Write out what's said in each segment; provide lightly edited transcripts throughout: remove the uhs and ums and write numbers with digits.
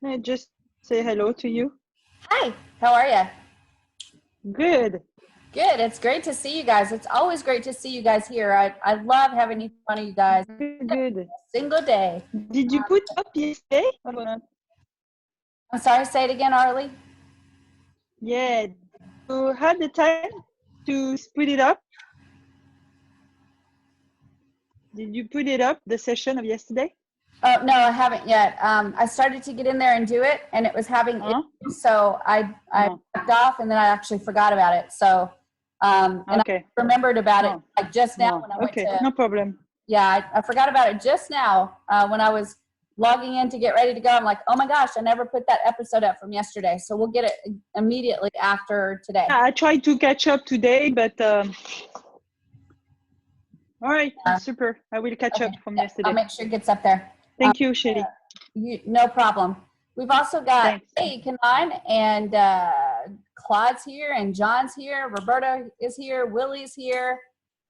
I just say hello to you. Hi, how are you? Good. Good. It's great to see you guys. It's always great to see you guys here. I love having each one of you guys Good, good. single day. Did you put up yesterday or not? I'm sorry, say it again, Arlie. Yeah. You had the time to put it up? Did you put it up, the session of yesterday? Oh, no, I haven't yet. I started to get in there and do it, and it was having issues, so I backed off, and then I actually forgot about it. So, and okay. I remembered about it like just now when I went to. No problem. Yeah, I forgot about it just now when I was logging in to get ready to go. I'm like, oh my gosh, I never put that episode up from yesterday. So we'll get it immediately after today. I tried to catch up today, but all right, super. I will catch up from yesterday. I'll make sure it gets up there. Thank you, Shelly. No problem. We've also got Thanks. Kanan and Claude's here, and John's here. Roberta is here. Willie's here.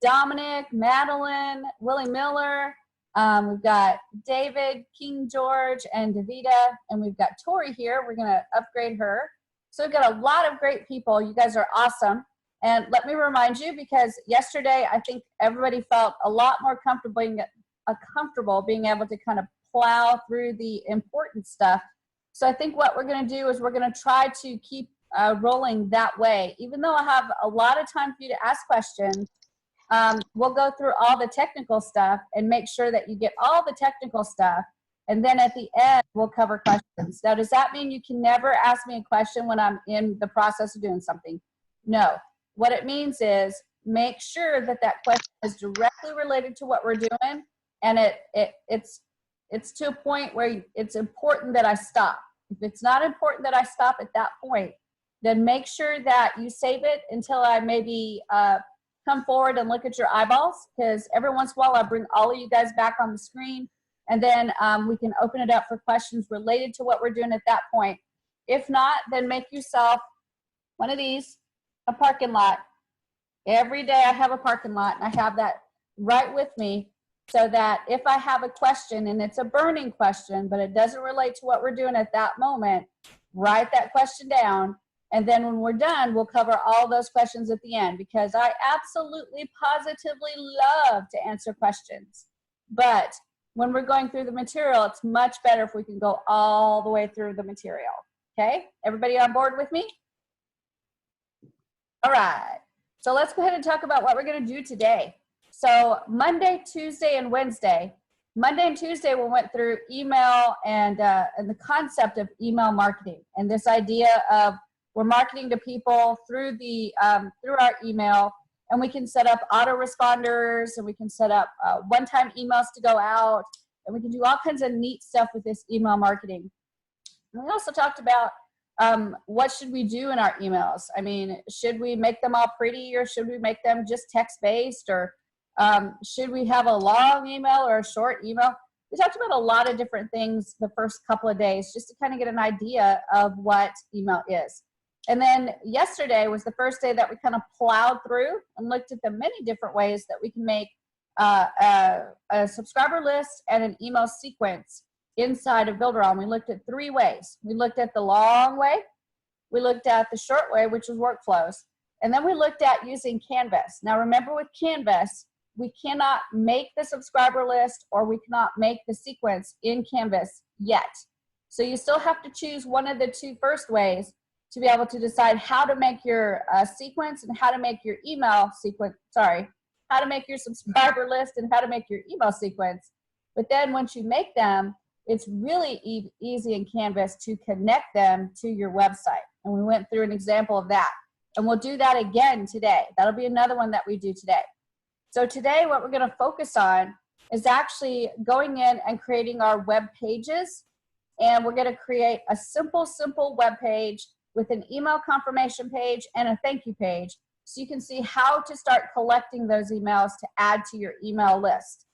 Dominic, Madeline, Willie Miller. We've got David, King George, and Davida, and we've got Tori here. We're going to upgrade her. So we've got a lot of great people. You guys are awesome. And let me remind you, because yesterday I think everybody felt a lot more comfortable being able to kind of plow through the important stuff. So I think what we're going to do is we're going to try to keep rolling that way. Even though I have a lot of time for you to ask questions, we'll go through all the technical stuff and make sure that you get all the technical stuff. And then at the end, we'll cover questions. Now, does that mean you can never ask me a question when I'm in the process of doing something? No. What it means is make sure that that question is directly related to what we're doing, and it's to a point where it's important that I stop. If it's not important that I stop at that point, then make sure that you save it until I maybe come forward and look at your eyeballs, because every once in a while I bring all of you guys back on the screen, and then we can open it up for questions related to what we're doing at that point. If not, then make yourself one of these, a parking lot. Every day I have a parking lot, and I have that right with me, so that if I have a question and it's a burning question, but it doesn't relate to what we're doing at that moment, write that question down. And then when we're done, we'll cover all those questions at the end, because I absolutely positively love to answer questions. But when we're going through the material, it's much better if we can go all the way through the material. Okay? Everybody on board with me? All right. So let's go ahead and talk about what we're going to do today. So Monday, Tuesday, and Wednesday. Monday and Tuesday, we went through email and the concept of email marketing, and this idea of we're marketing to people through the through our email, and we can set up autoresponders, and we can set up one-time emails to go out, and we can do all kinds of neat stuff with this email marketing. And we also talked about what should we do in our emails? I mean, should we make them all pretty, or should we make them just text-based, or should we have a long email or a short email? We talked about a lot of different things the first couple of days, just to kind of get an idea of what email is. And then yesterday was the first day that we kind of plowed through and looked at the many different ways that we can make a subscriber list and an email sequence inside of Builderall. We looked at 3 ways. We looked at the long way, we looked at the short way, which was workflows, and then we looked at using Canvas. Now remember, with Canvas, we cannot make the subscriber list, or we cannot make the sequence in Canvas yet. So you still have to choose one of the 2 first ways to be able to decide how to make your sequence and how to make your email sequence, how to make your subscriber list and how to make your email sequence. But then once you make them, it's really easy in Canvas to connect them to your website. And we went through an example of that. And we'll do that again today. That'll be another one that we do today. So today what we're going to focus on is actually going in and creating our web pages. And we're going to create a simple web page with an email confirmation page and a thank you page, so you can see how to start collecting those emails to add to your email list,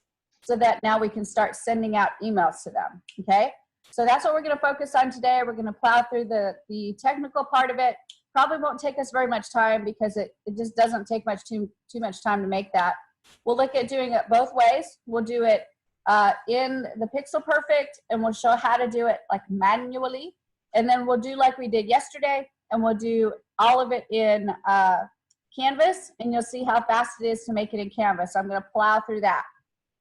so that now we can start sending out emails to them. Okay, so that's what we're going to focus on today. We're going to plow through the technical part of it. Probably won't take us very much time, because it just doesn't take too much time to make that. We'll look at doing it both ways. We'll do it in the Pixel Perfect, and we'll show how to do it like manually. And then we'll do like we did yesterday, and we'll do all of it in Canvas, and you'll see how fast it is to make it in Canvas. So I'm going to plow through that.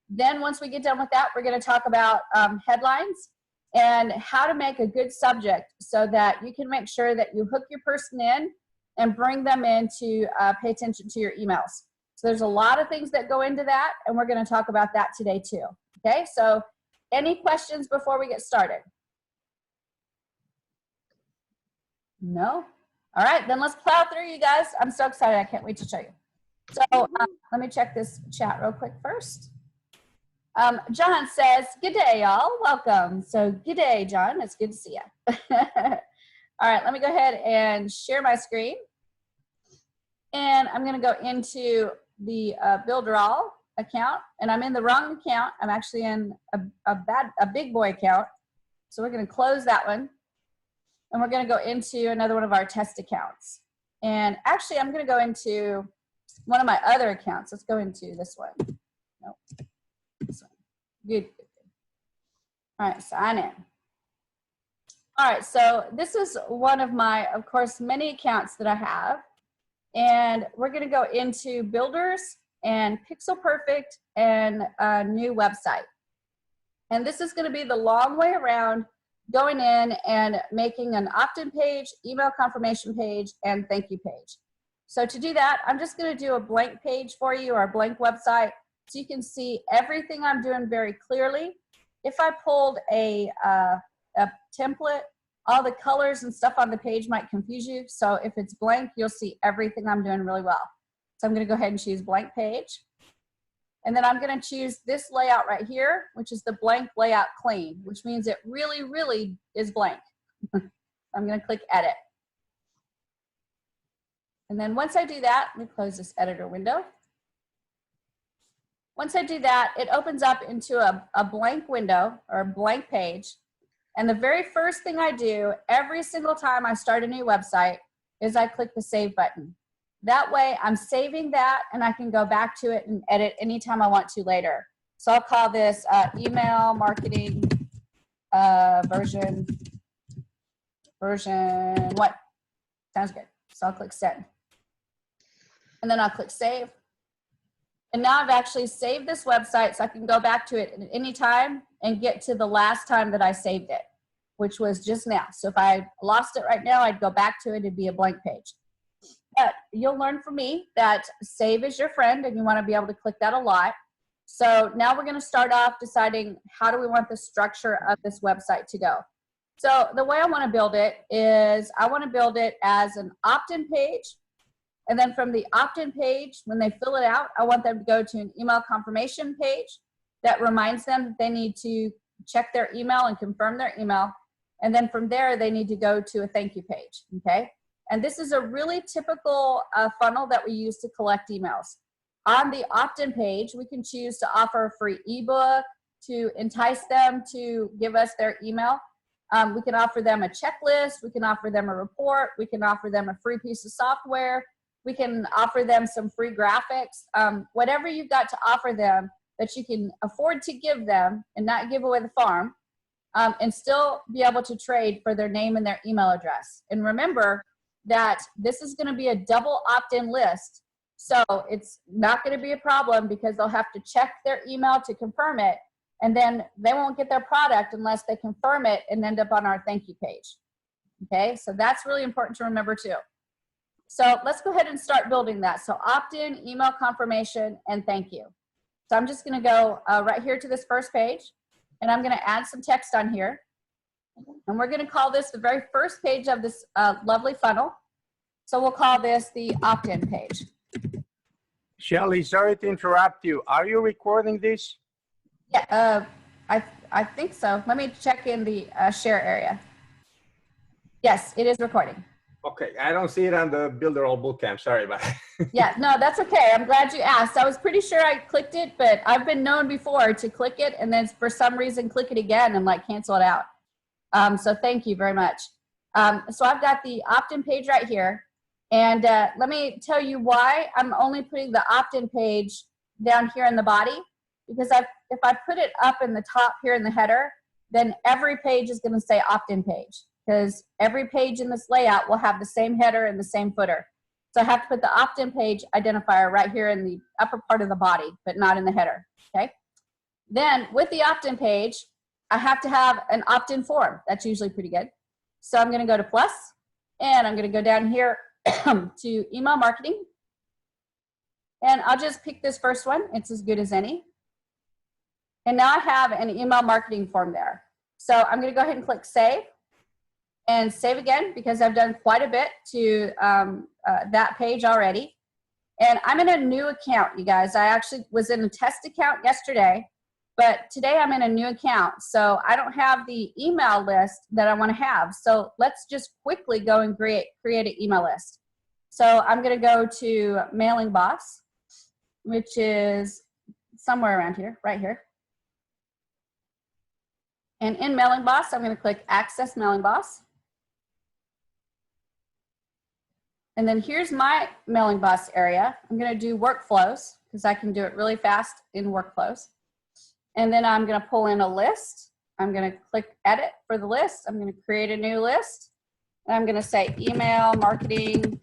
Then once we get done with that, we're going to talk about headlines and how to make a good subject so that you can make sure that you hook your person in and bring them in to pay attention to your emails. So there's a lot of things that go into that, and we're going to talk about that today too. Okay, so any questions before we get started? No? All right, then let's plow through, you guys. I'm so excited. I can't wait to show you. So let me check this chat real quick first. John says, good day, y'all. Welcome. So good day, John. It's good to see you. All right, let me go ahead and share my screen. And I'm going to go into the Builderall account. And I'm in the wrong account. I'm actually in a big boy account. So we're going to close that one. And we're going to go into another one of our test accounts. And actually, I'm going to go into one of my other accounts. Let's go into this one. Nope. This one. Good. All right, sign in. All right, so this is one of my, of course, many accounts that I have. And we're going to go into Builders and Pixel Perfect and a new website. And this is going to be the long way around, going in and making an opt-in page, email confirmation page, and thank you page. So to do that, I'm just going to do a blank page for you, or a blank website, so you can see everything I'm doing very clearly. If I pulled a template, all the colors and stuff on the page might confuse you. So if it's blank, you'll see everything I'm doing really well. So I'm going to go ahead and choose blank page. And then I'm going to choose this layout right here, which is the blank layout clean, which means it really, really is blank. I'm going to click edit. And then once I do that, let me close this editor window. Once I do that, it opens up into a blank window, or a blank page. And the very first thing I do every single time I start a new website is I click the save button. That way I'm saving that, and I can go back to it and edit anytime I want to later. So I'll call this email marketing version 1. Sounds good. So I'll click send. And then I'll click save. And now I've actually saved this website, so I can go back to it at any time and get to the last time that I saved it, which was just now. So if I lost it right now, I'd go back to it, it'd be a blank page. But you'll learn from me that save is your friend, and you want to be able to click that a lot. So now we're going to start off deciding how do we want the structure of this website to go. So the way I want to build it is I want to build it as an opt-in page. And then from the opt-in page, when they fill it out, I want them to go to an email confirmation page that reminds them that they need to check their email and confirm their email. And then from there, they need to go to a thank you page, okay? And this is a really typical funnel that we use to collect emails. On the opt-in page, we can choose to offer a free ebook to entice them to give us their email. We can offer them a checklist. We can offer them a report. We can offer them a free piece of software. We can offer them some free graphics. Whatever you've got to offer them that you can afford to give them and not give away the farm, and still be able to trade for their name and their email address. And remember that this is going to be a double opt-in list. So it's not going to be a problem, because they'll have to check their email to confirm it, and then they won't get their product unless they confirm it and end up on our thank you page. Okay, so that's really important to remember too. So let's go ahead and start building that. So opt-in, email confirmation, and thank you. So I'm just going to go right here to this first page, and I'm going to add some text on here. And we're going to call this the very first page of this lovely funnel. So we'll call this the opt-in page. Shelly, sorry to interrupt you. Are you recording this? Yeah, I think so. Let me check in the share area. Yes, it is recording. Okay, I don't see it on the Builderall Bootcamp. Sorry about that. Yeah, no, that's okay. I'm glad you asked. I was pretty sure I clicked it, but I've been known before to click it and then for some reason click it again and like cancel it out. So thank you very much. So I've got the opt-in page right here. And let me tell you why I'm only putting the opt-in page down here in the body, because if I put it up in the top here in the header, then every page is going to say opt-in page, because every page in this layout will have the same header and the same footer. So I have to put the opt-in page identifier right here in the upper part of the body, but not in the header, okay? Then with the opt-in page, I have to have an opt-in form. That's usually pretty good. So I'm going to go to plus, and I'm going to go down here to email marketing. And I'll just pick this first one. It's as good as any. And now I have an email marketing form there. So I'm going to go ahead and click save. And save again, because I've done quite a bit to that page already. And I'm in a new account, you guys. I actually was in a test account yesterday, but today I'm in a new account. So I don't have the email list that I want to have. So let's just quickly go and create an email list. So I'm going to go to Mailing Boss, which is somewhere around here, right here. And in Mailing Boss, I'm going to click Access Mailing Boss. And then here's my Mailing Boss area. I'm going to do workflows because I can do it really fast in workflows. And then I'm going to pull in a list. I'm going to click edit for the list. I'm going to create a new list. And I'm going to say email marketing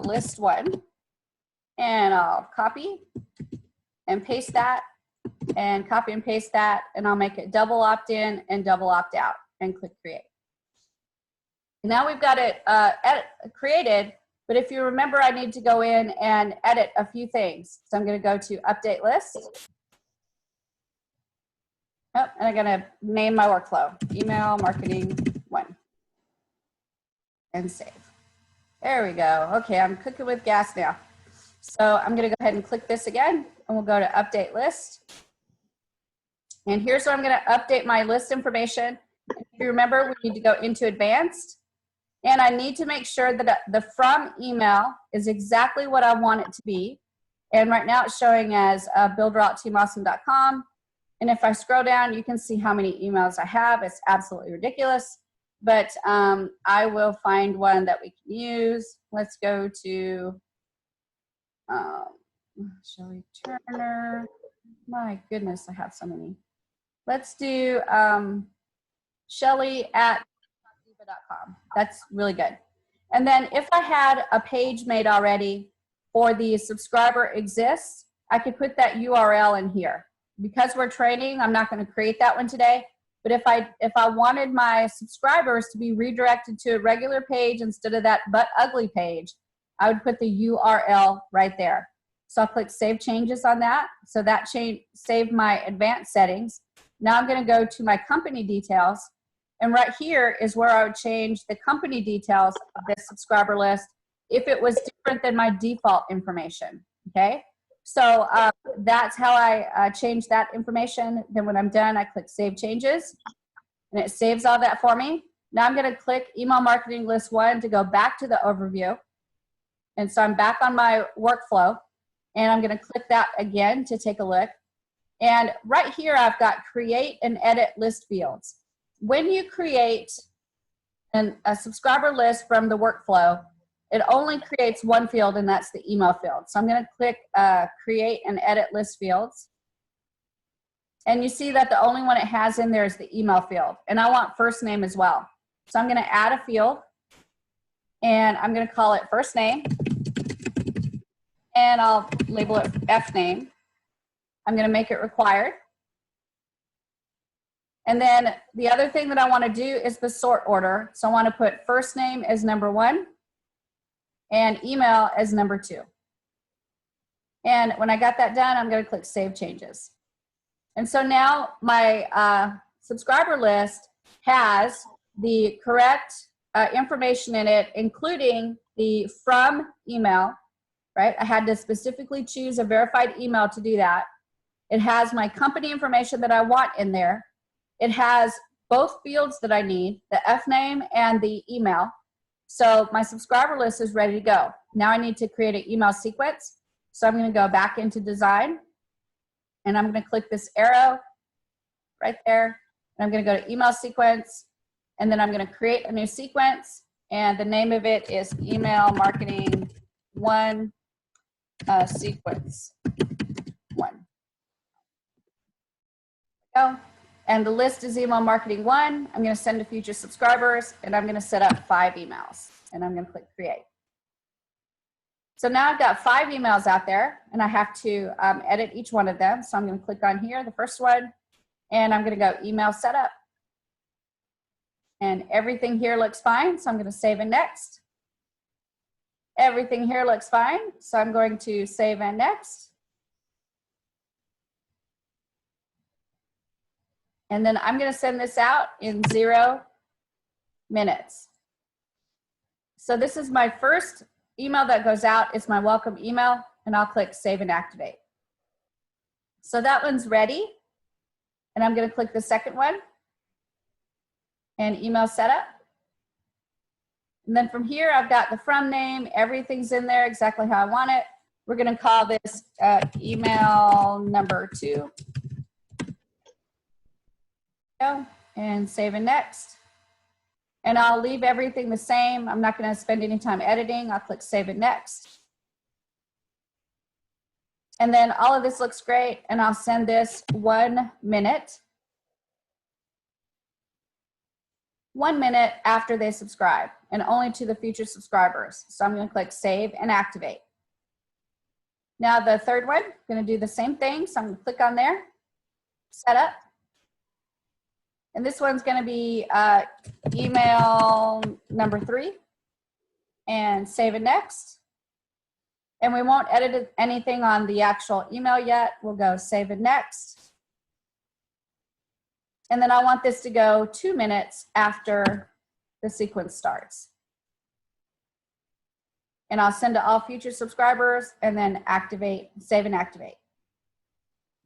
list 1. And I'll copy and paste that and copy and paste that. And I'll make it double opt-in and double opt-out and click create. Now we've got it created, but if you remember, I need to go in and edit a few things. So I'm going to go to update list. Oh, and I'm going to name my workflow, email marketing 1. And save. There we go. Okay, I'm cooking with gas now. So I'm going to go ahead and click this again, and we'll go to update list. And here's where I'm going to update my list information. If you remember, we need to go into advanced. And I need to make sure that the from email is exactly what I want it to be. And right now it's showing as builder@teamawesome.com. And if I scroll down, you can see how many emails I have. It's absolutely ridiculous. But I will find one that we can use. Let's go to Shelly Turner. My goodness, I have so many. Let's do Shelly@.com. That's really good. And then if I had a page made already for the subscriber exists, I could put that URL in here. Because we're training, I'm not going to create that one today. But if I wanted my subscribers to be redirected to a regular page instead of that but ugly page, I would put the URL right there. So I'll click Save Changes on that. So that saved my advanced settings. Now I'm going to go to my company details. And right here is where I would change the company details of this subscriber list if it was different than my default information, okay? So that's how I change that information. Then when I'm done, I click Save Changes, and it saves all that for me. Now I'm going to click Email Marketing List 1 to go back to the overview. And so I'm back on my workflow, and I'm going to click that again to take a look. And right here, I've got Create and Edit List Fields. When you create a subscriber list from the workflow, it only creates one field, and that's the email field. So I'm going to click Create and Edit List Fields. And you see that the only one it has in there is the email field. And I want first name as well. So I'm going to add a field, and I'm going to call it first name. And I'll label it F name. I'm going to make it required. And then the other thing that I want to do is the sort order. So I want to put first name as number 1 and email as number 2. And when I got that done, I'm going to click Save Changes. And so now my subscriber list has the correct information in it, including the from email, right? I had to specifically choose a verified email to do that. It has my company information that I want in there. It has both fields that I need, the F name and the email. So my subscriber list is ready to go. Now I need to create an email sequence. So I'm going to go back into design, and I'm going to click this arrow right there. And I'm going to go to email sequence, and then I'm going to create a new sequence, and the name of it is Email Marketing 1 Sequence 1. Go. And the list is email marketing 1. I'm going to send to future subscribers, and I'm going to set up 5 emails, and I'm going to click create. So now I've got 5 emails out there, and I have to edit each one of them. So I'm going to click on here, the first one, and I'm going to go email setup. And everything here looks fine, so I'm going to save and next. Everything here looks fine, so I'm going to save and next. And then I'm going to send this out in 0 minutes. So this is my first email that goes out. It's my welcome email, and I'll click save and activate. So that one's ready. And I'm going to click the second one and email setup. And then from here, I've got the from name. Everything's in there exactly how I want it. We're going to call this email number 2. And save and next. And I'll leave everything the same. I'm not going to spend any time editing. I'll click save and next. And then all of this looks great, and I'll send this 1 minute. 1 minute after they subscribe, and only to the future subscribers. So I'm going to click save and activate. Now the third one, I'm going to do the same thing. So I'm going to click on there, setup. And this one's going to be email number 3, and save and next. And we won't edit anything on the actual email yet. We'll go save and next. And then I want this to go 2 minutes after the sequence starts. And I'll send to all future subscribers and then activate, save and activate.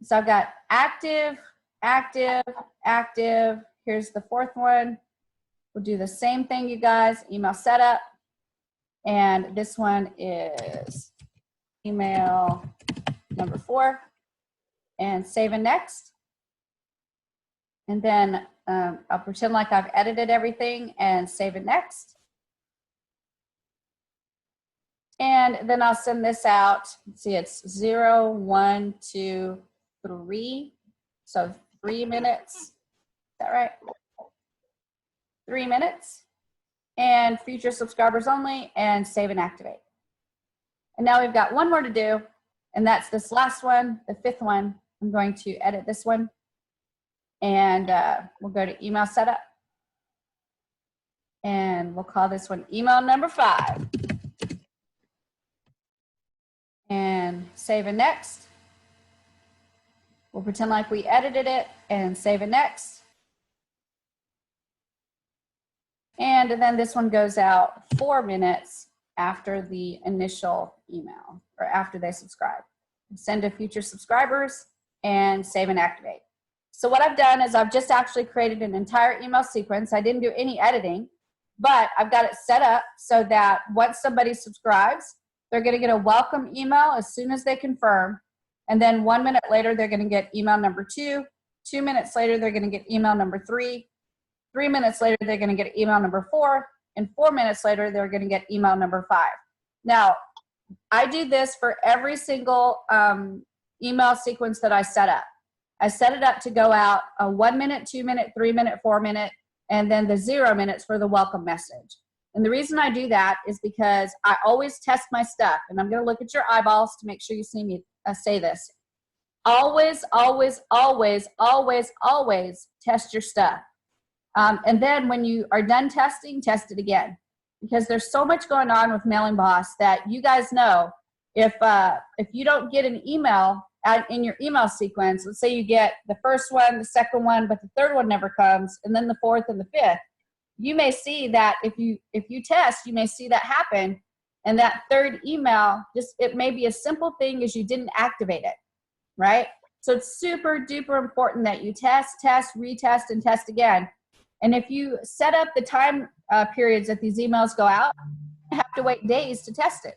So I've got active, active, active. Here's the 4th one. We'll do the same thing, you guys, email setup. And this one is email number 4, and save and next. And then I'll pretend like I've edited everything and save it next. And then I'll send this out. Let's see, it's 0, 1, 2, 3. So 3 minutes. Is that right? 3 minutes. And future subscribers only, and save and activate. And now we've got one more to do, and that's this last one, the 5th one. I'm going to edit this one. And we'll go to email setup. And we'll call this one email number 5. And save and next. We'll pretend like we edited it and save and next. And then this one goes out 4 minutes after the initial email, or after they subscribe. Send to future subscribers and save and activate. So what I've done is I've just actually created an entire email sequence. I didn't do any editing, but I've got it set up so that once somebody subscribes, they're going to get a welcome email as soon as they confirm. And then 1 minute later, they're going to get email number 2. 2 minutes later, they're going to get email number 3. 3 minutes later, they're going to get email number 4. And 4 minutes later, they're going to get email number 5. Now, I do this for every single email sequence that I set up. I set it up to go out a 1 minute, 2 minute, 3 minute, 4 minute, and then the 0 minutes for the welcome message. And the reason I do that is because I always test my stuff. And I'm going to look at your eyeballs to make sure you see me say this. Always, always, always, always, always test your stuff. And then when you are done testing, test it again. Because there's so much going on with Mailing Boss that you guys know, if you don't get an email in your email sequence, let's say you get the first one, the second one, but the third one never comes, and then the 4th and the 5th, you may see that if you test, you may see that happen. And that third email, it may be a simple thing as you didn't activate it, right? So it's super duper important that you test, retest, and test again. And if you set up the time periods that these emails go out, you have to wait days to test it.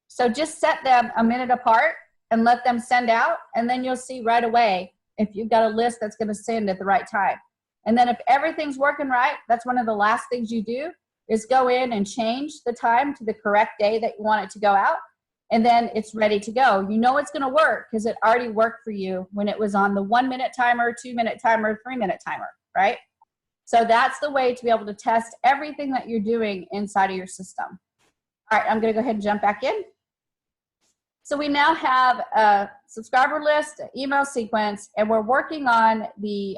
So just set them a minute apart and let them send out, and then you'll see right away if you've got a list that's going to send at the right time. And then if everything's working right, that's one of the last things you do is go in and change the time to the correct day that you want it to go out. and then it's ready to go. You know it's going to work because it already worked for you when it was on the 1-minute timer, 2-minute timer, 3-minute timer, right? So that's the way to be able to test everything that you're doing inside of your system. All right, I'm going to go ahead and jump back in. So we now have a subscriber list, an email sequence, and we're working on the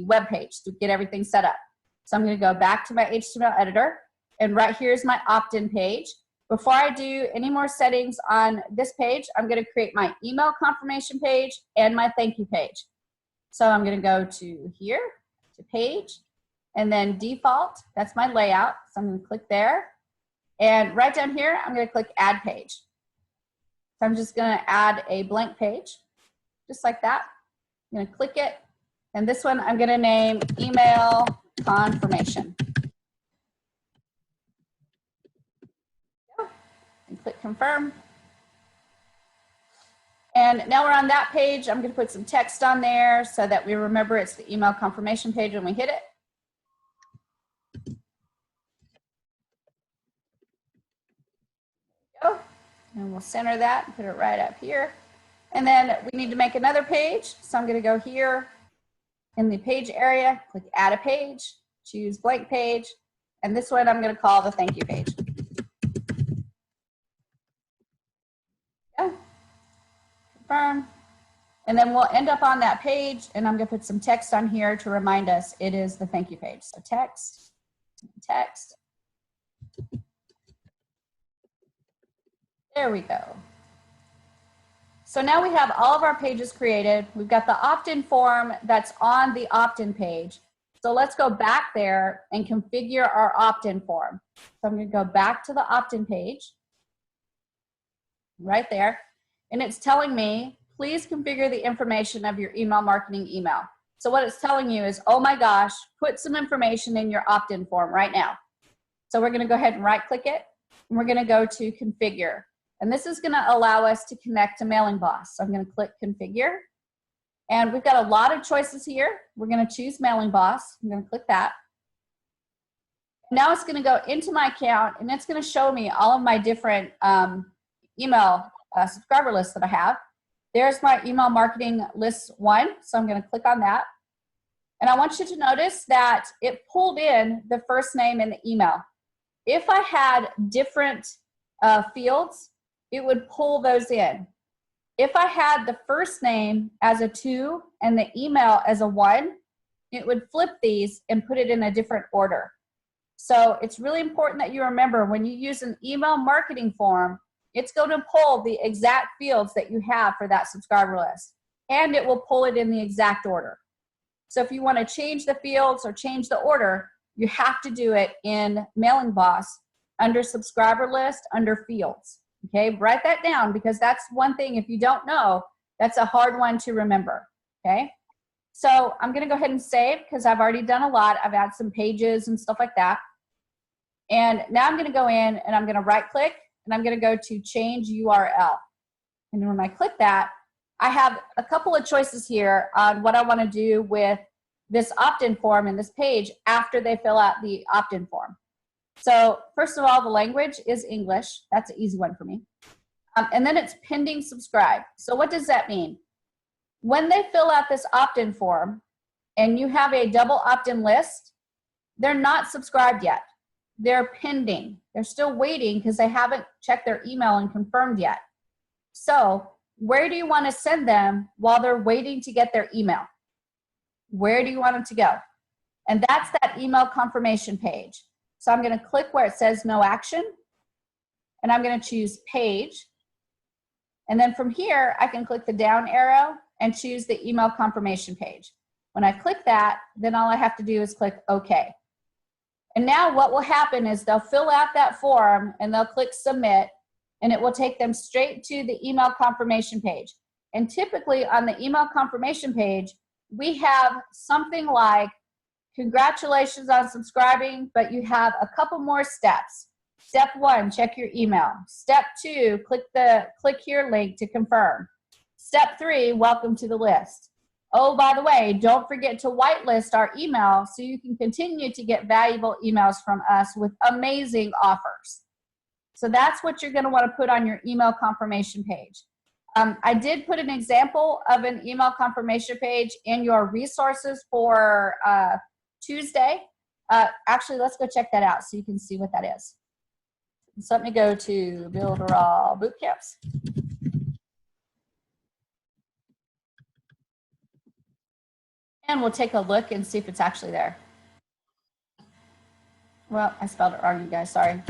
web page to get everything set up. So I'm going to go back to my HTML editor, and right here is my opt-in page. Before I do any more settings on this page, I'm going to create my email confirmation page and my thank you page. So I'm going to go to here, to page, and then default, that's my layout. So I'm going to click there. And right down here, I'm going to click add page. So I'm just going to add a blank page, just like that. I'm going to click it. And this one I'm going to name email confirmation. And click confirm. And now we're on that page. I'm going to put some text on there so that we remember it's the email confirmation page when we hit it. There we go. And we'll center that and put it right up here. And then we need to make another page. So I'm going to go here in the page area, click add a page, choose blank page. And this one I'm going to call the thank you page. Confirm. And then we'll end up on that page, and I'm going to put some text on here to remind us it is the thank you page. So text, text. There we go. So now we have all of our pages created. We've got the opt-in form that's on the opt-in page. So let's go back there and configure our opt-in form. So I'm going to go back to the opt-in page, right there. And it's telling me, please configure the information of your email marketing email. So what it's telling you is, oh my gosh, put some information in your opt-in form right now. So we're going to go ahead and right click it, and we're going to go to configure. And this is going to allow us to connect to MailingBoss. So I'm going to click configure. And we've got a lot of choices here. We're going to choose MailingBoss. I'm going to click that. Now it's going to go into my account, and it's going to show me all of my different email subscriber lists that I have. There's my email marketing list 1. So I'm going to click on that. And I want you to notice that it pulled in the first name in the email. If I had different fields, it would pull those in. If I had the first name as a 2 and the email as a 1, it would flip these and put it in a different order. So it's really important that you remember when you use an email marketing form, it's going to pull the exact fields that you have for that subscriber list, and it will pull it in the exact order. So if you want to change the fields or change the order, you have to do it in MailingBoss under subscriber list, under fields. Okay, write that down because that's one thing, if you don't know, that's a hard one to remember. Okay, so I'm going to go ahead and save because I've already done a lot. I've added some pages and stuff like that. And now I'm going to go in and I'm going to right click and I'm going to go to change URL. And when I click that, I have a couple of choices here on what I want to do with this opt-in form in this page after they fill out the opt-in form. So first of all, the language is English. That's an easy one for me. And then it's pending subscribe. So what does that mean? When they fill out this opt-in form and you have a double opt-in list, they're not subscribed yet. They're pending. They're still waiting because they haven't checked their email and confirmed yet. So where do you want to send them while they're waiting to get their email? Where do you want them to go? And that's that email confirmation page. So I'm going to click where it says no action, and I'm going to choose page. And then from here, I can click the down arrow and choose the email confirmation page. When I click that, then all I have to do is click OK. And now what will happen is they'll fill out that form and they'll click submit, and it will take them straight to the email confirmation page. And typically on the email confirmation page, we have something like, congratulations on subscribing, but you have a couple more steps. Step 1, check your email. Step 2, click here link to confirm. Step 3, welcome to the list. Oh, by the way, don't forget to whitelist our email so you can continue to get valuable emails from us with amazing offers. So that's what you're going to want to put on your email confirmation page. I did put an example of an email confirmation page in your resources for Tuesday. Actually, let's go check that out so you can see what that is. So let me go to Builderall Bootcamps. And we'll take a look and see if it's actually there. Well, I spelled it wrong, you guys, sorry.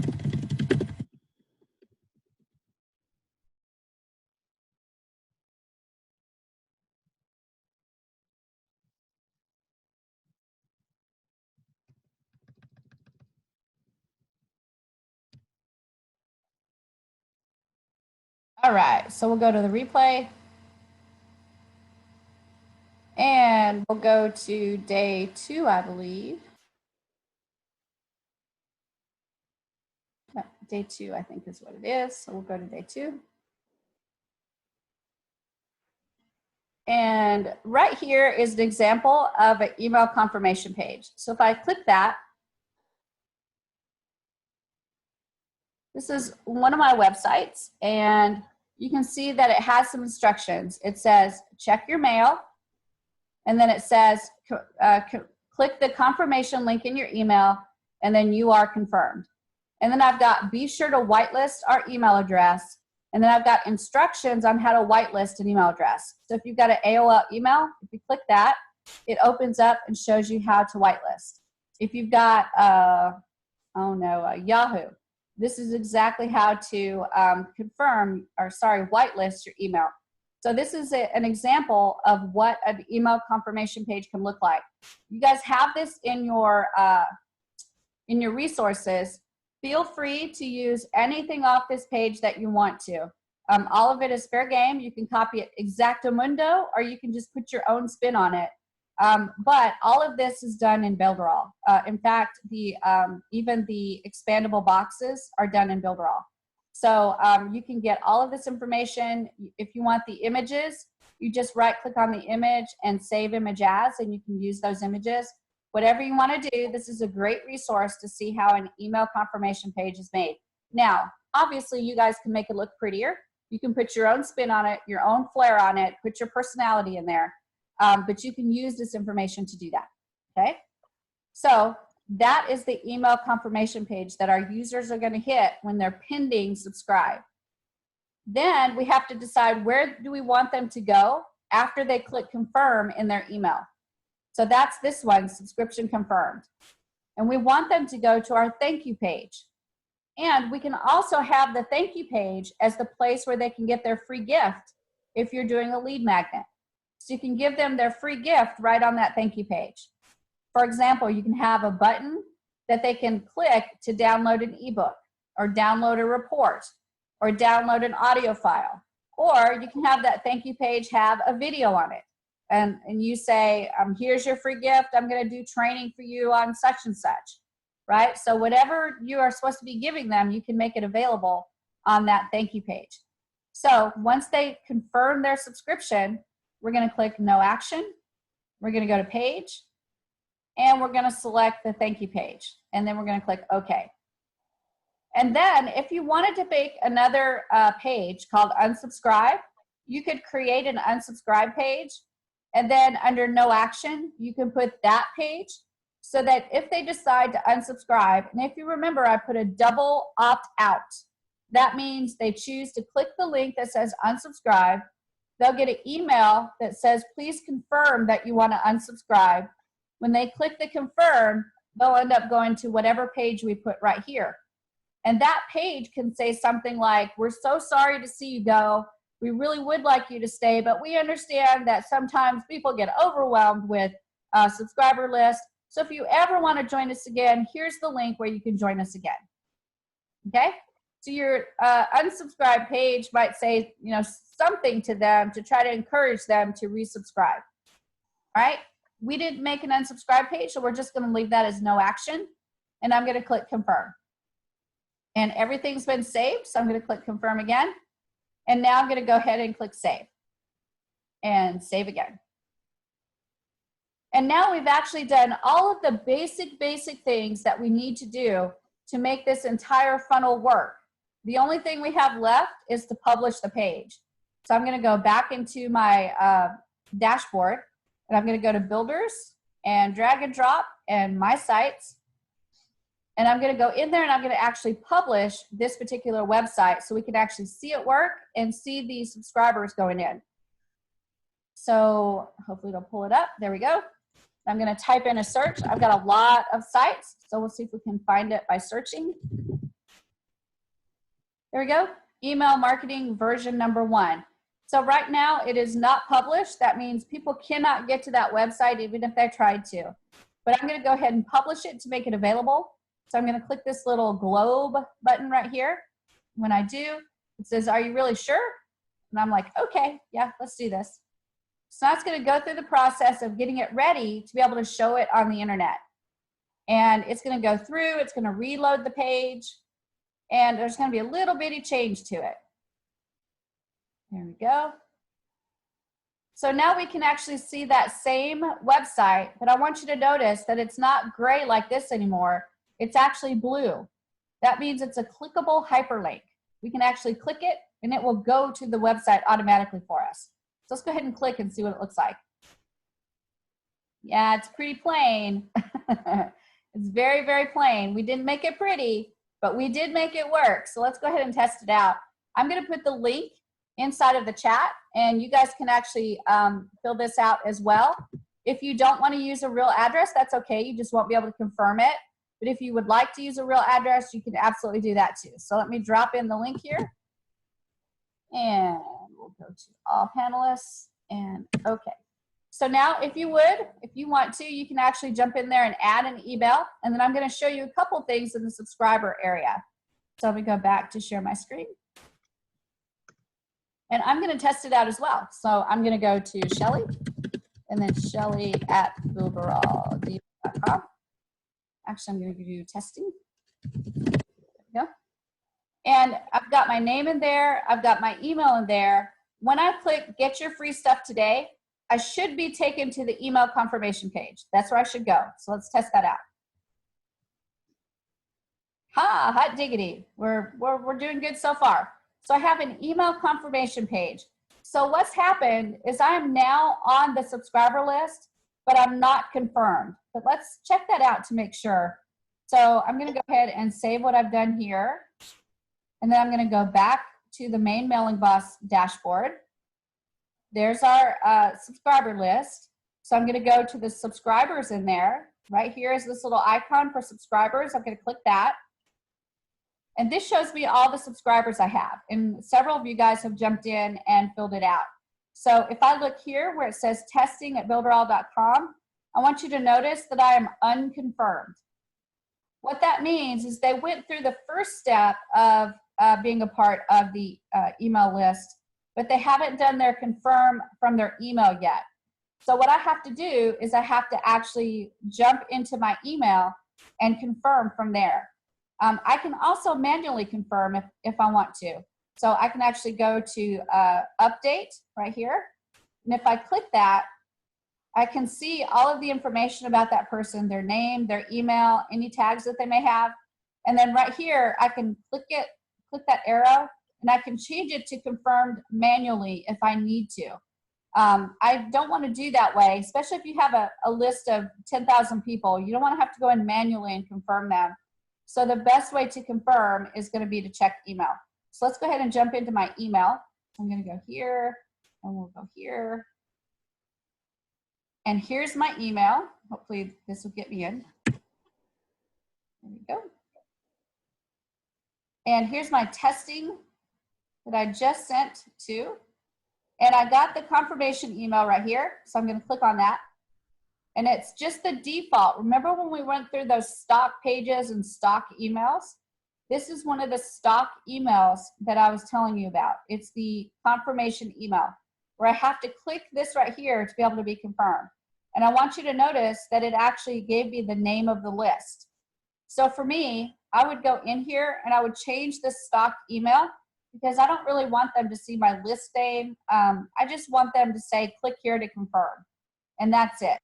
All right, so we'll go to the replay. And we'll go to day 2, I believe. No, day 2, I think is what it is. So we'll go to day 2. And right here is an example of an email confirmation page. So if I click that, this is one of my websites, and you can see that it has some instructions. It says, check your mail, and then it says, click the confirmation link in your email, and then you are confirmed. And then I've got, be sure to whitelist our email address, and then I've got instructions on how to whitelist an email address. So if you've got an AOL email, if you click that, it opens up and shows you how to whitelist. If you've got, Yahoo, this is exactly how to whitelist your email. So this is an example of what an email confirmation page can look like. You guys have this in your resources. Feel free to use anything off this page that you want to. All of it is fair game. You can copy it exactamundo, or you can just put your own spin on it. But all of this is done in Builderall. In fact, even the expandable boxes are done in Builderall. So you can get all of this information. If you want the images, you just right-click on the image and save image as, and you can use those images. Whatever you want to do, this is a great resource to see how an email confirmation page is made. Now, obviously, you guys can make it look prettier. You can put your own spin on it, your own flair on it, put your personality in there. But you can use this information to do that, okay? So that is the email confirmation page that our users are going to hit when they're pending subscribe. Then we have to decide where do we want them to go after they click confirm in their email. So that's this one, subscription confirmed. And we want them to go to our thank you page. And we can also have the thank you page as the place where they can get their free gift if you're doing a lead magnet. So you can give them their free gift right on that thank you page. For example, you can have a button that they can click to download an ebook, or download a report, or download an audio file. Or you can have that thank you page have a video on it. And you say, here's your free gift. I'm going to do training for you on such and such, right? So whatever you are supposed to be giving them, you can make it available on that thank you page. So once they confirm their subscription, we're going to click no action. We're going to go to page, and we're going to select the thank you page. And then we're going to click OK. And then if you wanted to make another page called unsubscribe, you could create an unsubscribe page. And then under no action, you can put that page so that if they decide to unsubscribe, and if you remember, I put a double opt out. That means they choose to click the link that says unsubscribe. They'll get an email that says, please confirm that you want to unsubscribe. When they click the confirm, they'll end up going to whatever page we put right here. And that page can say something like, we're so sorry to see you go. We really would like you to stay, but we understand that sometimes people get overwhelmed with a subscriber list. So if you ever want to join us again, here's the link where you can join us again. Okay? So your unsubscribe page might say, something to them to try to encourage them to resubscribe. All right? We didn't make an unsubscribe page, so we're just going to leave that as no action. And I'm going to click confirm. And everything's been saved, so I'm going to click confirm again. And now I'm going to go ahead and click save. And save again. And now we've actually done all of the basic things that we need to do to make this entire funnel work. The only thing we have left is to publish the page. So I'm going to go back into my dashboard, and I'm going to go to Builders and drag and drop and My Sites. And I'm going to go in there and I'm going to actually publish this particular website so we can actually see it work and see the subscribers going in. So hopefully it'll pull it up. There we go. I'm going to type in a search. I've got a lot of sites, so we'll see if we can find it by searching. There we go. Email marketing version number 1. So right now it is not published. That means people cannot get to that website even if they tried to. But I'm going to go ahead and publish it to make it available. So I'm going to click this little globe button right here. When I do, it says, "Are you really sure?" And I'm like, okay, yeah, let's do this. So now it's going to go through the process of getting it ready to be able to show it on the internet. And it's going to go through, it's going to reload the page, and there's going to be a little bitty change to it. There we go. So now we can actually see that same website, but I want you to notice that it's not gray like this anymore. It's actually blue. That means it's a clickable hyperlink. We can actually click it and it will go to the website automatically for us. So let's go ahead and click and see what it looks like. Yeah, it's pretty plain. It's very, very plain. We didn't make it pretty, but we did make it work. So let's go ahead and test it out. I'm going to put the link inside of the chat, and you guys can actually fill this out as well. If you don't want to use a real address, that's okay. You just won't be able to confirm it. But if you would like to use a real address, you can absolutely do that too. So let me drop in the link here. And we'll go to all panelists and okay. So now if you want to, you can actually jump in there and add an email. And then I'm going to show you a couple things in the subscriber area. So let me go back to share my screen. And I'm going to test it out as well. So I'm going to go to Shelly and then Shelly at builderall.com. Actually, I'm going to do testing. There we go. And I've got my name in there. I've got my email in there. When I click get your free stuff today, I should be taken to the email confirmation page. That's where I should go. So let's test that out. Ha, hot diggity. We're doing good so far. So I have an email confirmation page. So what's happened is I am now on the subscriber list, but I'm not confirmed. But let's check that out to make sure. So I'm going to go ahead and save what I've done here. And then I'm going to go back to the main Mailing Boss dashboard. There's our subscriber list. So I'm going to go to the subscribers in there. Right here is this little icon for subscribers. I'm going to click that. And this shows me all the subscribers I have. And several of you guys have jumped in and filled it out. So if I look here where it says testing at builderall.com, I want you to notice that I am unconfirmed. What that means is they went through the first step of being a part of the email list, but they haven't done their confirm from their email yet. So what I have to do is I have to actually jump into my email and confirm from there. I can also manually confirm if I want to. So I can actually go to update right here. And if I click that, I can see all of the information about that person, their name, their email, any tags that they may have. And then right here, I can click that arrow, and I can change it to confirmed manually if I need to. I don't want to do that way, especially if you have a list of 10,000 people. You don't want to have to go in manually and confirm them. So the best way to confirm is going to be to check email. So let's go ahead and jump into my email. I'm going to go here, and we'll go here. And here's my email. Hopefully this will get me in. There we go. And here's my testing that I just sent to. And I got the confirmation email right here. So I'm going to click on that. And it's just the default. Remember when we went through those stock pages and stock emails? This is one of the stock emails that I was telling you about. It's the confirmation email where I have to click this right here to be able to be confirmed. And I want you to notice that it actually gave me the name of the list. So for me, I would go in here and I would change the stock email because I don't really want them to see my list name. I just want them to say, click here to confirm. And that's it.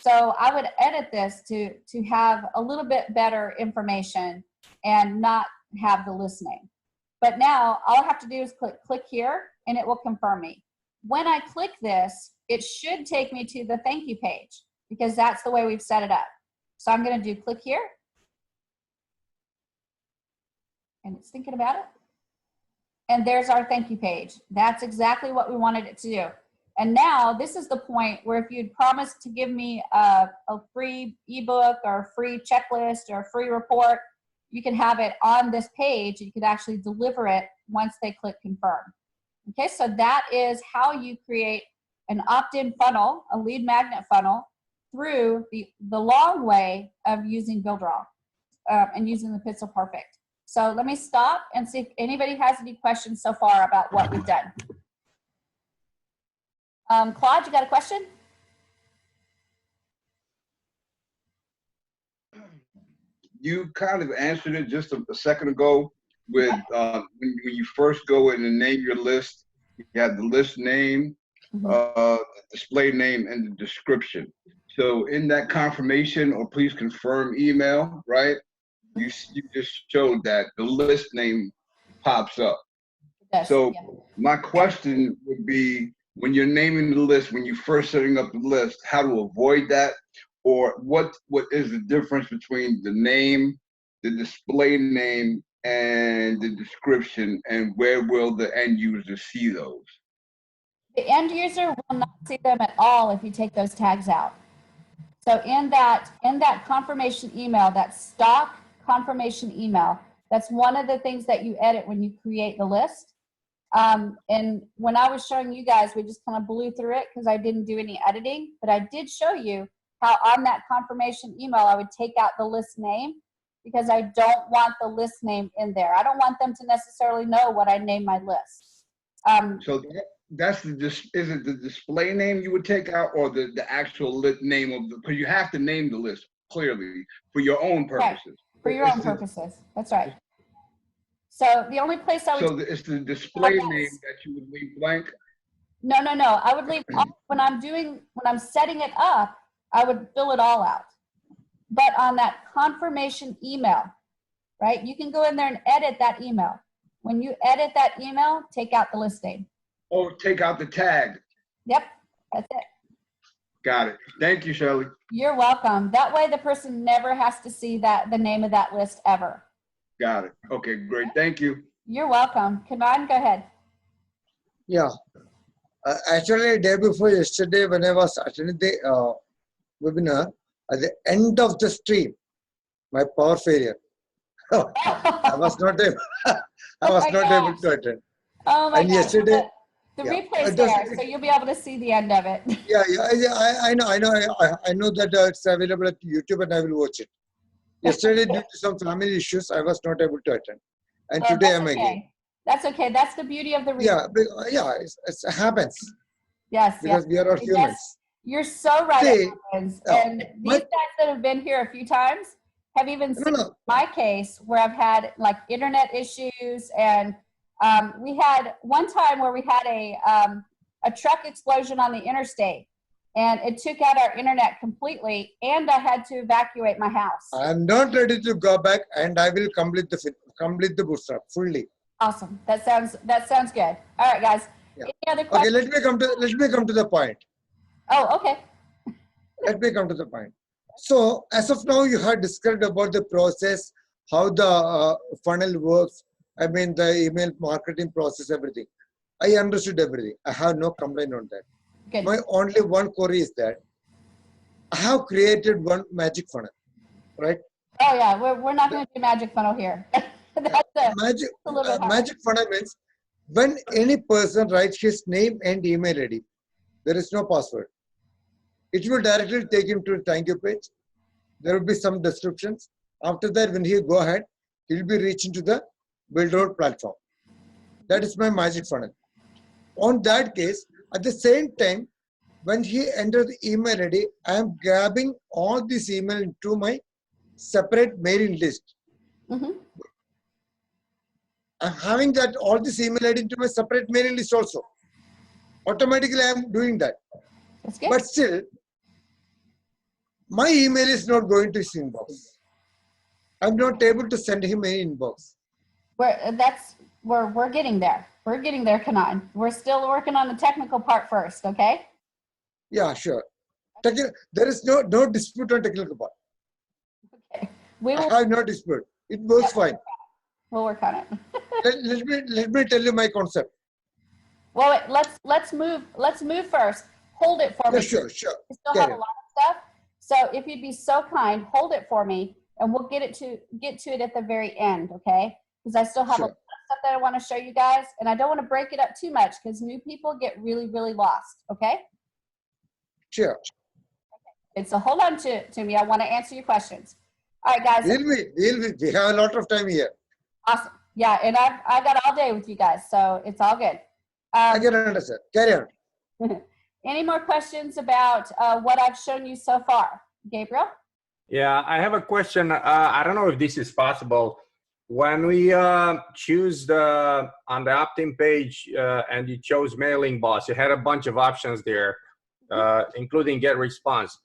So I would edit this to have a little bit better information and not have the list name. But now all I have to do is click here and it will confirm me. When I click this, it should take me to the thank you page because that's the way we've set it up. So I'm going to do click here. And it's thinking about it. And there's our thank you page. That's exactly what we wanted it to do. And now this is the point where if you'd promised to give me a free ebook or a free checklist or a free report, you can have it on this page. You could actually deliver it once they click confirm. Okay, so that is how you create an opt-in funnel, a lead magnet funnel, through the long way of using Builderall and using the Pixel Perfect. So let me stop and see if anybody has any questions so far about what we've done. Claude, you got a question? You kind of answered it just a second ago with when you first go in and name your list, you have the list name, the display name, and the description. So in that confirmation or please confirm email, right? You just showed that the list name pops up. Yes, So yeah. my question would be, when you're naming the list, when you're first setting up the list, how to avoid that? Or what is the difference between the name, the display name, and the description, and where will the end user see those? The end user will not see them at all if you take those tags out. So in that confirmation email, that stock confirmation email, that's one of the things that you edit when you create the list. And when I was showing you guys, we just kind of blew through it because I didn't do any editing, but I did show you how on that confirmation email, I would take out the list name because I don't want the list name in there. I don't want them to necessarily know what I named my list. So that's is it the display name you would take out, or the actual name of the, because you have to name the list clearly for your own purposes. Right. For your own purposes. That's right. So the only place I would. So it's the display name that you would leave blank? No. I would leave when I'm setting it up, I would fill it all out. But on that confirmation email, right? You can go in there and edit that email. When you edit that email, take out the list name. Oh, take out the tag. Yep, that's it. Got it. Thank you, Shelley. You're welcome. That way the person never has to see the name of that list ever. Got it. Okay, great. Thank you. You're welcome. Kanan, go ahead. Yeah. Actually, day before yesterday, when I was attending the webinar, at the end of the stream, my power failure. I was not able. Able to attend. Oh my and gosh. Yesterday, the replay's there, so you'll be able to see the end of it. Yeah. I know that it's available at YouTube, and I will watch it. Yesterday, due to some family issues, I was not able to attend, and today I'm again. That's okay. That's the beauty of the replay. Yeah. It happens. Yes. Because we are all humans. You're so right. See, and these guys that have been here a few times have even seen my case where I've had like internet issues, and we had one time where we had a truck explosion on the interstate, and it took out our internet completely, and I had to evacuate my house. I'm not ready to go back, and I will complete the bootstrap fully. Awesome. That sounds good. All right, guys. Yeah. Any other questions? Okay, let me come to the point. Oh, okay. Let me come to the point. So as of now, you have described about the process, how the funnel works. I mean, the email marketing process, everything. I understood everything. I have no complaint on that. Good. My only one query is that I have created one magic funnel, right? Oh yeah, we're not going to do magic funnel here. Magic funnel means when any person writes his name and email ID, there is no password. It will directly take him to the thank you page. There will be some descriptions. After that, when he go ahead, he will be reaching to the Builderall platform. That is my magic funnel. On that case, at the same time, when he enters the email ID, I am grabbing all this email into my separate mailing list. Mm-hmm. I'm having that all this email ID into my separate mailing list also. Automatically, I am doing that. That's good. But still, my email is not going to his inbox. I'm not able to send him any inbox. We're getting there. We're getting there, Kanan. We're still working on the technical part first, okay? Yeah, sure. There is no dispute on technical part. Okay. We I will have no dispute. It works fine. we'll work on it. Let me tell you my concept. Well, wait, let's move first. Hold it for Yeah, me. sure. We still Carry have a on. lot of stuff. So if you'd be so kind, hold it for me, and we'll get to it at the very end, okay? Because I still have a Sure. lot of stuff that I want to show you guys, and I don't want to break it up too much because new people get really, really lost, okay? Sure. And so hold on to me. I want to answer your questions. All right, guys. We have a lot of time here. Awesome. Yeah, and I got all day with you guys, so it's all good. I can understand. Carry on. Any more questions about what I've shown you so far? Gabriel? Yeah, I have a question. I don't know if this is possible. When we choose on the opt-in page and you chose Mailing Boss, you had a bunch of options there, including Get Response.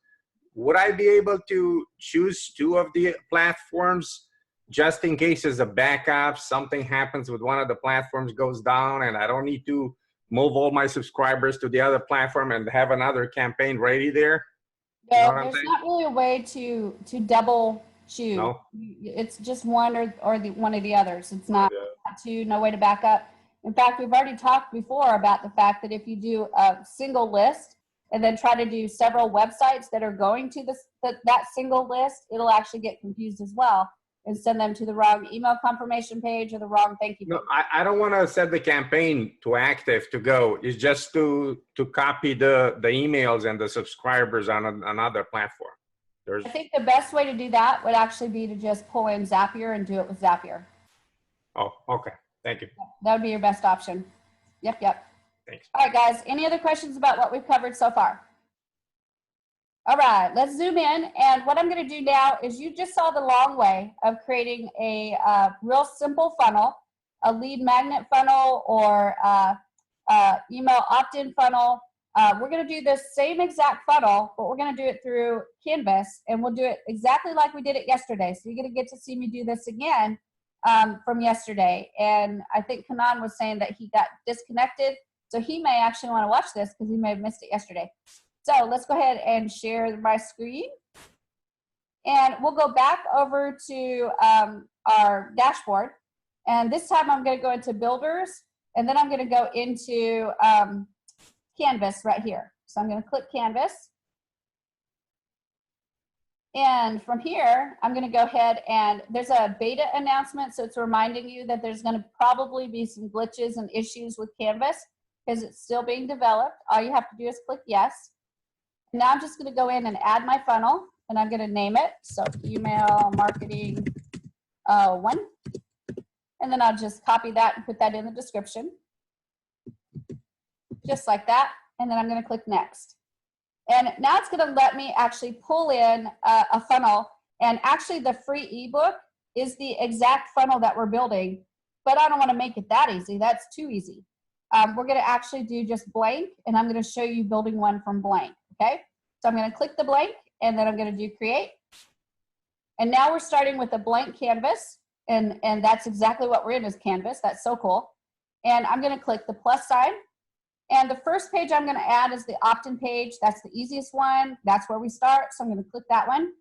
Would I be able to choose 2 of the platforms just in case as a backup, something happens with one of the platforms goes down and I don't need to move all my subscribers to the other platform and have another campaign ready there? You know what I'm There's saying? not really a way to double choose. No? It's just one or one of the others. It's not two, no way to back up. In fact, we've already talked before about the fact that if you do a single list and then try to do several websites that are going to that single list, it'll actually get confused as well and send them to the wrong email confirmation page or the wrong thank you page. No, I don't want to set the campaign to active to go. It's just to copy the emails and the subscribers on another platform. I think the best way to do that would actually be to just pull in Zapier and do it with Zapier. Oh, okay. Thank you. That would be your best option. Yep. Thanks. All right, guys. Any other questions about what we've covered so far? All right, let's zoom in. And what I'm going to do now is you just saw the long way of creating a real simple funnel, a lead magnet funnel or email opt-in funnel. We're going to do the same exact funnel, but we're going to do it through Canvas, and we'll do it exactly like we did it yesterday. So you're going to get to see me do this again from yesterday. And I think Kanan was saying that he got disconnected, so he may actually want to watch this because he may have missed it yesterday. So let's go ahead and share my screen. And we'll go back over to our dashboard. And this time I'm going to go into Builders, and then I'm going to go into Canvas right here. So I'm going to click Canvas. And from here, I'm going to go ahead and there's a beta announcement. So it's reminding you that there's going to probably be some glitches and issues with Canvas because it's still being developed. All you have to do is click yes. Now I'm just going to go in and add my funnel, and I'm going to name it. So email marketing 1. And then I'll just copy that and put that in the description. Just like that. And then I'm going to click next. And now it's going to let me actually pull in a funnel. And actually the free ebook is the exact funnel that we're building, but I don't want to make it that easy. That's too easy. We're going to actually do just blank, and I'm going to show you building one from blank. Okay, so I'm going to click the blank, and then I'm going to do create. And now we're starting with a blank canvas, and that's exactly what we're in is Canvas. That's so cool. And I'm going to click the plus sign. And the first page I'm going to add is the opt-in page. That's the easiest one. That's where we start. So I'm going to click that one.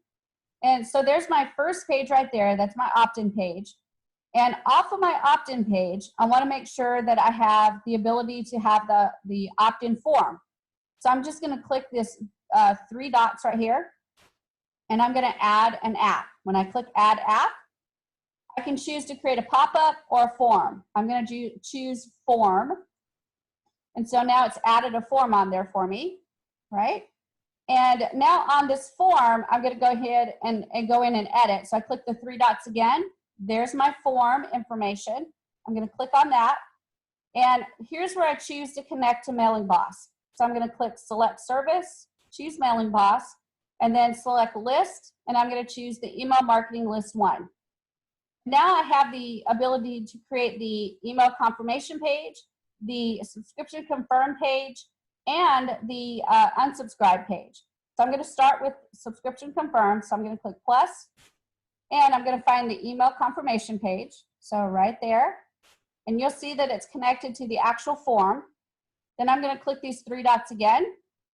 And so there's my first page right there. That's my opt-in page. And off of my opt-in page, I want to make sure that I have the ability to have the opt-in form. So I'm just going to click this 3 dots right here, and I'm going to add an app. When I click add app, I can choose to create a pop-up or a form. I'm going to choose form. And so now it's added a form on there for me, right? And now on this form, I'm going to go ahead and go in and edit. So I click the 3 dots again. There's my form information. I'm going to click on that. And here's where I choose to connect to Mailing Boss. So I'm going to click select service, choose Mailing Boss, and then select list. And I'm going to choose the email marketing list 1. Now I have the ability to create the email confirmation page, the subscription confirm page, and the unsubscribe page. So I'm going to start with subscription confirm. So I'm going to click plus, and I'm going to find the email confirmation page. So right there. and you'll see that it's connected to the actual form. Then I'm going to click these 3 dots again,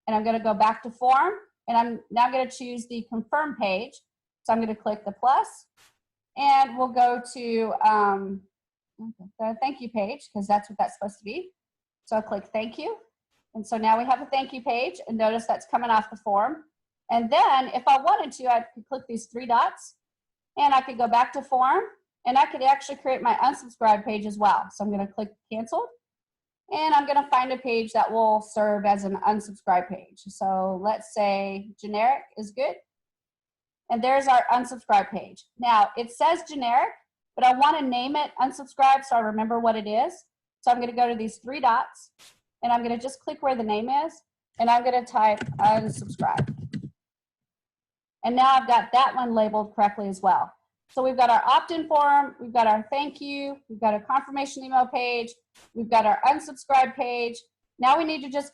and I'm going to go back to form, and I'm now going to choose the confirm page. So I'm going to click the plus, and we'll go to the thank you page, because that's what that's supposed to be. So I'll click thank you. And so now we have a thank you page, and notice that's coming off the form. And then if I wanted to, I could click these 3 dots, and I could go back to form, and I could actually create my unsubscribe page as well. So I'm going to click cancel, and I'm going to find a page that will serve as an unsubscribe page. So let's say generic is good. And there's our unsubscribe page. Now it says generic, but I want to name it unsubscribe so I remember what it is. So I'm going to go to these 3 dots, and I'm going to just click where the name is, and I'm going to type unsubscribe. And now I've got that one labeled correctly as well. So we've got our opt-in form, we've got our thank you, we've got a confirmation email page, we've got our unsubscribe page. Now we need to just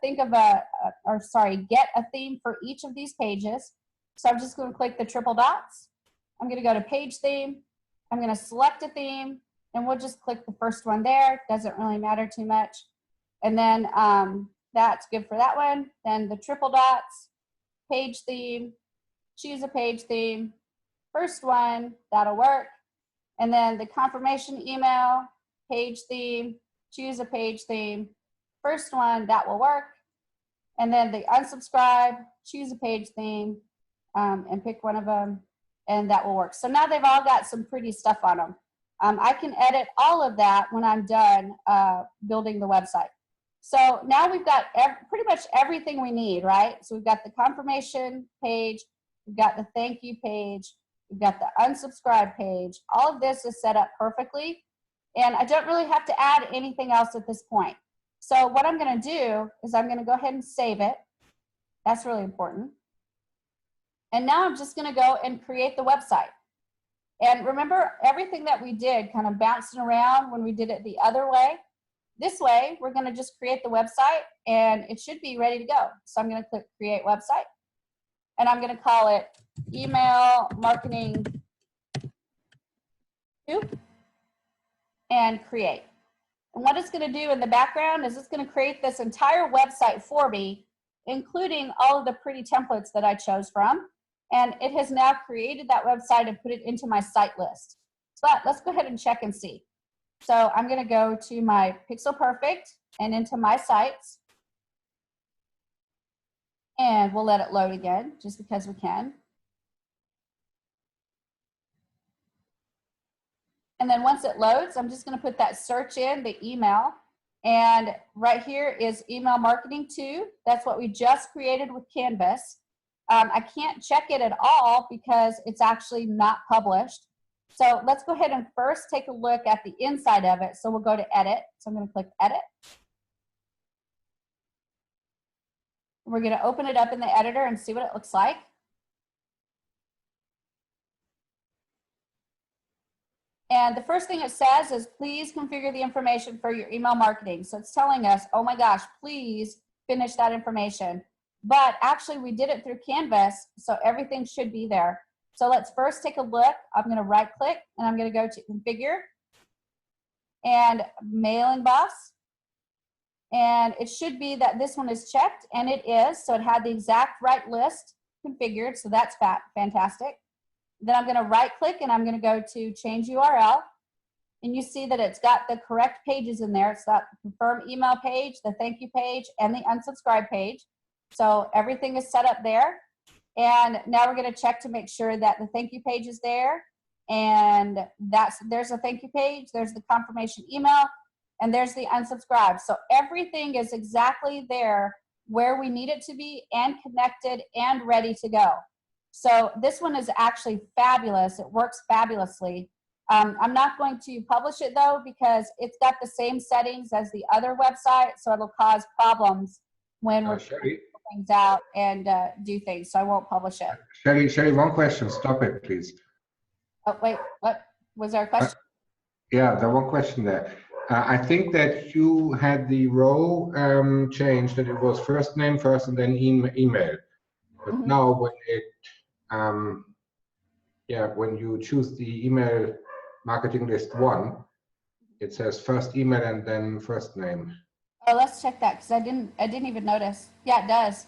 think of get a theme for each of these pages. So I'm just going to click the triple dots. I'm going to go to page theme. I'm going to select a theme, and we'll just click the first one there. Doesn't really matter too much. And then that's good for that one. Then the triple dots, page theme, choose a page theme. First one, that'll work. And then the confirmation email, page theme, choose a page theme. First one, that will work. And then the unsubscribe, choose a page theme, and pick one of them, and that will work. So now they've all got some pretty stuff on them. I can edit all of that when I'm done building the website. So now we've got pretty much everything we need, right? So we've got the confirmation page, we've got the thank you page, we've got the unsubscribe page. All of this is set up perfectly, and I don't really have to add anything else at this point. So what I'm going to do is I'm going to go ahead and save it. That's really important. And now I'm just going to go and create the website. And remember everything that we did kind of bouncing around when we did it the other way. This way, we're going to just create the website, and it should be ready to go. So I'm going to click create website, and I'm going to call it email marketing 2 and create. And what it's going to do in the background is it's going to create this entire website for me, including all of the pretty templates that I chose from. And it has now created that website and put it into my site list. But let's go ahead and check and see. So I'm going to go to my Pixel Perfect and into my sites. And we'll let it load again, just because we can. And then once it loads, I'm just going to put that search in, the email. And right here is email marketing 2. That's what we just created with Canvas. I can't check it at all because it's actually not published. So let's go ahead and first take a look at the inside of it. So we'll go to edit. So I'm going to click edit. We're going to open it up in the editor and see what it looks like. And the first thing it says is please configure the information for your email marketing. So it's telling us, oh my gosh, please finish that information. But actually we did it through Canvas, so everything should be there. So let's first take a look. I'm going to right click and I'm going to go to configure and mailing boss. And it should be that this one is checked, and it is. So it had the exact right list configured. So that's fantastic. Then I'm going to right click and I'm going to go to change URL. And you see that it's got the correct pages in there. It's got the confirm email page, the thank you page, and the unsubscribe page. So everything is set up there. And now we're going to check to make sure that the thank you page is there. And there's a thank you page, there's the confirmation email, and there's the unsubscribe. So everything is exactly there where we need it to be, and connected and ready to go. So this one is actually fabulous. It works fabulously. I'm not going to publish it though, because it's got the same settings as the other website, so it'll cause problems when we're trying things out and do things. So I won't publish it. Sherry, one question. Stop it, please. Oh wait, what was our question? Yeah, the one question there. I think that you had the row changed, that it was first name first and then email. But now when it when you choose the email marketing list 1, It says first email and then first name. Oh, let's check that because I didn't even notice. Yeah, it does.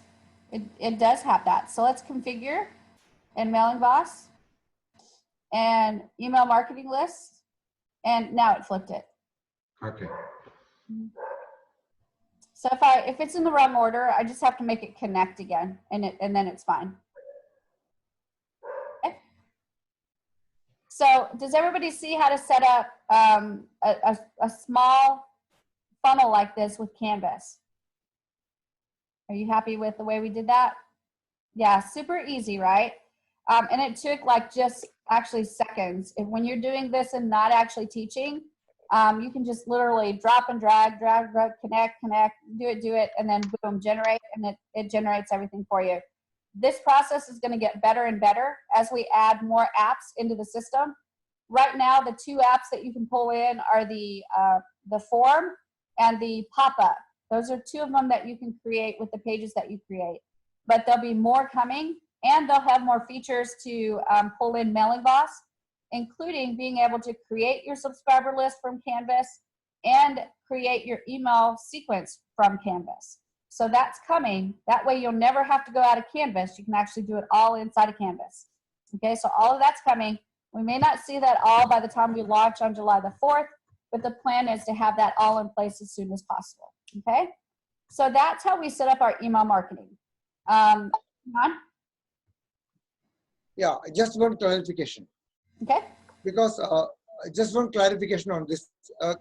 It does have that. So let's configure and Mailing Boss and email marketing list. And now it flipped it. Okay. So if it's in the wrong order, I just have to make it connect again, and then it's fine. Okay. So does everybody see how to set up a small funnel like this with Canvas? Are you happy with the way we did that? Yeah, super easy, right? And it took like just actually seconds. When you're doing this and not actually teaching, you can just literally drop and drag, connect, do it, and then boom, generate, and it generates everything for you. This process is going to get better and better as we add more apps into the system. Right now, the two apps that you can pull in are the form and the pop-up. Those are two of them that you can create with the pages that you create. But there'll be more coming, and they'll have more features to pull in Mailing Boss, including being able to create your subscriber list from Canvas and create your email sequence from Canvas. So that's coming. That way you'll never have to go out of Canvas. You can actually do it all inside of Canvas. Okay, so all of that's coming. We may not see that all by the time we launch on July the 4th, but the plan is to have that all in place as soon as possible. Okay, so that's how we set up our email marketing. John? Yeah, just one clarification. Okay. Because just one clarification on this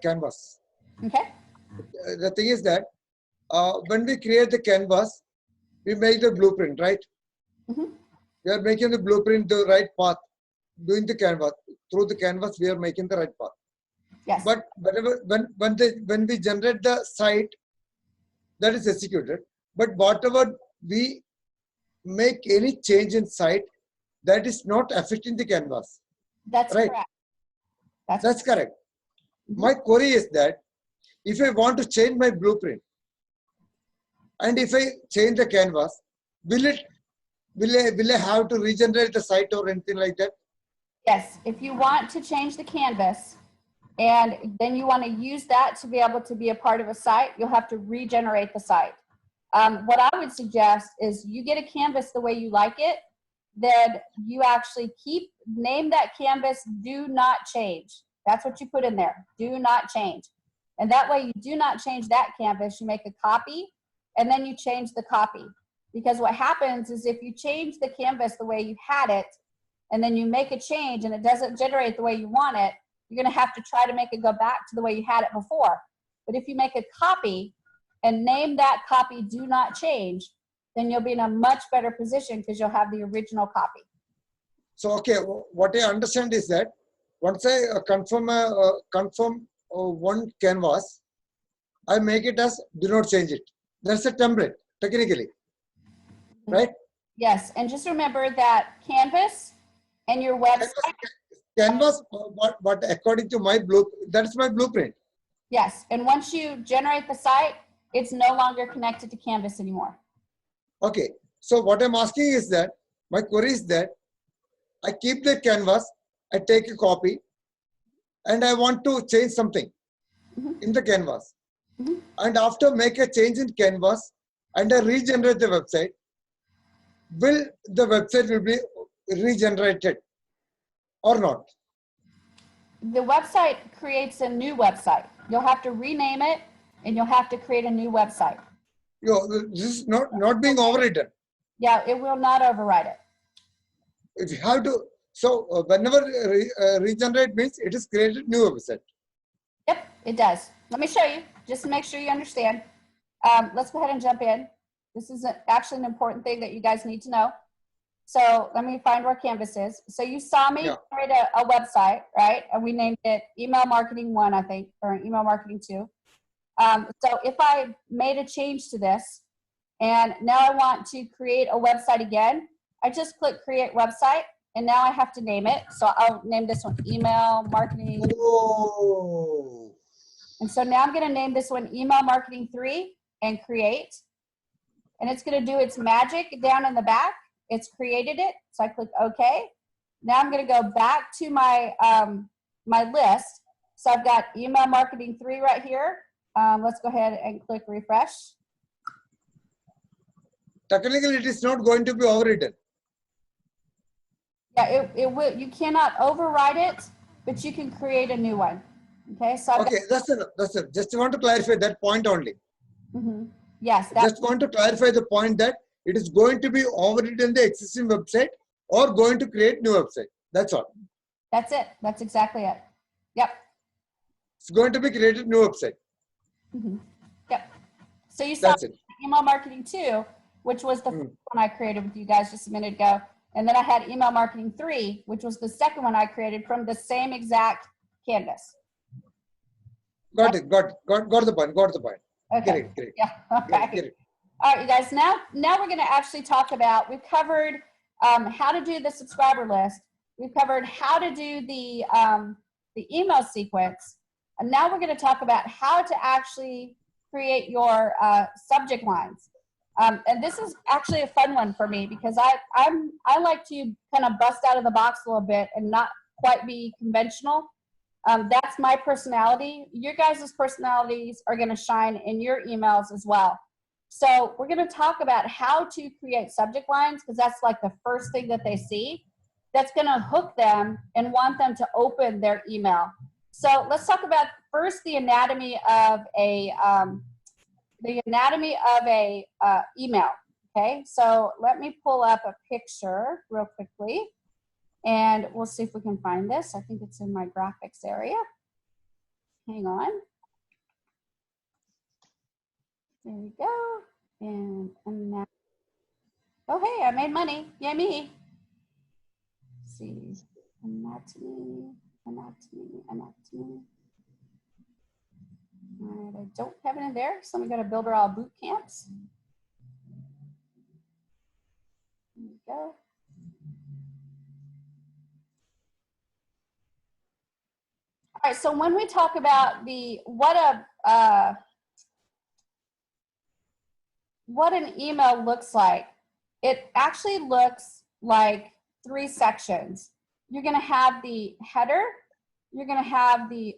canvas. Okay. The thing is that when we create the canvas, we make the blueprint, right? Mm-hmm. We are making the blueprint the right path, doing the canvas. Through the canvas, we are making the right path. Yes. But whenever, when we generate the site, that is executed. But whatever we make any change in site, that is not affecting the canvas. That's right. correct. That's correct. Mm-hmm. My query is that if I want to change my blueprint, and if I change the canvas, will I have to regenerate the site or anything like that? Yes, if you want to change the canvas and then you want to use that to be able to be a part of a site, you'll have to regenerate the site. What I would suggest is you get a canvas the way you like it, then you actually name that canvas, do not change. That's what you put in there, do not change. And that way you do not change that canvas, you make a copy and then you change the copy. Because what happens is if you change the canvas the way you had it, and then you make a change and it doesn't generate the way you want it, you're gonna have to try to make it go back to the way you had it before. But if you make a copy and name that copy do not change, then you'll be in a much better position because you'll have the original copy. So, okay, what I understand is that once I confirm one canvas, I make it as do not change it. That's a template, technically, right? Yes, and just remember that Canvas and your website. Canvas, but according to my that's my blueprint. Yes, and once you generate the site, it's no longer connected to Canvas anymore. Okay, so what I'm asking is that, my query is that I keep the canvas, I take a copy, and I want to change something in the canvas. And after make a change in canvas and I regenerate the website, will the website will be regenerated or not? The website creates a new website. You'll have to rename it and you'll have to create a new website. This is not being overridden. Yeah, it will not override it. If you have to, so whenever regenerate means it is created new website. Yep, it does. Let me show you, just to make sure you understand. Let's go ahead and jump in. This is actually an important thing that you guys need to know. So let me find where Canvas is. So you saw me create a website, right? And we named it Email Marketing 1, I think, or Email Marketing 2. So if I made a change to this, and now I want to create a website again, I just click Create Website, and now I have to name it. So I'll name this one Email Marketing. Oh. And so now I'm going to name this one Email Marketing 3 and create. And it's going to do its magic down in the back. It's created it. So I click OK. Now I'm going to go back to my, my list. So I've got email marketing 3 right here. Let's go ahead and click refresh. Technically, it is not going to be overwritten. Yeah, it will. You cannot override it, but you can create a new one. Okay, so I've Okay, that's enough. That's it. Just want to clarify that point only. yes, that's Just want to clarify the point that it is going to be overwritten the existing website or going to create new website. That's all. it. That's exactly it. Yep. It's going to be created new website. Yep. So you saw That's it. email marketing 2, which was the first one I created with you guys just a minute ago. And then I had email marketing 3, which was the second one I created from the same exact canvas. Got it. Got the point. Got the point. Okay. Great. Yeah. Okay. Get it. All right, you guys. Now we're going to actually talk about. We've covered how to do the subscriber list. We've covered how to do the email sequence, and now we're going to talk about how to actually create your subject lines. And this is actually a fun one for me because I like to kind of bust out of the box a little bit and not quite be conventional. That's my personality. Your guys' personalities are going to shine in your emails as well. So we're going to talk about how to create subject lines because that's like the first thing that they see. That's going to hook them and want them to open their email. So let's talk about first the anatomy of a email. Okay, so let me pull up a picture real quickly, and we'll see if we can find this. I think it's in my graphics area. Hang on. There we go. And now, oh hey, I made money. Yay me. Let's see, anatomy. All right, I don't have it in there, so I'm going to Builderall boot camps. There we go. All right, so when we talk about what an email looks like, it actually looks like 3 sections. You're going to have the header, you're going to have the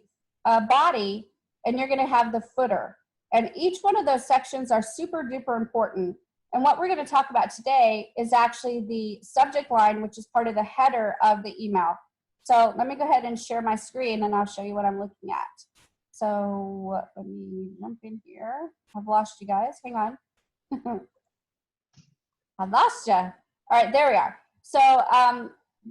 body, and you're going to have the footer. And each one of those sections are super duper important. And what we're going to talk about today is actually the subject line, which is part of the header of the email. So let me go ahead and share my screen and I'll show you what I'm looking at. So let me jump in here. I've lost you guys. Hang on. I lost you. All right, there we are. So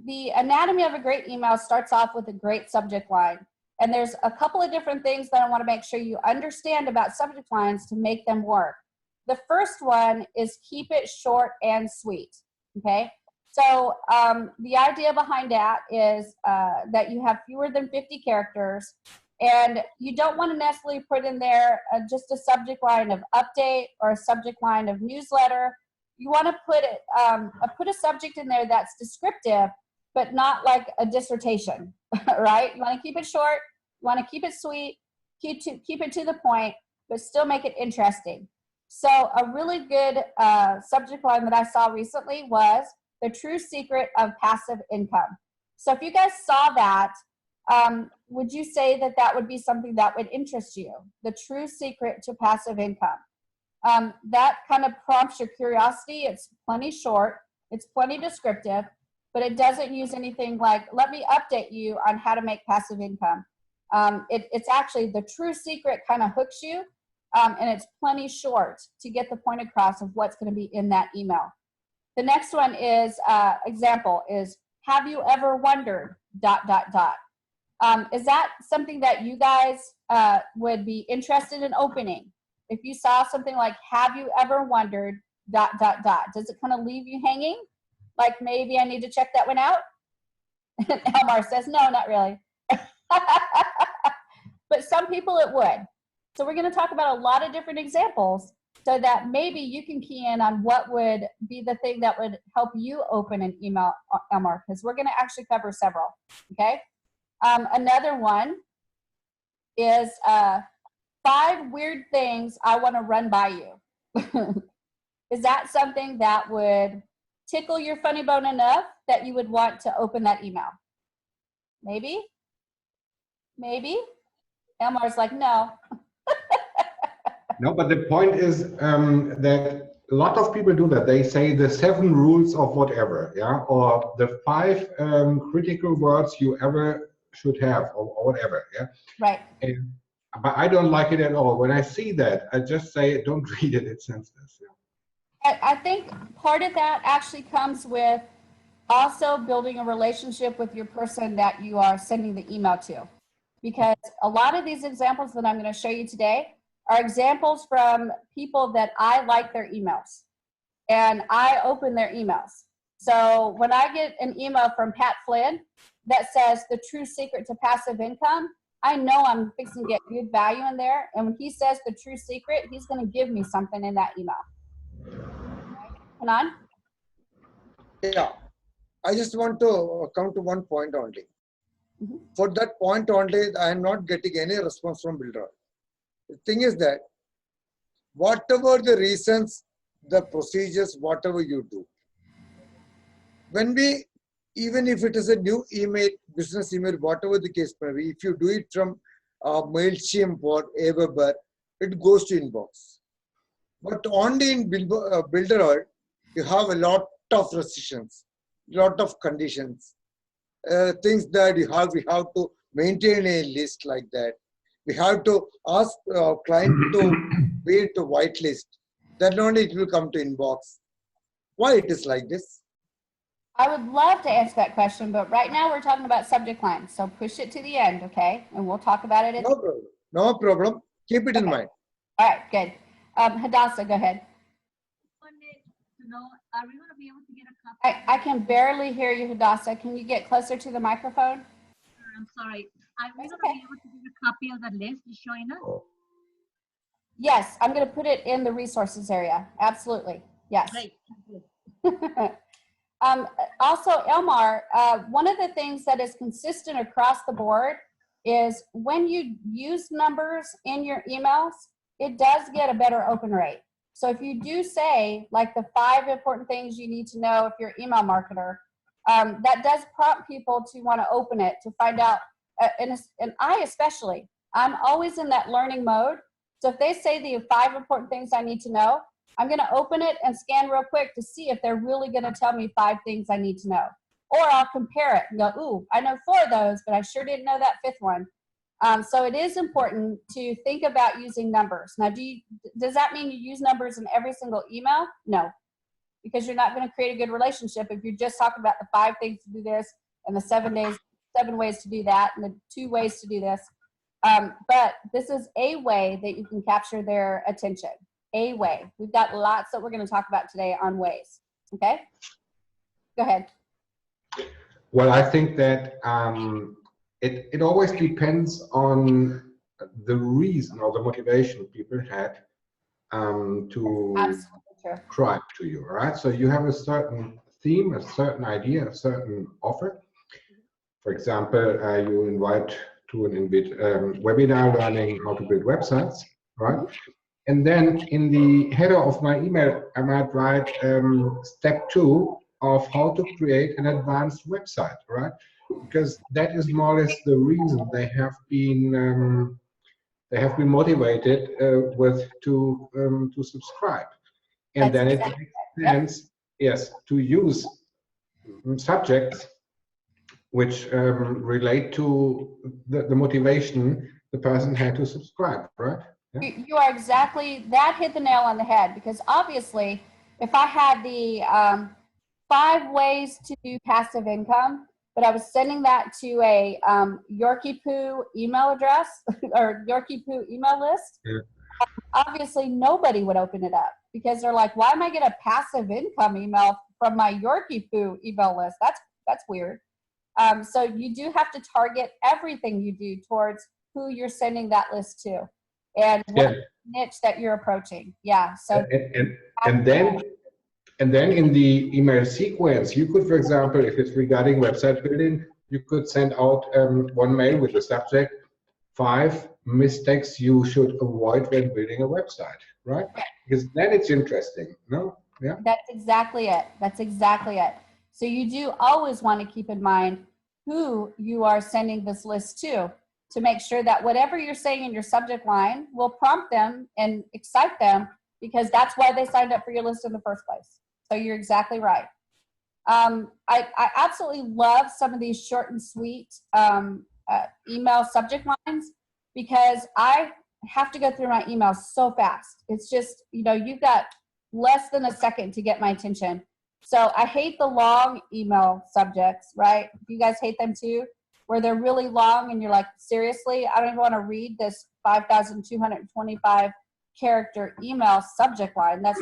the anatomy of a great email starts off with a great subject line. And there's a couple of different things that I want to make sure you understand about subject lines to make them work. The first one is keep it short and sweet, okay? So the idea behind that is that you have fewer than 50 characters, and you don't want to necessarily put in there just a subject line of update or a subject line of newsletter. You want to put a subject in there that's descriptive, but not like a dissertation, right? You want to keep it short, you want to keep it sweet, keep it to the point, but still make it interesting. So a really good subject line that I saw recently was the true secret of passive income. So if you guys saw that, would you say that that would be something that would interest you? The true secret to passive income. That kind of prompts your curiosity. It's plenty short, it's plenty descriptive, but it doesn't use anything like, let me update you on how to make passive income. It's actually the true secret kind of hooks you, and it's plenty short to get the point across of what's going to be in that email. The next one is, example is, have you ever wondered, ... Is that something that you guys would be interested in opening? If you saw something like, have you ever wondered, ... Does it kind of leave you hanging? Like maybe I need to check that one out? Elmar says, no, not really. But some people it would. So we're going to talk about a lot of different examples so that maybe you can key in on what would be the thing that would help you open an email, Elmar, because we're going to actually cover several, okay? Another one is 5 weird things I want to run by you. Is that something that would tickle your funny bone enough that you would want to open that email? Maybe? Maybe? Elmar's like, no. No, but the point is that a lot of people do that. They say the 7 rules of whatever, yeah, or the 5 critical words you ever should have, or whatever, yeah. Right. And, but I don't like it at all. When I see that, I just say, don't read it. It's senseless. Yeah. I think part of that actually comes with also building a relationship with your person that you are sending the email to. Because a lot of these examples that I'm going to show you today are examples from people that I like their emails and I open their emails. So when I get an email from Pat Flynn that says the true secret to passive income, I know I'm fixing to get good value in there. And when he says the true secret, he's going to give me something in that email. Hanan? Yeah, I just want to come to one point only. For that point only, I am not getting any response from Builder. The thing is that whatever the reasons, the procedures, whatever you do, when we, even if it is a new email, business email, whatever the case may be, if you do it from MailChimp or Aweber, it goes to inbox. But only in Builder, you have a lot of restrictions, lot of conditions, things that we have to maintain a list like that. We have to ask client to be into whitelist. Then only it will come to inbox. Why it is like this? I would love to answer that question, but right now we're talking about subject lines. So push it to the end, okay? And we'll talk about it. No problem. No problem. Keep it in mind. All right, good. Hadassah, go ahead. Are we going to be able to get a copy? I can barely hear you, Hadassah. Can you get closer to the microphone? I'm sorry. Are we going to Okay. be able to get a copy of the list showing us? Yes, I'm going to put it in the resources area. Absolutely. Yes. Great. Thank you. Also, Elmar, one of the things that is consistent across the board is when you use numbers in your emails, it does get a better open rate. So if you do say like the 5 important things you need to know if you're an email marketer, that does prompt people to want to open it to find out. And I especially, I'm always in that learning mode. So if they say the 5 important things I need to know, I'm going to open it and scan real quick to see if they're really going to tell me 5 things I need to know. Or I'll compare it and go, ooh, I know 4 of those, but I sure didn't know that 5th one. So it is important to think about using numbers. Now, does that mean you use numbers in every single email? No, because you're not going to create a good relationship if you're just talking about the 5 things to do this and the 7 ways to do that and the 2 ways to do this. But this is a way that you can capture their attention. A way. We've got lots that we're going to talk about today on ways. Okay? Go ahead. Well, I think that it always depends on the reason or the motivation people had to subscribe to you, right? So you have a certain theme, a certain idea, a certain offer. For example, you invite to an webinar learning how to build websites, right? And then in the header of my email, I might write step 2 of how to create an advanced website, right? Because that is more or less the reason they have been motivated to subscribe, and then it makes sense, yes, to use subjects which relate to the motivation the person had to subscribe, right? Yeah. You are exactly, that hit the nail on the head, because obviously if I had the 5 ways to do passive income, but I was sending that to a Yorkie Poo email address or Yorkie Poo email list, obviously nobody would open it up because they're like, why am I getting a passive income email from my Yorkie Poo email list? That's weird. So you do have to target everything you do towards who you're sending that list to and what niche that you're approaching. Yeah. So and then in the email sequence, you could, for example, if it's regarding website building, you could send out one mail with the subject, 5 mistakes you should avoid when building a website, right? Because then it's interesting, no? Yeah. That's exactly it. That's exactly it. So you do always want to keep in mind who you are sending this list to. to make sure that whatever you're saying in your subject line will prompt them and excite them, because that's why they signed up for your list in the first place. So you're exactly right. I absolutely love some of these short and sweet email subject lines, because I have to go through my emails so fast. It's just, you know, you've got less than a second to get my attention. So I hate the long email subjects, right? You guys hate them too, where they're really long and you're like, seriously, I don't even want to read this 5,225 character email subject line. That's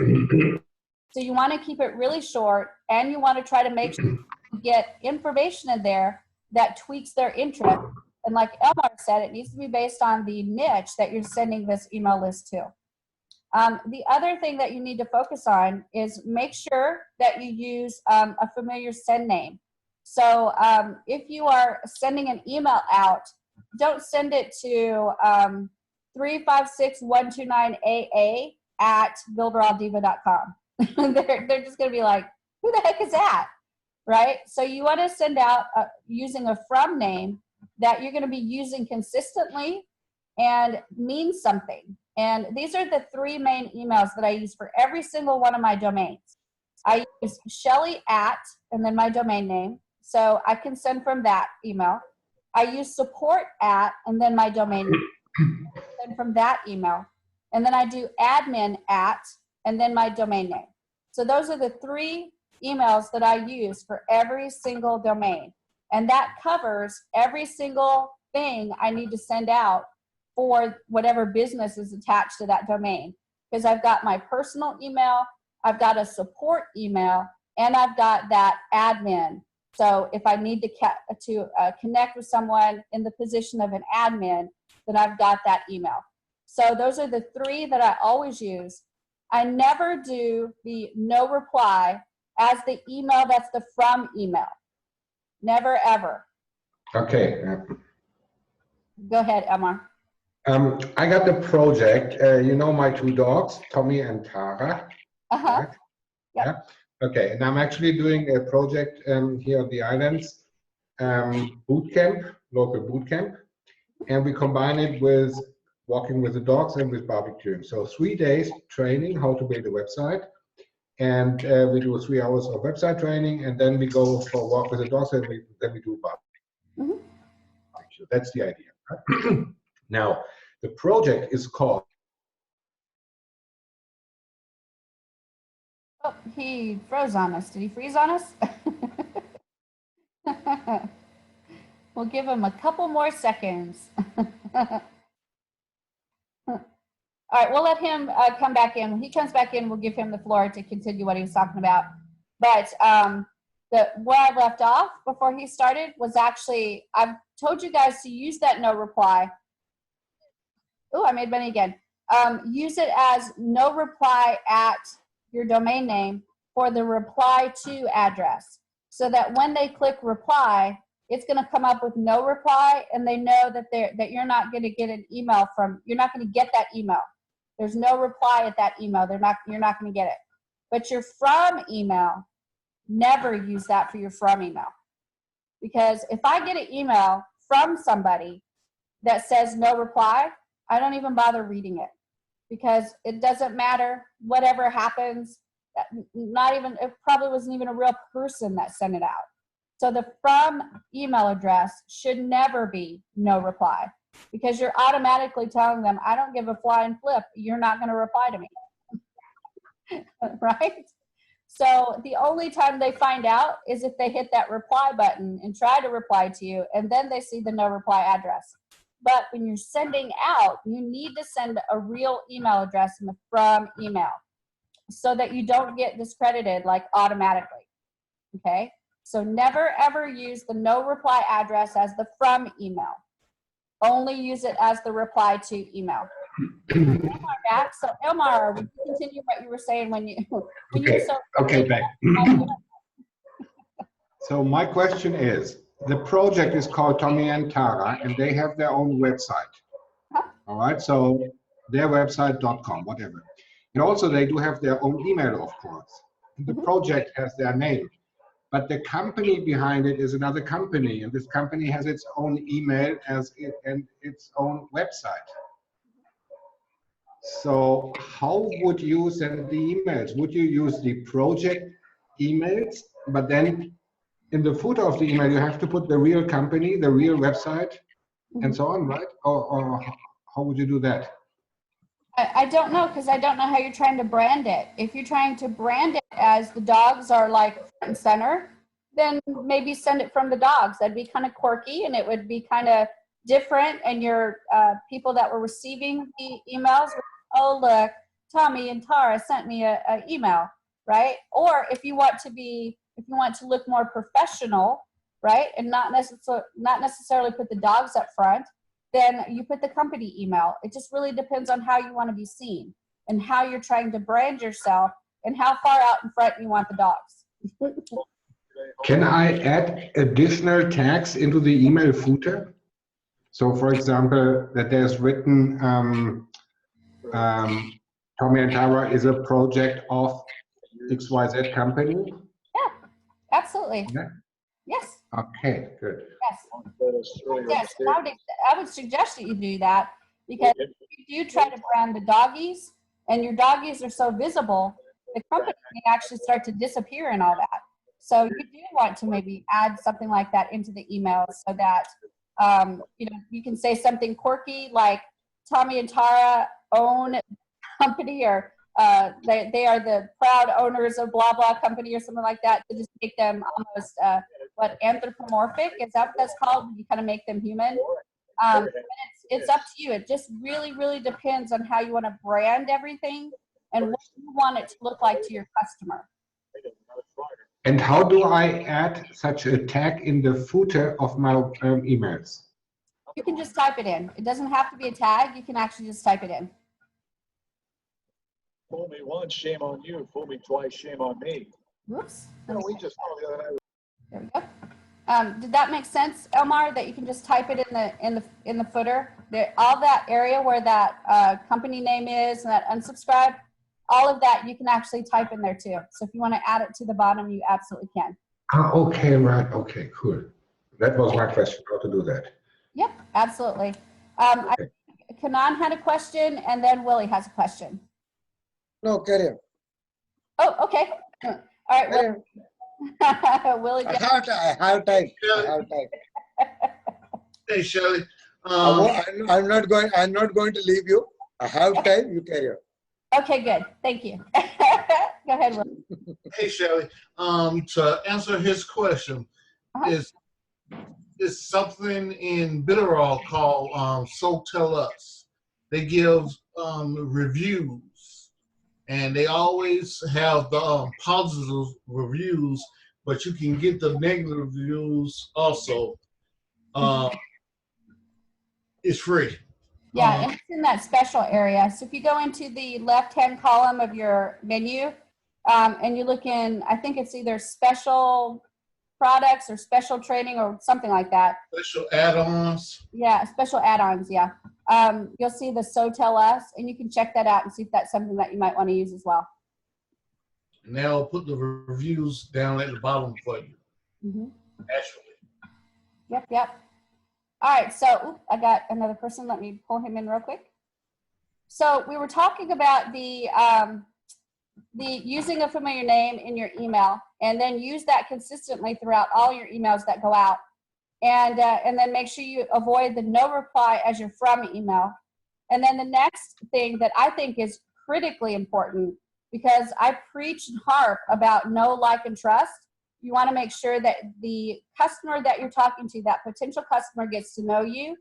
so you want to keep it really short, and you want to try to make sure you get information in there that tweaks their interest. And like Elmar said, it needs to be based on the niche that you're sending this email list to. The other thing that you need to focus on is make sure that you use a familiar send name. So if you are sending an email out, don't send it to 356129AA at builderalldiva.com. they're just going to be like, who the heck is that? Right? So you want to send out using a from name that you're going to be using consistently and means something. And these are the three main emails that I use for every single one of my domains. I use Shelly at, and then my domain name. So I can send from that email. I use support at, and then my domain name. Send from that email. And then I do admin at, and then my domain name. So those are the three emails that I use for every single domain. And that covers every single thing I need to send out for whatever business is attached to that domain. Because I've got my personal email, I've got a support email, and I've got that admin. So if I need to connect with someone in the position of an admin, then I've got that email. So those are the three that I always use. I never do the no reply as the email that's the from email. Never, ever. Okay. Go ahead, Elmar. I got the project. You know my two dogs, Tommy and Tara. Uh-huh. Right? Yeah. Okay, and I'm actually doing a project here on the islands, boot camp, local boot camp, and we combine it with walking with the dogs and with barbecuing. So 3 days training how to build a website, and we do 3 hours of website training, and then we go for a walk with the dogs, and then we do barbecue. Mm-hmm. That's the idea. Right? Now, the project is called. Oh, he froze on us. Did he freeze on us? We'll give him a couple more seconds. All right, we'll let him come back in. When he comes back in, we'll give him the floor to continue what he was talking about. But where I left off before he started was actually, I've told you guys to use that no reply. Oh, I made money again. Use it as no reply at your domain name for the reply to address, so that when they click reply, it's going to come up with no reply, and they know that you're not going to get an email from, you're not going to get that email. There's no reply at that email. You're not going to get it. But your from email, never use that for your from email. Because if I get an email from somebody that says no reply, I don't even bother reading it, because it doesn't matter whatever happens. It probably wasn't even a real person that sent it out. So the from email address should never be no reply, because you're automatically telling them, I don't give a flying flip. You're not going to reply to me. Right? So the only time they find out is if they hit that reply button and try to reply to you, and then they see the no reply address. But when you're sending out, you need to send a real email address in the from email, so that you don't get discredited like automatically. Okay? So never ever use the no reply address as the from email. Only use it as the reply to email. Elmar back. So Elmar, would you continue what you were saying when you back. So my question is, the project is called Tommy and Tara, and they have their own website. All right, so their website.com, whatever. And also they do have their own email, of course. The project has their name. but the company behind it is another company, and this company has its own email and its own website. So how would you send the emails? Would you use the project emails, but then in the footer of the email, you have to put the real company, the real website, and so on, right? Or how would you do that? I don't know, because I don't know how you're trying to brand it. If you're trying to brand it as the dogs are like front and center, then maybe send it from the dogs. That'd be kind of quirky, and it would be kind of different. And your people that were receiving the emails, oh look, Tommy and Tara sent me a email, right? Or if you want to look more professional, right, and not necessarily put the dogs up front, then you put the company email. It just really depends on how you want to be seen and how you're trying to brand yourself and how far out in front you want the dogs. Can I add additional tags into the email footer? So, for example, that there's written Tommy and Tara is a project of XYZ company? Yeah, absolutely. Yeah. Yes. Okay, good. Yes. Yes, I would suggest that you do that, because if you do try to brand the doggies and your doggies are so visible, the company may actually start to disappear and all that. So you do want to maybe add something like that into the email so that you can say something quirky like Tommy and Tara own company, or they are the proud owners of blah blah company, or something like that, to just make them almost anthropomorphic. Is that what that's called? You kind of make them human. It's up to you. It just really depends on how you want to brand everything and what you want it to look like to your customer. And how do I add such a tag in the footer of my emails? You can just type it in. It doesn't have to be a tag. You can actually just type it in. Fool me once, shame on you. Fool me twice, shame on me. Whoops. No, we just saw the other night. There we go. Did that make sense, Elmar? That you can just type it in the footer. All that area where that company name is and that unsubscribe, all of that you can actually type in there too. So if you want to add it to the bottom, you absolutely can. Okay, right. Okay, cool. That was my question, how to do that. Yep, absolutely. Kanan had a question, and then Willie has a question. No, carry on. Oh, okay. All right, Willie. I have time. Hey, Shelley. I'm not going to leave you. I have time. You carry on. Okay, good. Thank you. Go ahead, Willie. Hey, Shelley. To answer his question, is something in Bitterall called So Tell Us. They give reviews, and they always have the positive reviews, but you can get the negative reviews also. It's free. Yeah, and it's in that special area. So if you go into the left-hand column of your menu, and you look in, I think it's either special products or special training or something like that. Special add-ons. Yeah, special add-ons, yeah. You'll see the So Tell Us, and you can check that out and see if that's something that you might want to use as well. And they'll put the reviews down at the bottom for you. Actually. Yep. All right, so I got another person. Let me pull him in real quick. So we were talking about the using a familiar name in your email, and then use that consistently throughout all your emails that go out. And then make sure you avoid the no reply as your from email. And then the next thing that I think is critically important, because I preach and harp about know, like, and trust, you want to make sure that the customer that you're talking to, that potential customer, gets to know you.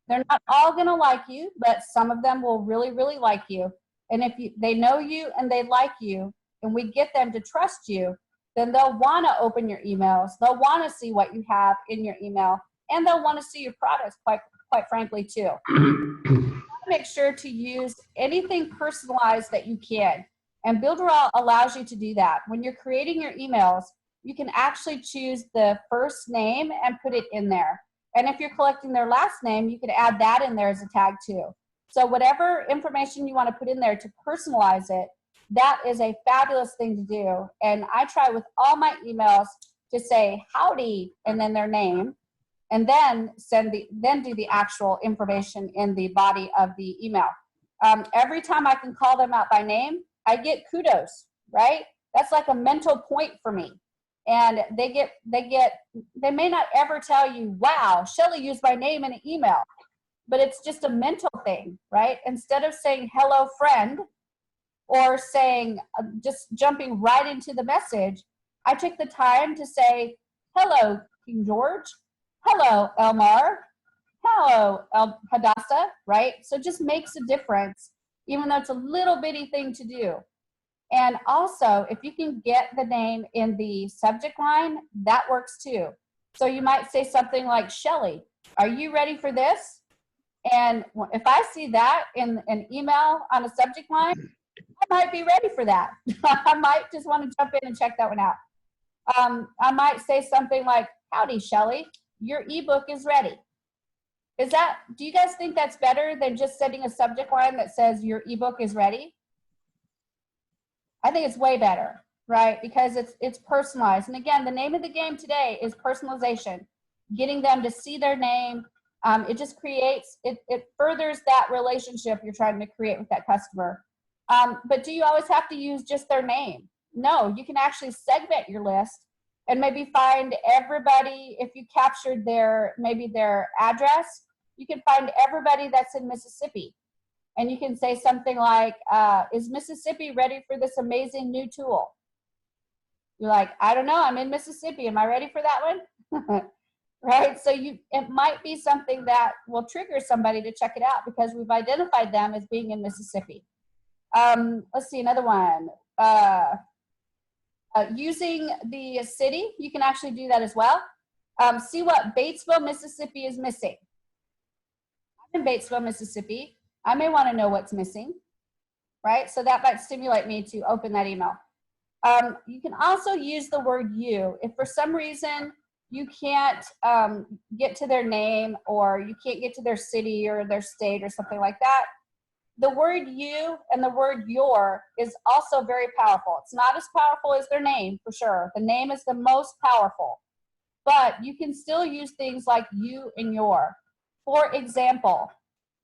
They're not all going to like you, but some of them will really, really like you. And if they know you and they like you, and we get them to trust you, then they'll want to open your emails. They'll want to see what you have in your email, and they'll want to see your products, quite frankly, too. Make sure to use anything personalized that you can. And Builderall allows you to do that. When you're creating your emails, you can actually choose the first name and put it in there. And if you're collecting their last name, you can add that in there as a tag too. So whatever information you want to put in there to personalize it, that is a fabulous thing to do. And I try with all my emails to say howdy and then their name, and then do the actual information in the body of the email. Every time I can call them out by name, I get kudos, right? That's like a mental point for me. And they may not ever tell you, wow, Shelly used my name in an email, but it's just a mental thing, right? Instead of saying hello friend or saying, just jumping right into the message, I took the time to say, hello, King George. Hello, Elmar. Hello, Hadassah, right? So it just makes a difference, even though it's a little bitty thing to do. And also, if you can get the name in the subject line, that works too. So you might say something like, Shelly, are you ready for this? And if I see that in an email on a subject line, I might be ready for that. I might just want to jump in and check that one out. I might say something like, howdy, Shelly, your ebook is ready. Do you guys think that's better than just setting a subject line that says your ebook is ready? I think it's way better, right? Because it's personalized. And again, the name of the game today is personalization, getting them to see their name. It just creates, it furthers that relationship you're trying to create with that customer. But do you always have to use just their name? No, you can actually segment your list and maybe find everybody. If you captured maybe their address, you can find everybody that's in Mississippi. And you can say something like, is Mississippi ready for this amazing new tool? You're like, I don't know, I'm in Mississippi. Am I ready for that one? Right? So it might be something that will trigger somebody to check it out because we've identified them as being in Mississippi. Let's see, another one. Using the city, you can actually do that as well. See what Batesville, Mississippi is missing. I'm in Batesville, Mississippi. I may want to know what's missing, right? So that might stimulate me to open that email. You can also use the word you. If for some reason you can't get to their name or you can't get to their city or their state or something like that, the word you and the word your is also very powerful. It's not as powerful as their name, for sure. The name is the most powerful. But you can still use things like you and your. For example,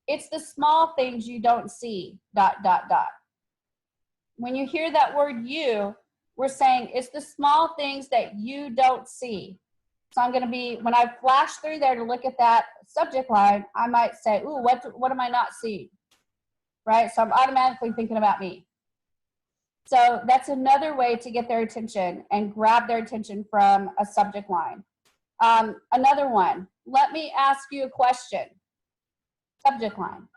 it's the small things you don't see, ... When you hear that word you, we're saying it's the small things that you don't see. So I'm going to be, when I flash through there to look at that subject line, I might say, ooh, what am I not seeing? Right? So I'm automatically thinking about me. So that's another way to get their attention and grab their attention from a subject line. Another one, let me ask you a question. Subject line,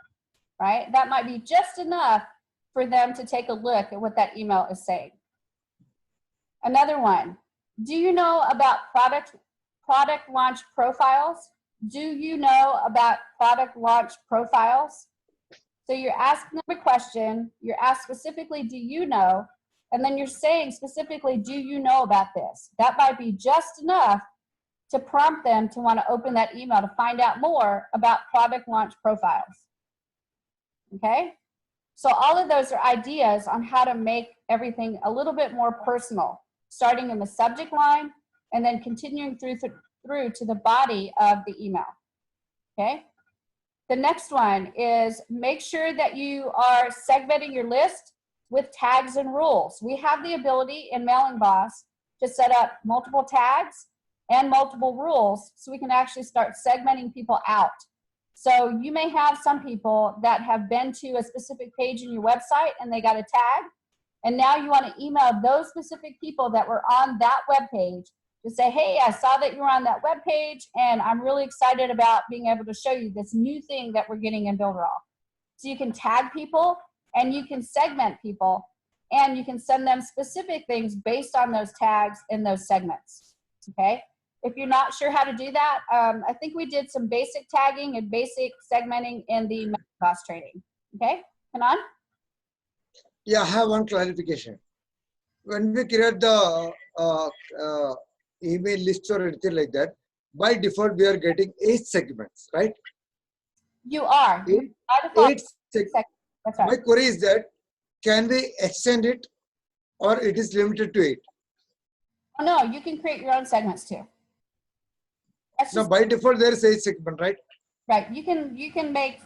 right? That might be just enough for them to take a look at what that email is saying. Another one, do you know about product launch profiles? Do you know about product launch profiles? So you're asking them a question, you're asked specifically, do you know? And then you're saying specifically, do you know about this? That might be just enough to prompt them to want to open that email to find out more about product launch profiles. Okay? So all of those are ideas on how to make everything a little bit more personal, starting in the subject line and then continuing through to the body of the email. Okay? The next one is make sure that you are segmenting your list with tags and rules. We have the ability in Mailing Boss to set up multiple tags and multiple rules so we can actually start segmenting people out. So you may have some people that have been to a specific page in your website and they got a tag, and now you want to email those specific people that were on that web page to say, hey, I saw that you were on that web page and I'm really excited about being able to show you this new thing that we're getting in Builderall. So you can tag people and you can segment people and you can send them specific things based on those tags in those segments, okay? If you're not sure how to do that, I think we did some basic tagging and basic segmenting in the Boss training. Okay, Kanan? Yeah, I have one clarification. When we create the email list or anything like that, by default we are getting 8 segments, right? You are. 8 segments. That's right. My query is that, can we extend it or it is limited to 8? Oh, no, you can create your own segments too. That's No, just, by default, there is a segment, right? right. You can make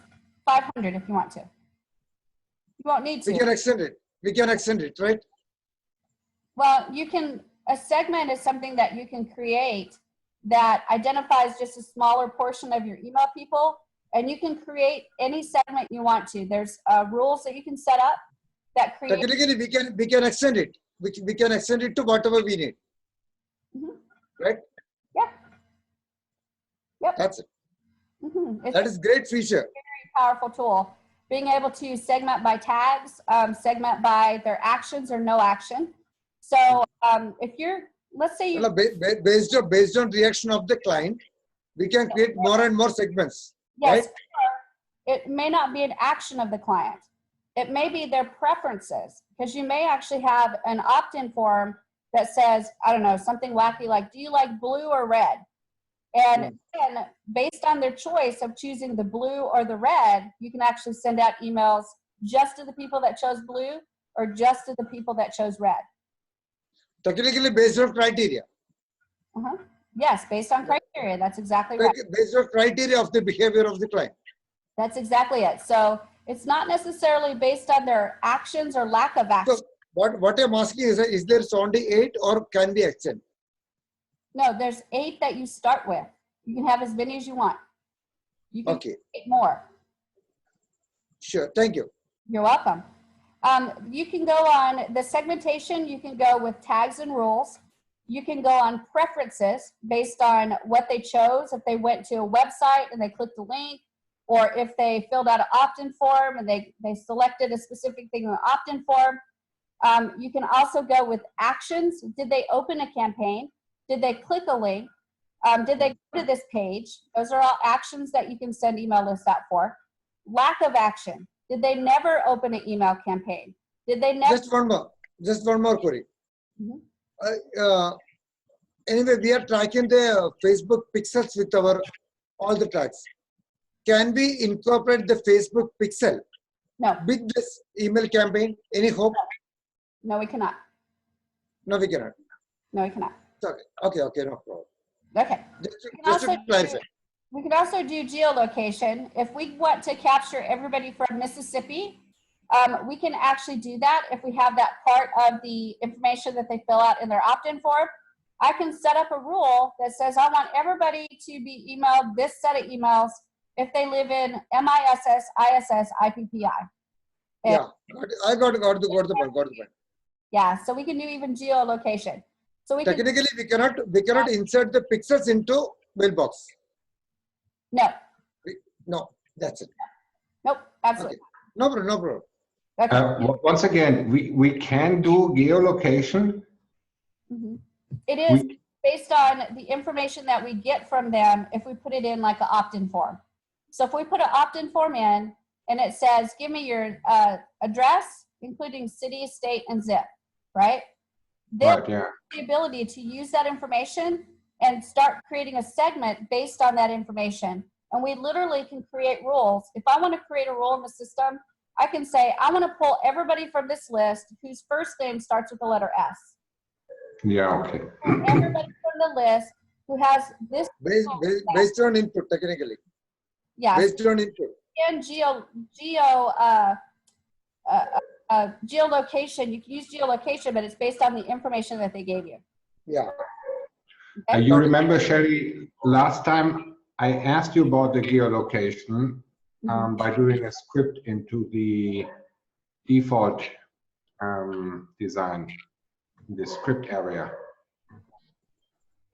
500 if you want to. You won't need We to. can extend it. We can extend it, right? Well, you can, a segment is something that you can create that identifies just a smaller portion of your email people, and you can create any segment you want to. There's rules that you can set up that create. Technically, we can extend it. We can extend it to whatever we need. Mhm. Right? Yeah. Yep. That's it. It's That is great feature. a very powerful tool. Being able to segment by tags, segment by their actions or no action. So if you're, let's say you, Well, based on reaction of the client, we can create more and more segments. yes, Right? or it may not be an action of the client. It may be their preferences, because you may actually have an opt-in form that says, I don't know, something wacky like, do you like blue or red? And then based on their choice of choosing the blue or the red, you can actually send out emails just to the people that chose blue or just to the people that chose red. Technically based on criteria. Yes, based on criteria. That's exactly right. Based on criteria of the behavior of the client. That's exactly it. So it's not necessarily based on their actions or lack of action. So what I'm asking is there only 8 or can we extend? No, there's 8 that you start with. You can have as many as you want. You can Okay. create more. Sure. Thank you. You're welcome. You can go on the segmentation. You can go with tags and rules. You can go on preferences based on what they chose. If they went to a website and they clicked a link, or if they filled out an opt-in form and they selected a specific thing in the opt-in form. You can also go with actions. Did they open a campaign? Did they click a link? Did they go to this page? Those are all actions that you can send email lists out for. Lack of action. Did they never open an email campaign? Did they never? Just one more query. Anyway, we are tracking the Facebook pixels with our all the tags. Can we incorporate the Facebook pixel No. with this email campaign? Any hope? No, we cannot. No, we cannot. No, we cannot. Okay, no problem. Okay. Just to clarify. We can also do geolocation. If we want to capture everybody from Mississippi, we can actually do that if we have that part of the information that they fill out in their opt-in form. I can set up a rule that says I want everybody to be emailed this set of emails if they live in MISS, ISS, IPPI. Yeah, I got the point. Yeah, so we can do even geolocation. So we technically we cannot insert the pixels into mailbox. No, that's it. Nope, absolutely. Okay. No problem. Okay. Once again, we can do geolocation. It is based on the information that we get from them if we put it in like an opt-in form. So if we put an opt-in form in and it says, give me your address, including city, state, and zip, right? They'll have the ability to use that information and start creating a segment based on that information. And we literally can create rules. If I want to create a rule in the system, I can say, I want to pull everybody from this list whose first name starts with the letter S. Yeah, okay. Everybody from the list who has this. Based on input, technically. Yeah. Based on input. And geolocation, you can use geolocation, but it's based on the information that they gave you. Yeah. Okay? You remember, Shelly, last time I asked you about the geolocation by doing a script into the default design, the script area.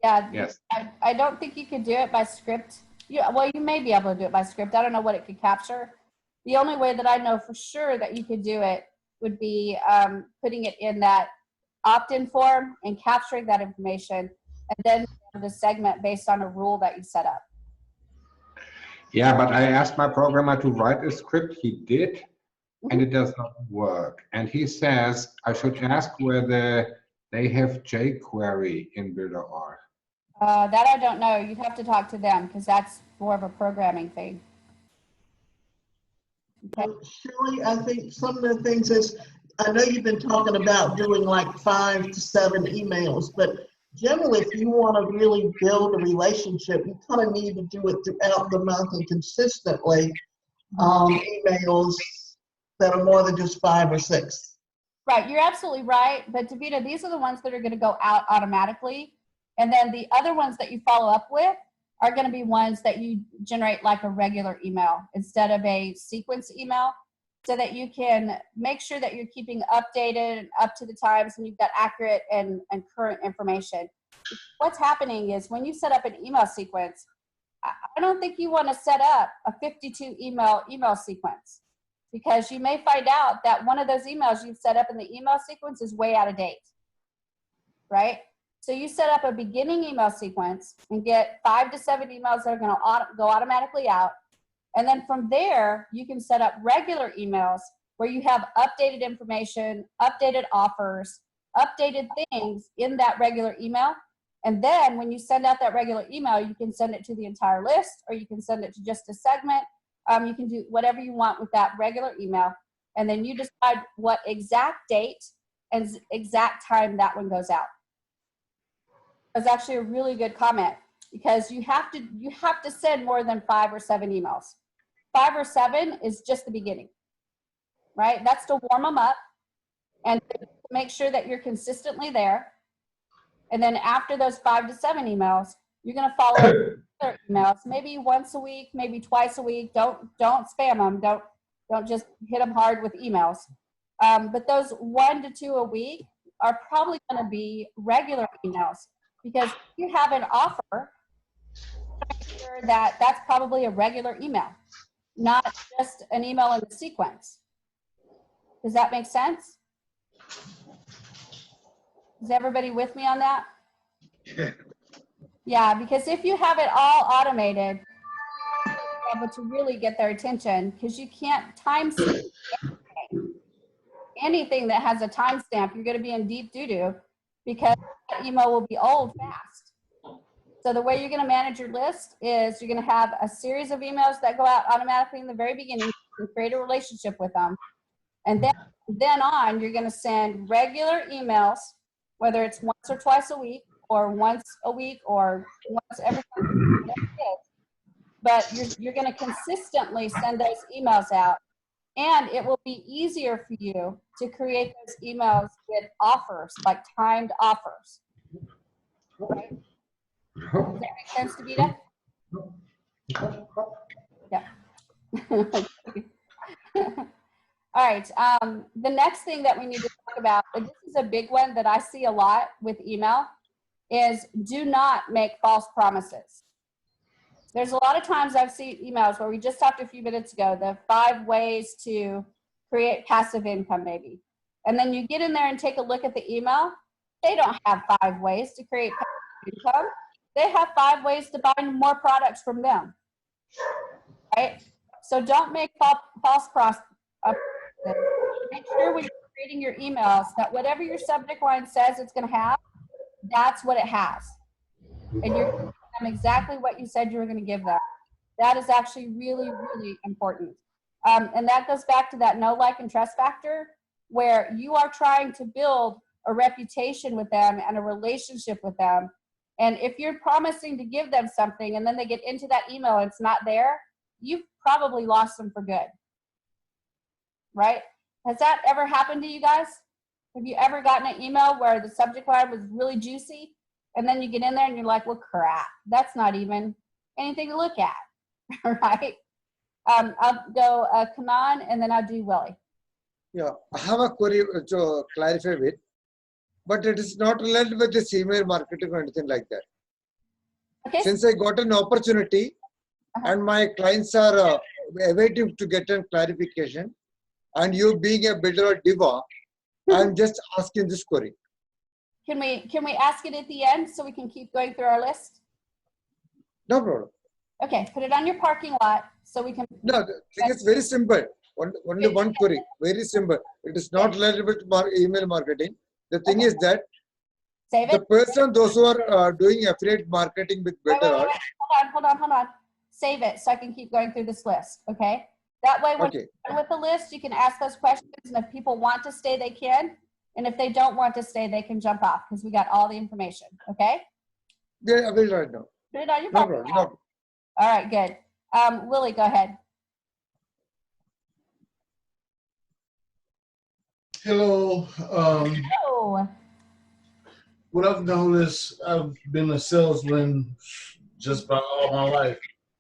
Yeah. Yes. I don't think you could do it by script. Well, you may be able to do it by script. I don't know what it could capture. The only way that I know for sure that you could do it would be putting it in that opt-in form and capturing that information, and then the segment based on a rule that you set up. Yeah, but I asked my programmer to write a script. He did, and it does not work. And he says I should ask whether they have jQuery in Builder. That I don't know. You'd have to talk to them because that's more of a programming thing. Okay. Shelley, I think some of the things is, I know you've been talking about doing like 5 to 7 emails, but generally, if you want to really build a relationship, you kind of need to do it throughout the month and consistently. Emails that are more than just 5 or 6. Right, you're absolutely right. But Davita, these are the ones that are going to go out automatically. And then the other ones that you follow up with are going to be ones that you generate like a regular email instead of a sequence email, so that you can make sure that you're keeping updated and up to the times and you've got accurate and current information. What's happening is when you set up an email sequence, I don't think you want to set up a 52 email sequence, because you may find out that one of those emails you've set up in the email sequence is way out of date, right? So you set up a beginning email sequence and get 5 to 7 emails that are going to go automatically out. And then from there, you can set up regular emails where you have updated information, updated offers, updated things in that regular email. And then when you send out that regular email, you can send it to the entire list, or you can send it to just a segment. You can do whatever you want with that regular email. And then you decide what exact date and exact time that one goes out. That's actually a really good comment, because you have to send more than 5 or 7 emails. 5 or 7 is just the beginning, right? That's to warm them up and to make sure that you're consistently there. And then after those 5 to 7 emails, you're going to follow up with other emails, maybe once a week, maybe twice a week. Don't spam them. Don't just hit them hard with emails. But those 1 to 2 a week are probably going to be regular emails, because if you have an offer, make sure that that's probably a regular email, not just an email in the sequence. Does that make sense? Is everybody with me on that? Yeah, because if you have it all automated, you'll be able to really get their attention, because you can't timestamp anything that has a timestamp. You're going to be in deep doo-doo, because that email will be old fast. So the way you're going to manage your list is you're going to have a series of emails that go out automatically in the very beginning and create a relationship with them. And then on, you're going to send regular emails, whether it's once or twice a week, or once a week, or once every month. But you're going to consistently send those emails out. And it will be easier for you to create those emails with offers, like timed offers. Right? Does that make sense, Davita? Yeah. All right. The next thing that we need to talk about, and this is a big one that I see a lot with email, is do not make false promises. There's a lot of times I've seen emails where we just talked a few minutes ago, the 5 ways to create passive income maybe. And then you get in there and take a look at the email. They don't have 5 ways to create passive income. They have 5 ways to buy more products from them, right? So don't make false promises. Make sure when you're creating your emails that whatever your subject line says it's going to have, that's what it has. And you're giving them exactly what you said you were going to give them. That is actually really, really important. And that goes back to that know, like, and trust factor, where you are trying to build a reputation with them and a relationship with them. And if you're promising to give them something and then they get into that email and it's not there, you've probably lost them for good. Right? Has that ever happened to you guys? Have you ever gotten an email where the subject line was really juicy, and then you get in there and you're like, well, crap, that's not even anything to look at, right? I'll go Kanan, and then I'll do Willie. Yeah, I have a query to clarify with, but it is not related with this email marketing or anything like that. Okay. Since I got an opportunity and my clients are waiting to get a clarification, and you being a builder or diva, I'm just asking this query. Can we ask it at the end so we can keep going through our list? No problem. Okay, put it on your parking lot so we can. No, the thing is very simple. Only one query, very simple. It is not related with email marketing. The thing is that Save it. the person, those who are doing affiliate marketing with better. Hold on. Save it so I can keep going through this list, okay? That way when you're done with the list, you can ask those questions, and if people want to stay, they can. And if they don't want to stay, they can jump off because we got all the information. Okay? Yeah, I will right now. Put it on your No phone. problem. No problem. All right, good. Willie, go ahead. Hello. Oh, What I've noticed, I've been a salesman just about all my life.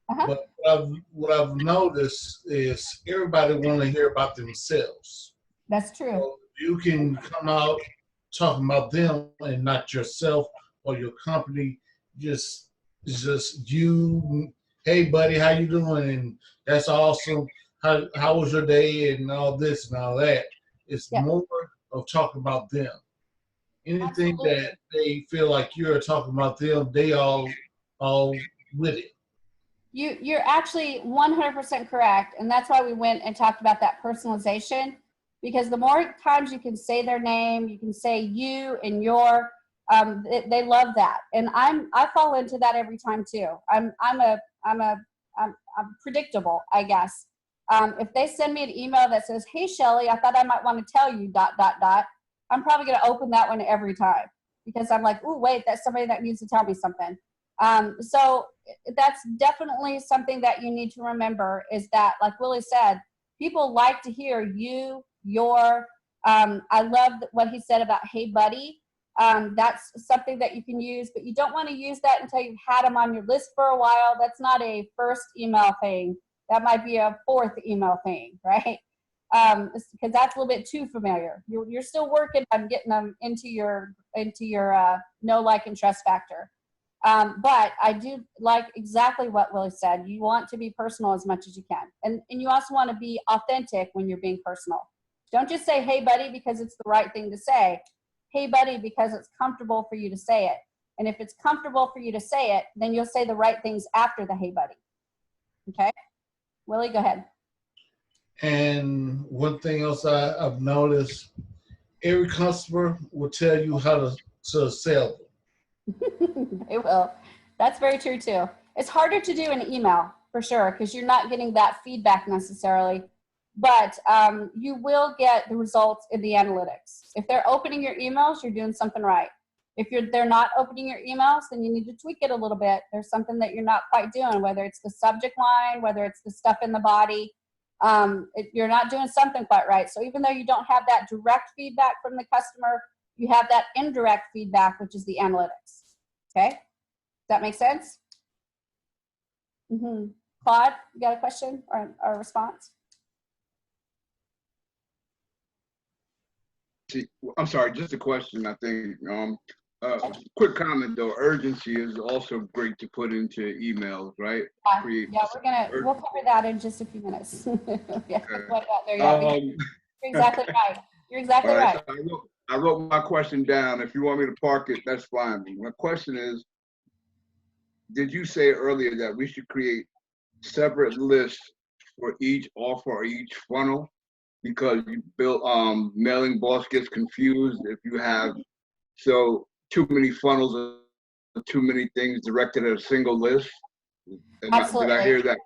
Uh-huh. But what I've noticed is everybody want to hear about themselves. that's true. So you can come out talking about them and not yourself or your company. Just you. Hey, buddy, how you doing? And that's awesome. How was your day? And all this and all that. It's Yeah. more of talking about them. Anything Absolutely. that they feel like you're talking about them, they all with it. You're actually 100% correct, and that's why we went and talked about that personalization, because the more times you can say their name, you can say you and your, they love that, and I fall into that every time too. I'm predictable, I guess. If they send me an email that says, "Hey Shelly, I thought I might want to tell you ... I'm probably going to open that one every time because I'm like, "Ooh, wait, that's somebody that needs to tell me something." So that's definitely something that you need to remember is that, like Willie said, people like to hear you, your, I love what he said about, "Hey buddy." That's something that you can use, but you don't want to use that until you've had them on your list for a while. That's not a first email thing. That might be a fourth email thing, right? Because that's a little bit too familiar. You're still working on getting them into your know, like, and trust factor. But I do like exactly what Willie said. You want to be personal as much as you can. And you also want to be authentic when you're being personal. Don't just say, "Hey buddy," because it's the right thing to say. "Hey buddy," because it's comfortable for you to say it. And if it's comfortable for you to say it, then you'll say the right things after the "hey buddy." Okay? Willie, go ahead. And one thing else I've noticed, every customer will tell you how to sell them. They will. That's very true too. It's harder to do in email for sure because you're not getting that feedback necessarily, but you will get the results in the analytics. If they're opening your emails, you're doing something right. If they're not opening your emails, then you need to tweak it a little bit. There's something that you're not quite doing, whether it's the subject line, whether it's the stuff in the body. You're not doing something quite right. So even though you don't have that direct feedback from the customer, you have that indirect feedback, which is the analytics. Okay? Does that make sense? Mm-hmm. Claude, you got a question or a response? I'm sorry, just a question, I think. Quick comment though, urgency is also great to put into emails, right? We'll cover that in just a few minutes. Yeah, Okay. what about there? Yeah, you're exactly right. You're exactly All right. So I wrote my question down. If you want me to park it, that's fine. My question is, did you say earlier that we should create separate lists for each offer or each funnel? Because you build mailing boss gets confused if you have too many funnels or too many things directed at a single list. Absolutely. Did I hear that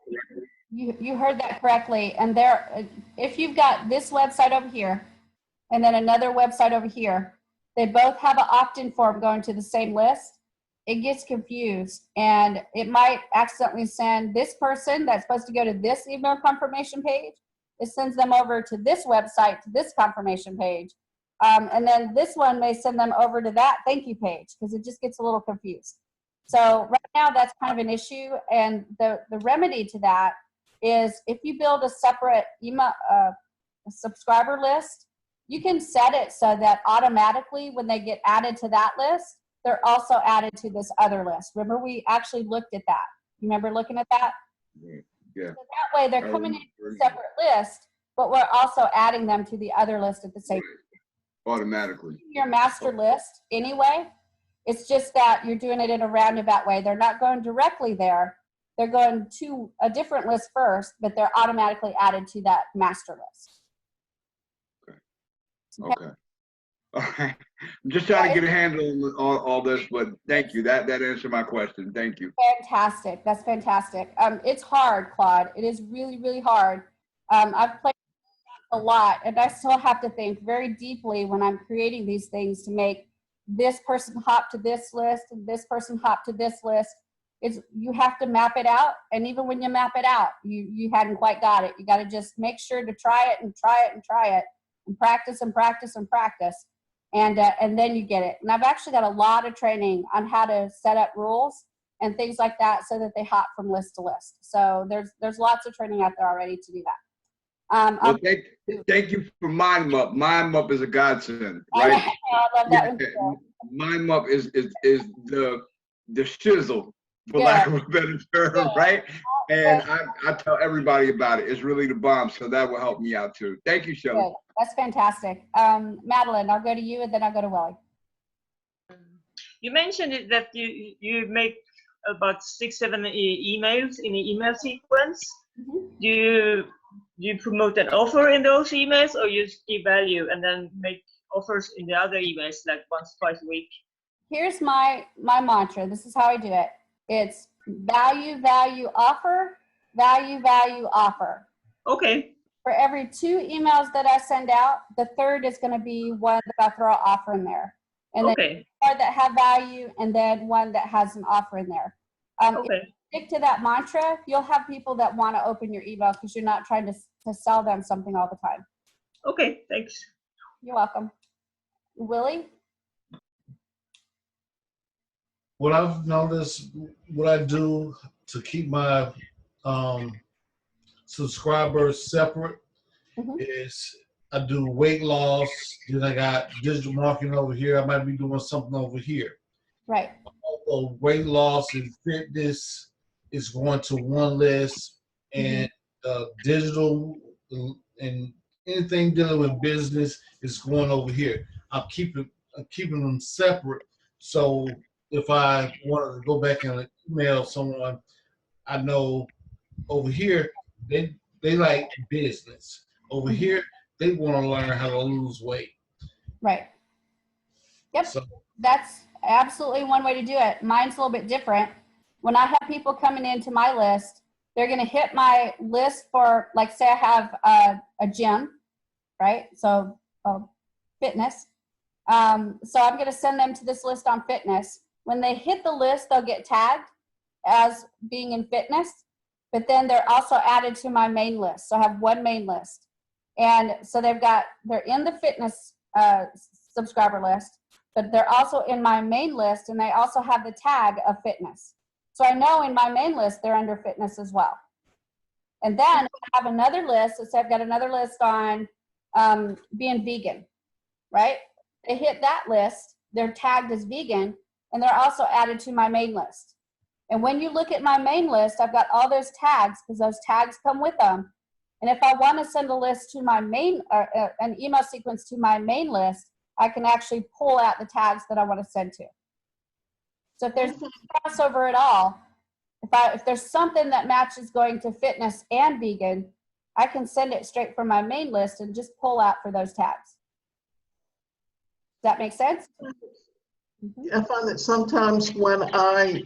correctly? You heard that correctly. And there, if you've got this website over here and then another website over here, they both have an opt-in form going to the same list. It gets confused and it might accidentally send this person that's supposed to go to this email confirmation page. It sends them over to this website, to this confirmation page. And then this one may send them over to that thank you page because it just gets a little confused. So right now that's kind of an issue. And the remedy to that is if you build a separate email subscriber list, you can set it so that automatically when they get added to that list, they're also added to this other list. Remember, we actually looked at that. You remember looking at that? Yeah. So that way they're coming into a separate list, but we're also adding them to the other list at the same time. Automatically. Your master list anyway. It's just that you're doing it in a roundabout way. They're not going directly there. They're going to a different list first, but they're automatically added to that master list. Okay. All right. I'm just trying to get a handle on all this, but thank you. That answered my question. Thank you. Fantastic. That's fantastic. It's hard, Claude. It is really, really hard. I've played a lot, and I still have to think very deeply when I'm creating these things to make this person hop to this list and this person hop to this list. You have to map it out, and even when you map it out, you hadn't quite got it. You got to just make sure to try it and try it and try it and practice and practice and practice, and then you get it. And I've actually got a lot of training on how to set up rules and things like that so that they hop from list to list. So there's lots of training out there already to do that. Well, thank you for Mind Up. Mind Up is a godsend, right? I love that one too. Mind Up is the shizzle, for lack of a better term, right? And I tell everybody about it. It's really the bomb, so that will help me out too. Thank you, Shelley. Good. That's fantastic. Madeline, I'll go to you and then I'll go to Willie. You mentioned it that you make about 6-7 emails in the email sequence. Do you promote an offer in those emails, or you just give value and then make offers in the other emails like once, twice a week? Here's my mantra. This is how I do it. It's value, value, offer, value, value, offer. Okay. For every 2 emails that I send out, the third is going to be one that I throw an offer in there. And then 4 that have value, and then 1 that has an offer in there. If you stick to that mantra, you'll have people that want to open your email because you're not trying to sell them something all the time. Okay, thanks. You're welcome. Willie? What I've noticed, what I do to keep my subscribers separate is I do weight loss, then I got digital marketing over here. I might be doing something over here. Right. Also, weight loss and fitness is going to one list, and digital and anything dealing with business is going over here. I'm keeping them separate. So if I wanted to go back and email someone, I know over here they like business. Over here they want to learn how to lose weight. Right. Yep. So, that's absolutely one way to do it. Mine's a little bit different. When I have people coming into my list, they're going to hit my list for, like, say I have a gym, right? So fitness. So I'm going to send them to this list on fitness. When they hit the list, they'll get tagged as being in fitness, but then they're also added to my main list. So I have 1 main list. And so they're in the fitness subscriber list, but they're also in my main list, and they also have the tag of fitness. So I know in my main list, they're under fitness as well. And then I have another list. So I've got another list on being vegan, right? They hit that list, they're tagged as vegan, and they're also added to my main list. And when you look at my main list, I've got all those tags because those tags come with them. And if I want to send a list to my main, an email sequence to my main list, I can actually pull out the tags that I want to send to. So if there's no crossover at all, if there's something that matches going to fitness and vegan, I can send it straight from my main list and just pull out for those tags. Does that make sense? I find that sometimes when I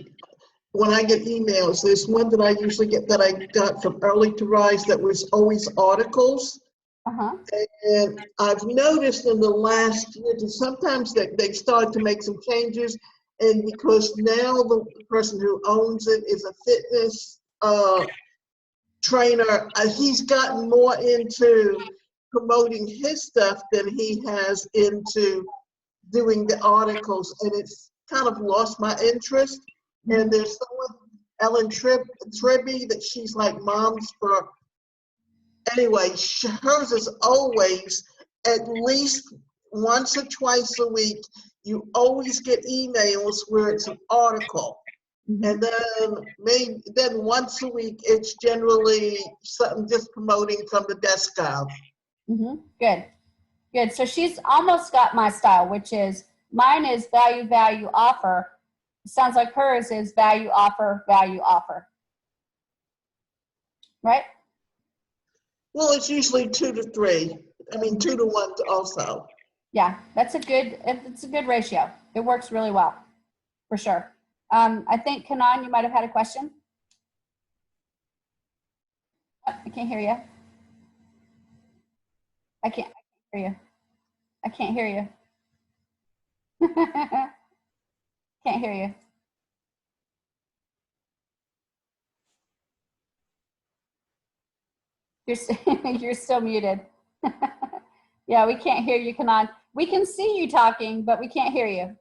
get emails, there's one that I usually get that I got from Early to Rise that was always articles. And I've noticed in the last year that sometimes they've started to make some changes, and because now the person who owns it is a fitness trainer, he's gotten more into promoting his stuff than he has into doing the articles, and it's kind of lost my interest. And there's someone, Ellen Tribby, that she's like Moms for. Anyway, hers is always at least once or twice a week. You always get emails where it's an article, and then once a week it's generally something just promoting from the desktop. Good. Good. So she's almost got my style, which is mine is value, value, offer. It sounds like hers is value, offer, value, offer. Right? Well, it's usually 2 to 3. I mean, 2 to 1 also. Yeah, it's a good ratio. It works really well, for sure. I think, Kanan, you might have had a question. Oh, I can't hear you. I can't hear you. I can't hear you. Can't hear you. You're still muted. Yeah, we can't hear you, Kanan. We can see you talking, but we can't hear you.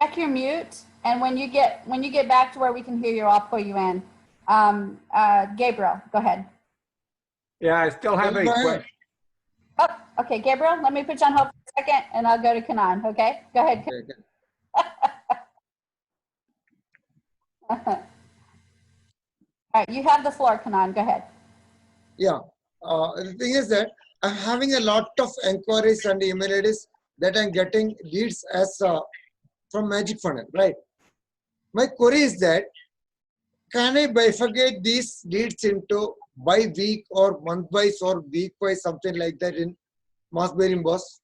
Check your mute, and when you get back to where we can hear you, I'll pull you in. Gabriel, go ahead. Yeah, I still have a question. Oh, okay, Gabriel, let me put you on hold for a second, and I'll go to Kanan. Okay, go ahead. All right, you have the floor, Kanan. Go ahead. Yeah. The thing is that I'm having a lot of inquiries and email IDs that I'm getting leads as from Magic Funnel, right? My query is that, can I bifurcate these leads into by week or month wise or week wise, something like that in Mass Mailing Boss?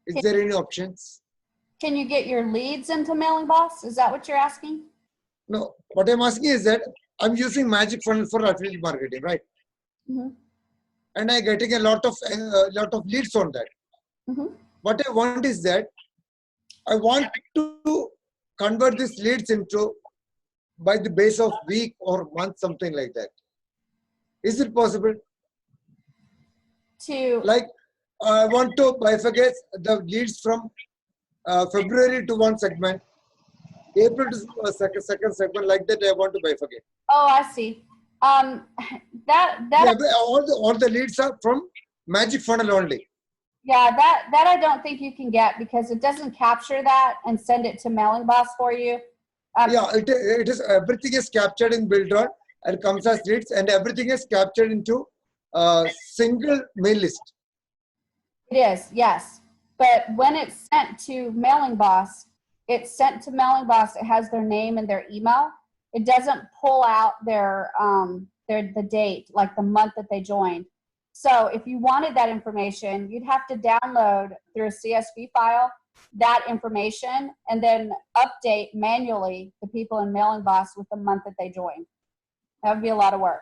Is there any options? Can you get your leads into Mailing Boss? Is that what you're asking? No, what I'm asking is that I'm using Magic Funnel for affiliate marketing, right? Mm-hmm. And I'm getting a lot of leads on that. Mm-hmm. What I want is that I want to convert these leads into by the base of week or month, something like that. Is it possible? Like, I want to bifurcate the leads from February to one segment, April to second segment, like that I want to bifurcate. Oh, I see. Yeah, all the leads are from Magic Funnel only. Yeah, that I don't think you can get because it doesn't capture that and send it to Mailing Boss for you. Yeah, it is, everything is captured in Buildron and comes as leads, and everything is captured into a single mail list. It is, yes. But when it's sent to Mailing Boss, it's sent to Mailing Boss. It has their name and their email. It doesn't pull out their the date, like the month that they joined. So if you wanted that information, you'd have to download through a CSV file that information and then update manually the people in Mailing Boss with the month that they joined. That would be a lot of work.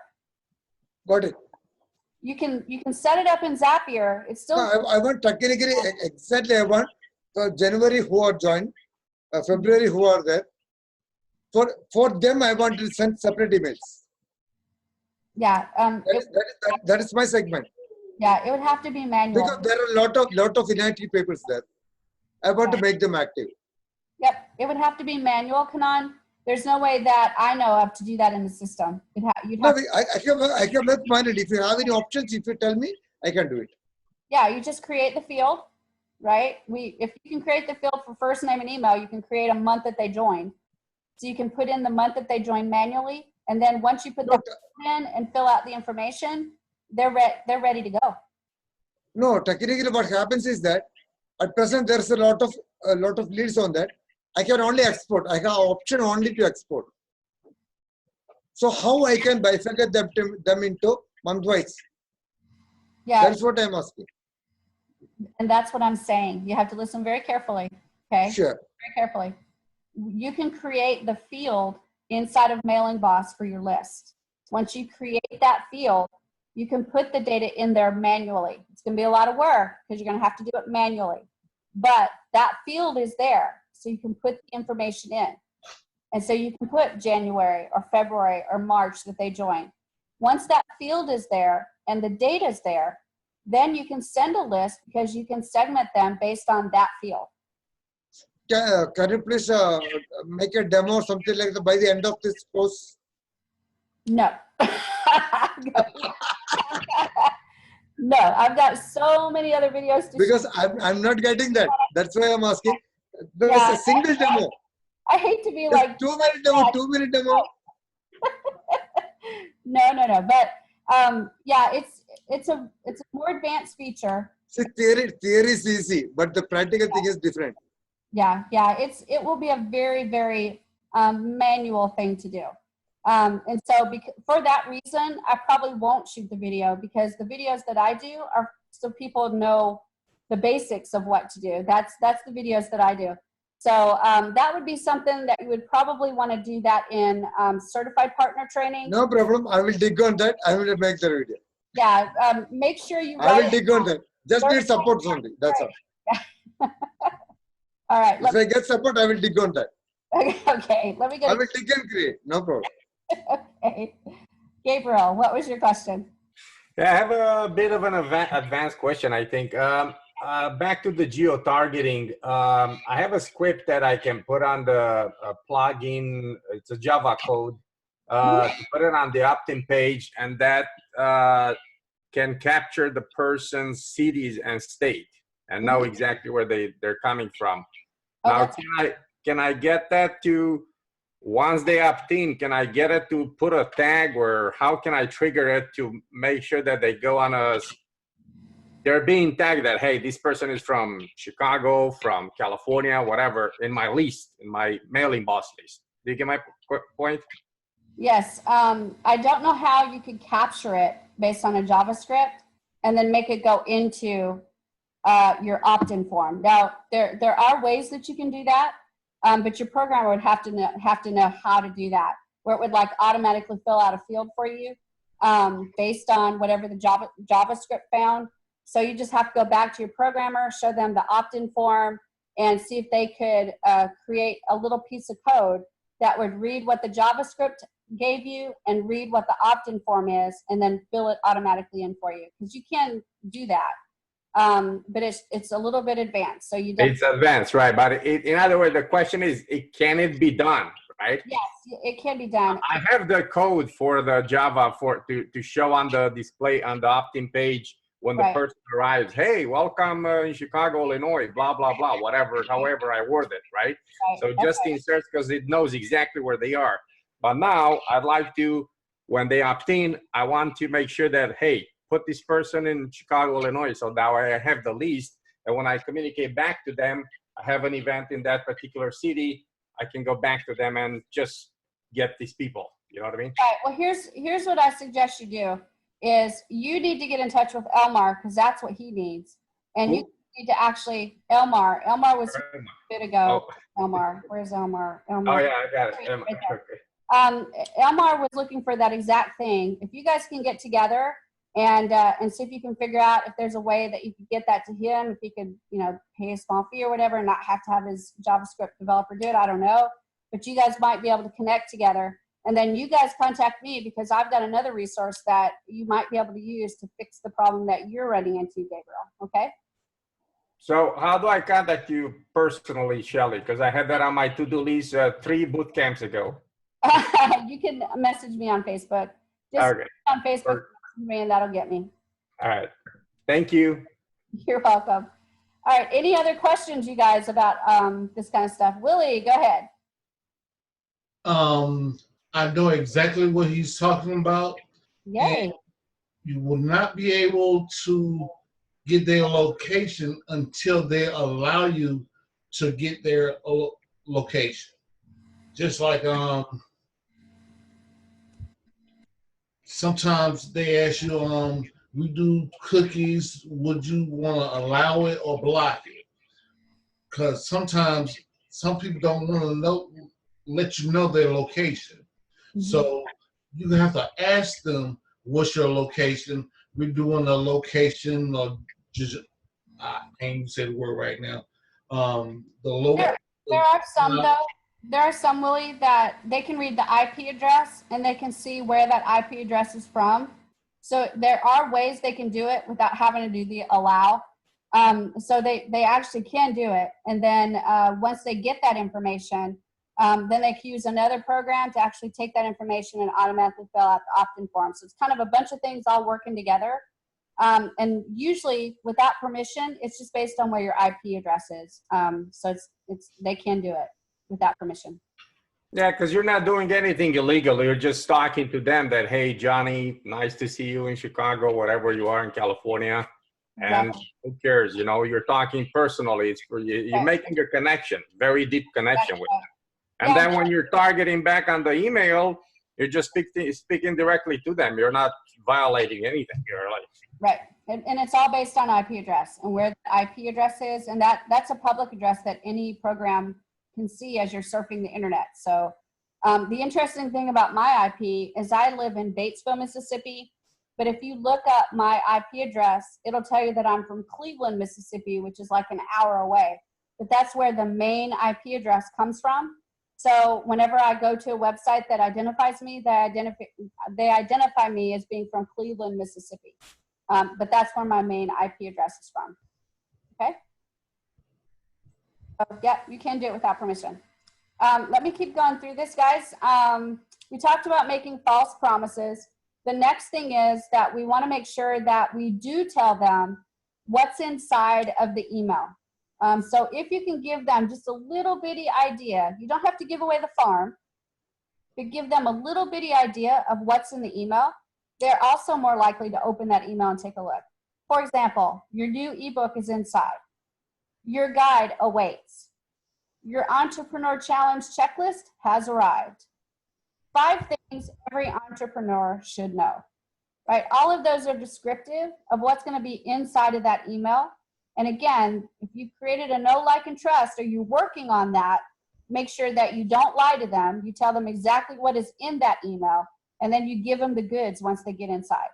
Got it. You can set it up in Zapier. It's still. No, I want technically exactly. I want January who are joined, February who are there. For them, I want to send separate emails. Yeah. That is my segment. Yeah, it would have to be manual. Because there are a lot of inactive papers there. I want to make them active. Yep, it would have to be manual, Kanan. There's no way that I know of to do that in the system. I can make mine. If you have any options, if you tell me, I can do it. Yeah, you just create the field, right? If you can create the field for first name and email, you can create a month that they joined. So you can put in the month that they joined manually, and then once you put the in and fill out the information, they're ready to go. No, technically what happens is that at present there's a lot of leads on that. I can only export. I have option only to export. So how I can bifurcate them into month-wise? Yeah, that's what I'm asking. And that's what I'm saying. You have to listen very carefully. Okay. Sure. Very carefully. You can create the field inside of Mailing Boss for your list. Once you create that field, you can put the data in there manually. It's going to be a lot of work because you're going to have to do it manually. But that field is there, so you can put the information in. And so you can put January or February or March that they joined. Once that field is there and the data is there, then you can send a list because you can segment them based on that field. Can you please make a demo or something like that by the end of this course? No. No, I've got so many other videos to because I'm not getting that. That's why I'm asking. There's a single demo. I hate to be just like 2-minute demo, 2-minute demo. No. But yeah, it's a more advanced feature. See, theory is easy, but the practical thing is different. Yeah, it will be a very, very manual thing to do. And so for that reason, I probably won't shoot the video because the videos that I do are so people know the basics of what to do. That's the videos that I do. So that would be something that you would probably want to do that in certified partner training. No problem. I will dig on that. I will make the video. Yeah, make sure you I write will dig on that. Just need support only. That's all. All right. If I get support, I will dig on that. Okay, let me get I will dig and create. No problem. Okay. Gabriel, what was your question? Yeah, I have a bit of an advanced question, I think. Back to the geo-targeting, I have a script that I can put on the plugin. It's a Java code to put it on the opt-in page, and that can capture the person's cities and state and know exactly where they're coming from. Now, can I get that to, once they opt in, can I get it to put a tag, or how can I trigger it to make sure that they go on they're being tagged that, hey, this person is from Chicago, from California, whatever, in my list, in my mailing boss list. Do you get my point? Yes, I don't know how you could capture it based on a JavaScript and then make it go into your opt-in form. Now, there are ways that you can do that, but your programmer would have to know how to do that, where it would like automatically fill out a field for you based on whatever the JavaScript found. So you just have to go back to your programmer, show them the opt-in form, and see if they could create a little piece of code that would read what the JavaScript gave you and read what the opt-in form is, and then fill it automatically in for you. Because you can do that, but it's a little bit advanced. So you don't. It's advanced, right? But in other words, the question is, can it be done, right? Yes, it can be done. I have the code for the Java to show on the display on the opt-in page when the person arrives. Hey, welcome in Chicago, Illinois, blah, blah, blah, whatever, however I word it, right? So just insert, because it knows exactly where they are. But now I'd like to, when they opt in, I want to make sure that, hey, put this person in Chicago, Illinois, so now I have the list. And when I communicate back to them, I have an event in that particular city, I can go back to them and just get these people. You know what I mean? Right. Well, here's what I suggest you do. Is you need to get in touch with Elmar, because that's what he needs. And you need to actually, Elmar was a bit ago. Elmar, where's Elmar? Oh yeah, I got it. Right, Elmar was looking for that exact thing. If you guys can get together and see if you can figure out if there's a way that you could get that to him, if he could, pay a small fee or whatever and not have to have his JavaScript developer do it, I don't know. But you guys might be able to connect together. And then you guys contact me, because I've got another resource that you might be able to use to fix the problem that you're running into, Gabriel, okay? So how do I contact you personally, Shelly? Because I had that on my to-do list 3 boot camps ago. You can message me on Facebook. Just on Facebook, me, and that'll get me. All right. Thank you. You're welcome. All right. Any other questions, you guys, about this kind of stuff? Willie, go ahead. I know exactly what he's talking about. Yay. You will not be able to get their location until they allow you to get their location. Just like sometimes they ask you, we do cookies, would you want to allow it or block it? Because sometimes some people don't want to let you know their location. So you have to ask them, what's your location? We're doing a location, or just, I can't even say the word right now. There are some, though. There are some, Willie, that they can read the IP address and they can see where that IP address is from. So there are ways they can do it without having to do the allow. So they actually can do it. And then once they get that information, then they can use another program to actually take that information and automatically fill out the opt-in form. So it's kind of a bunch of things all working together. And usually without permission, it's just based on where your IP address is. So they can do it without permission. Yeah, because you're not doing anything illegal. You're just talking to them that, hey, Johnny, nice to see you in Chicago, wherever you are in California. And who cares? You're talking personally. It's for you. You're making a connection, very deep connection with them. And then when you're targeting back on the email, you're just speaking directly to them. You're not violating anything. You're like, right. And it's all based on IP address and where the IP address is. And that's a public address that any program can see as you're surfing the internet. So the interesting thing about my IP is I live in Batesville, Mississippi, but if you look up my IP address, it'll tell you that I'm from Cleveland, Mississippi, which is like an hour away. But that's where the main IP address comes from. So whenever I go to a website that identifies me, they identify me as being from Cleveland, Mississippi. But that's where my main IP address is from. Okay? So, yeah, you can do it without permission. Let me keep going through this, guys. We talked about making false promises. The next thing is that we want to make sure that we do tell them what's inside of the email. So if you can give them just a little bitty idea, you don't have to give away the farm, but give them a little bitty idea of what's in the email, they're also more likely to open that email and take a look. For example, your new ebook is inside. Your guide awaits. Your entrepreneur challenge checklist has arrived. 5 things every entrepreneur should know, right? All of those are descriptive of what's going to be inside of that email. And again, if you've created a know, like, and trust, or you're working on that, make sure that you don't lie to them. You tell them exactly what is in that email, and then you give them the goods once they get inside.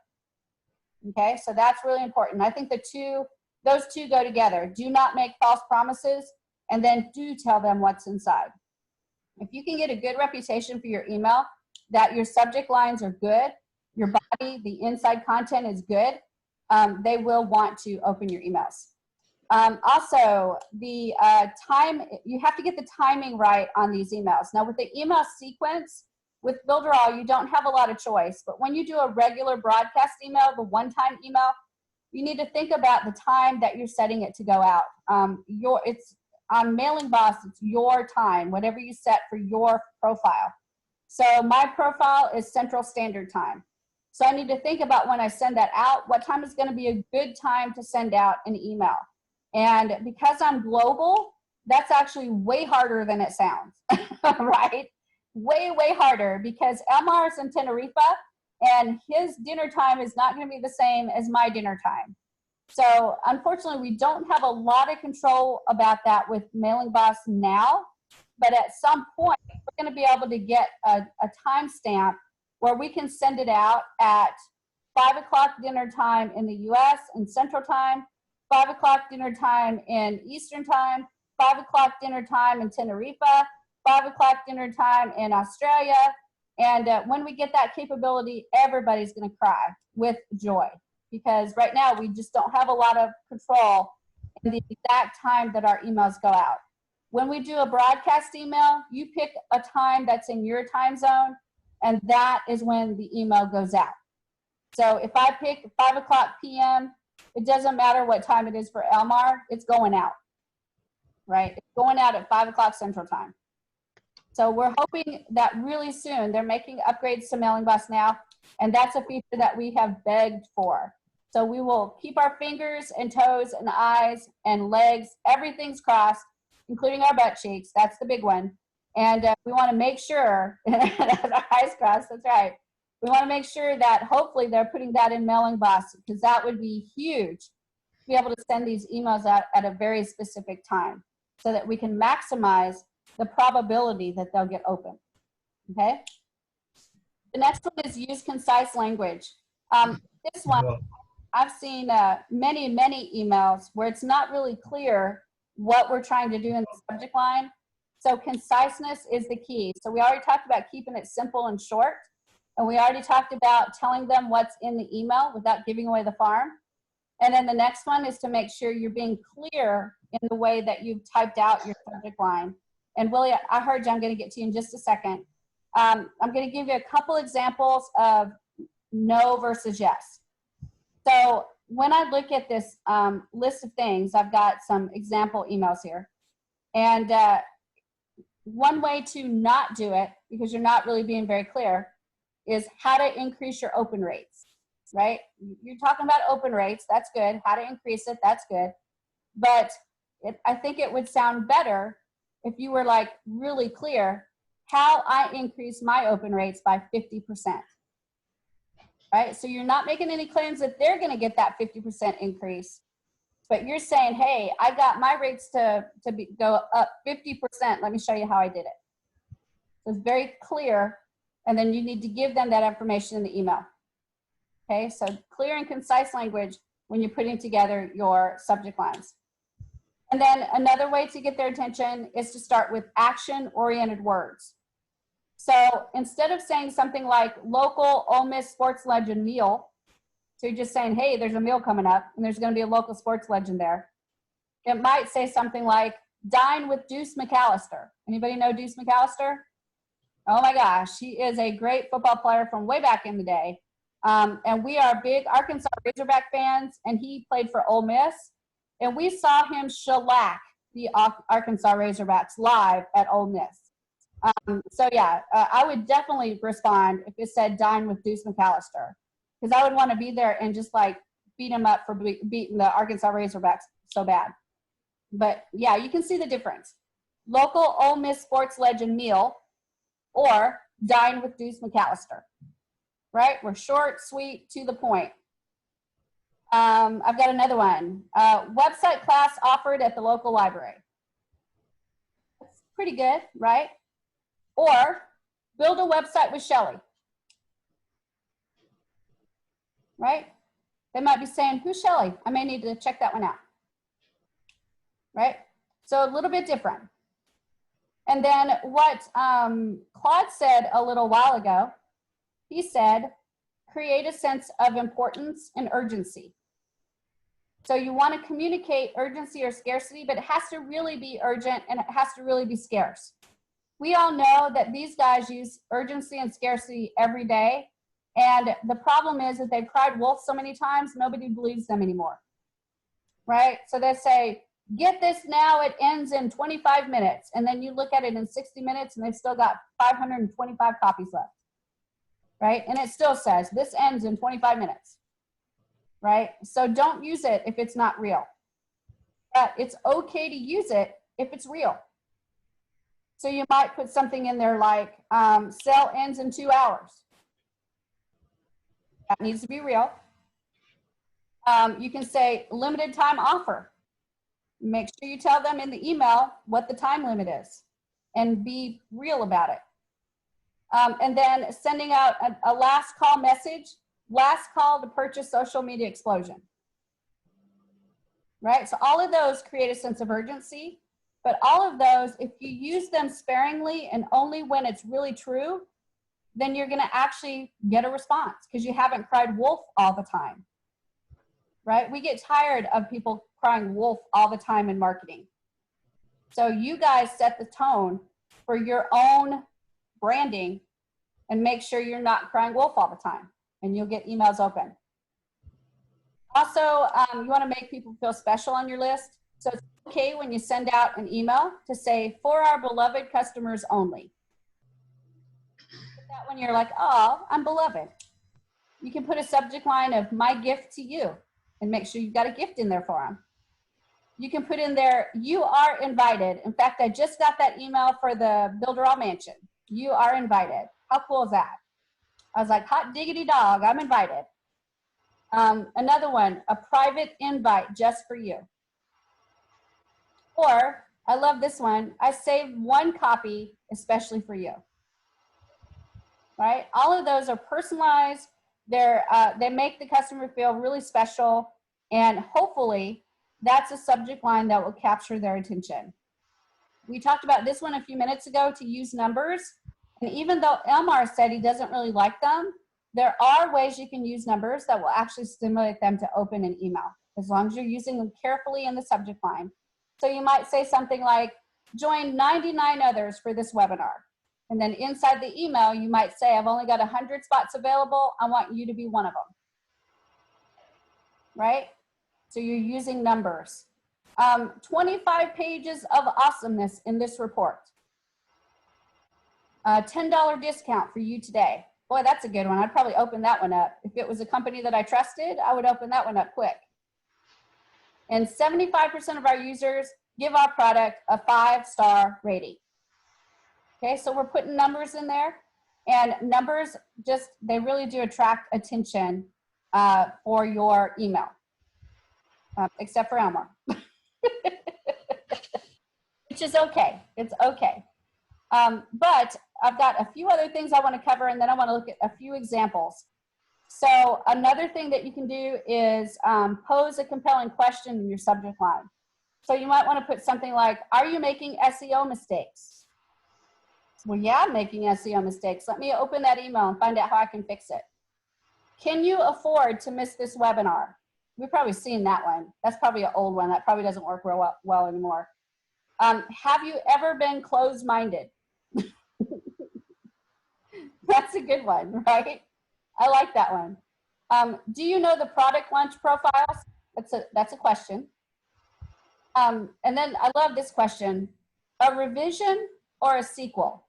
Okay, so that's really important. I think those two go together. Do not make false promises, and then do tell them what's inside. If you can get a good reputation for your email, that your subject lines are good, your body, the inside content is good, they will want to open your emails. Also, the time, you have to get the timing right on these emails. Now with the email sequence, with Builderall, you don't have a lot of choice, but when you do a regular broadcast email, the one-time email, you need to think about the time that you're setting it to go out. It's on Mailing Boss, it's your time, whatever you set for your profile. So my profile is Central Standard Time. So I need to think about when I send that out, what time is going to be a good time to send out an email. And because I'm global, that's actually way harder than it sounds, right? Way, way harder, because Elmar is in Tenerife and his dinner time is not going to be the same as my dinner time. So unfortunately, we don't have a lot of control about that with Mailing Boss now, but at some point, we're going to be able to get a timestamp where we can send it out at 5 o'clock dinner time in the US and Central Time, 5 o'clock dinner time in Eastern Time, 5 o'clock dinner time in Tenerife, 5 o'clock dinner time in Australia. And when we get that capability, everybody's going to cry with joy, because right now we just don't have a lot of control in the exact time that our emails go out. When we do a broadcast email, you pick a time that's in your time zone, and that is when the email goes out. So if I pick 5 o'clock p.m., it doesn't matter what time it is for Elmar, it's going out, right? It's going out at 5 o'clock Central Time. So we're hoping that really soon, they're making upgrades to Mailing Boss now, and that's a feature that we have begged for. So we will keep our fingers and toes and eyes and legs, everything's crossed, including our butt cheeks. That's the big one. And we want to make sure, our eyes crossed, that's right. We want to make sure that hopefully they're putting that in Mailing Boss, because that would be huge to be able to send these emails out at a very specific time so that we can maximize the probability that they'll get open. Okay? The next one is use concise language. This one, I've seen many, many emails where it's not really clear what we're trying to do in the subject line. So conciseness is the key. So we already talked about keeping it simple and short. And we already talked about telling them what's in the email without giving away the farm. And then the next one is to make sure you're being clear in the way that you've typed out your subject line. And Willie, I heard you, I'm going to get to you in just a second. I'm going to give you a couple examples of no versus yes. So when I look at this list of things, I've got some example emails here. And one way to not do it, because you're not really being very clear, is how to increase your open rates, right? You're talking about open rates, that's good. How to increase it, that's good. But I think it would sound better if you were like really clear how I increase my open rates by 50%, right? So you're not making any claims that they're gonna get that 50% increase, but you're saying, hey, I got my rates to go up 50%. Let me show you how I did it. So it's very clear, and then you need to give them that information in the email. Okay, so clear and concise language when you're putting together your subject lines. And then another way to get their attention is to start with action-oriented words. So instead of saying something like local Ole Miss sports legend meal, so you're just saying, hey, there's a meal coming up and there's going to be a local sports legend there. It might say something like dine with Deuce McAllister. Anybody know Deuce McAllister? Oh my gosh, he is a great football player from way back in the day. And we are big Arkansas Razorback fans, and he played for Ole Miss. And we saw him shellac the Arkansas Razorbacks live at Ole Miss. So yeah, I would definitely respond if it said dine with Deuce McAllister, because I would want to be there and just like beat him up for beating the Arkansas Razorbacks so bad. But yeah, you can see the difference. Local Ole Miss sports legend meal or dine with Deuce McAllister, right? We're short, sweet, to the point. I've got another one. Website class offered at the local library. That's pretty good, right? Or build a website with Shelly. Right? They might be saying, who's Shelly? I may need to check that one out. Right? So a little bit different. And then what Claude said a little while ago, he said, create a sense of importance and urgency. So you want to communicate urgency or scarcity, but it has to really be urgent and it has to really be scarce. We all know that these guys use urgency and scarcity every day. And the problem is that they've cried wolf so many times, nobody believes them anymore. Right? So they say, get this now, it ends in 25 minutes. And then you look at it in 60 minutes and they've still got 525 copies left. Right? And it still says, this ends in 25 minutes. Right? So don't use it if it's not real. But it's okay to use it if it's real. So you might put something in there like, sale ends in 2 hours. That needs to be real. You can say limited time offer. Make sure you tell them in the email what the time limit is and be real about it. And then sending out a last call message, last call to purchase social media explosion. Right? So all of those create a sense of urgency, but all of those, if you use them sparingly and only when it's really true, then you're going to actually get a response because you haven't cried wolf all the time. Right? We get tired of people crying wolf all the time in marketing. So you guys set the tone for your own branding and make sure you're not crying wolf all the time, and you'll get emails open. Also, you want to make people feel special on your list. So it's okay when you send out an email to say, for our beloved customers only. That when you're like, oh, I'm beloved. You can put a subject line of my gift to you and make sure you've got a gift in there for them. You can put in there, you are invited. In fact, I just got that email for the Builderall Mansion. You are invited. How cool is that? I was like, hot diggity dog, I'm invited. Another one, a private invite just for you. Or, I love this one, I saved one copy especially for you. Right? All of those are personalized. They make the customer feel really special, and hopefully that's a subject line that will capture their attention. We talked about this one a few minutes ago, to use numbers. And even though Elmar said he doesn't really like them, there are ways you can use numbers that will actually stimulate them to open an email, as long as you're using them carefully in the subject line. So you might say something like, join 99 others for this webinar. And then inside the email, you might say, I've only got 100 spots available. I want you to be one of them. Right? So you're using numbers. 25 pages of awesomeness in this report. $10 discount for you today. Boy, that's a good one. I'd probably open that one up. If it was a company that I trusted, I would open that one up quick. And 75% of our users give our product a 5-star rating. Okay, so we're putting numbers in there, and numbers they really do attract attention for your email. except for Elmore. Which is okay. It's okay. But I've got a few other things I want to cover, and then I want to look at a few examples. So another thing that you can do is pose a compelling question in your subject line. So you might want to put something like, are you making SEO mistakes? Well, yeah, I'm making SEO mistakes. Let me open that email and find out how I can fix it. Can you afford to miss this webinar? We've probably seen that one. That's probably an old one. That probably doesn't work real well anymore. Have you ever been closed-minded? That's a good one, right? I like that one. Do you know the product launch profiles? That's a question. And then I love this question. A revision or a sequel?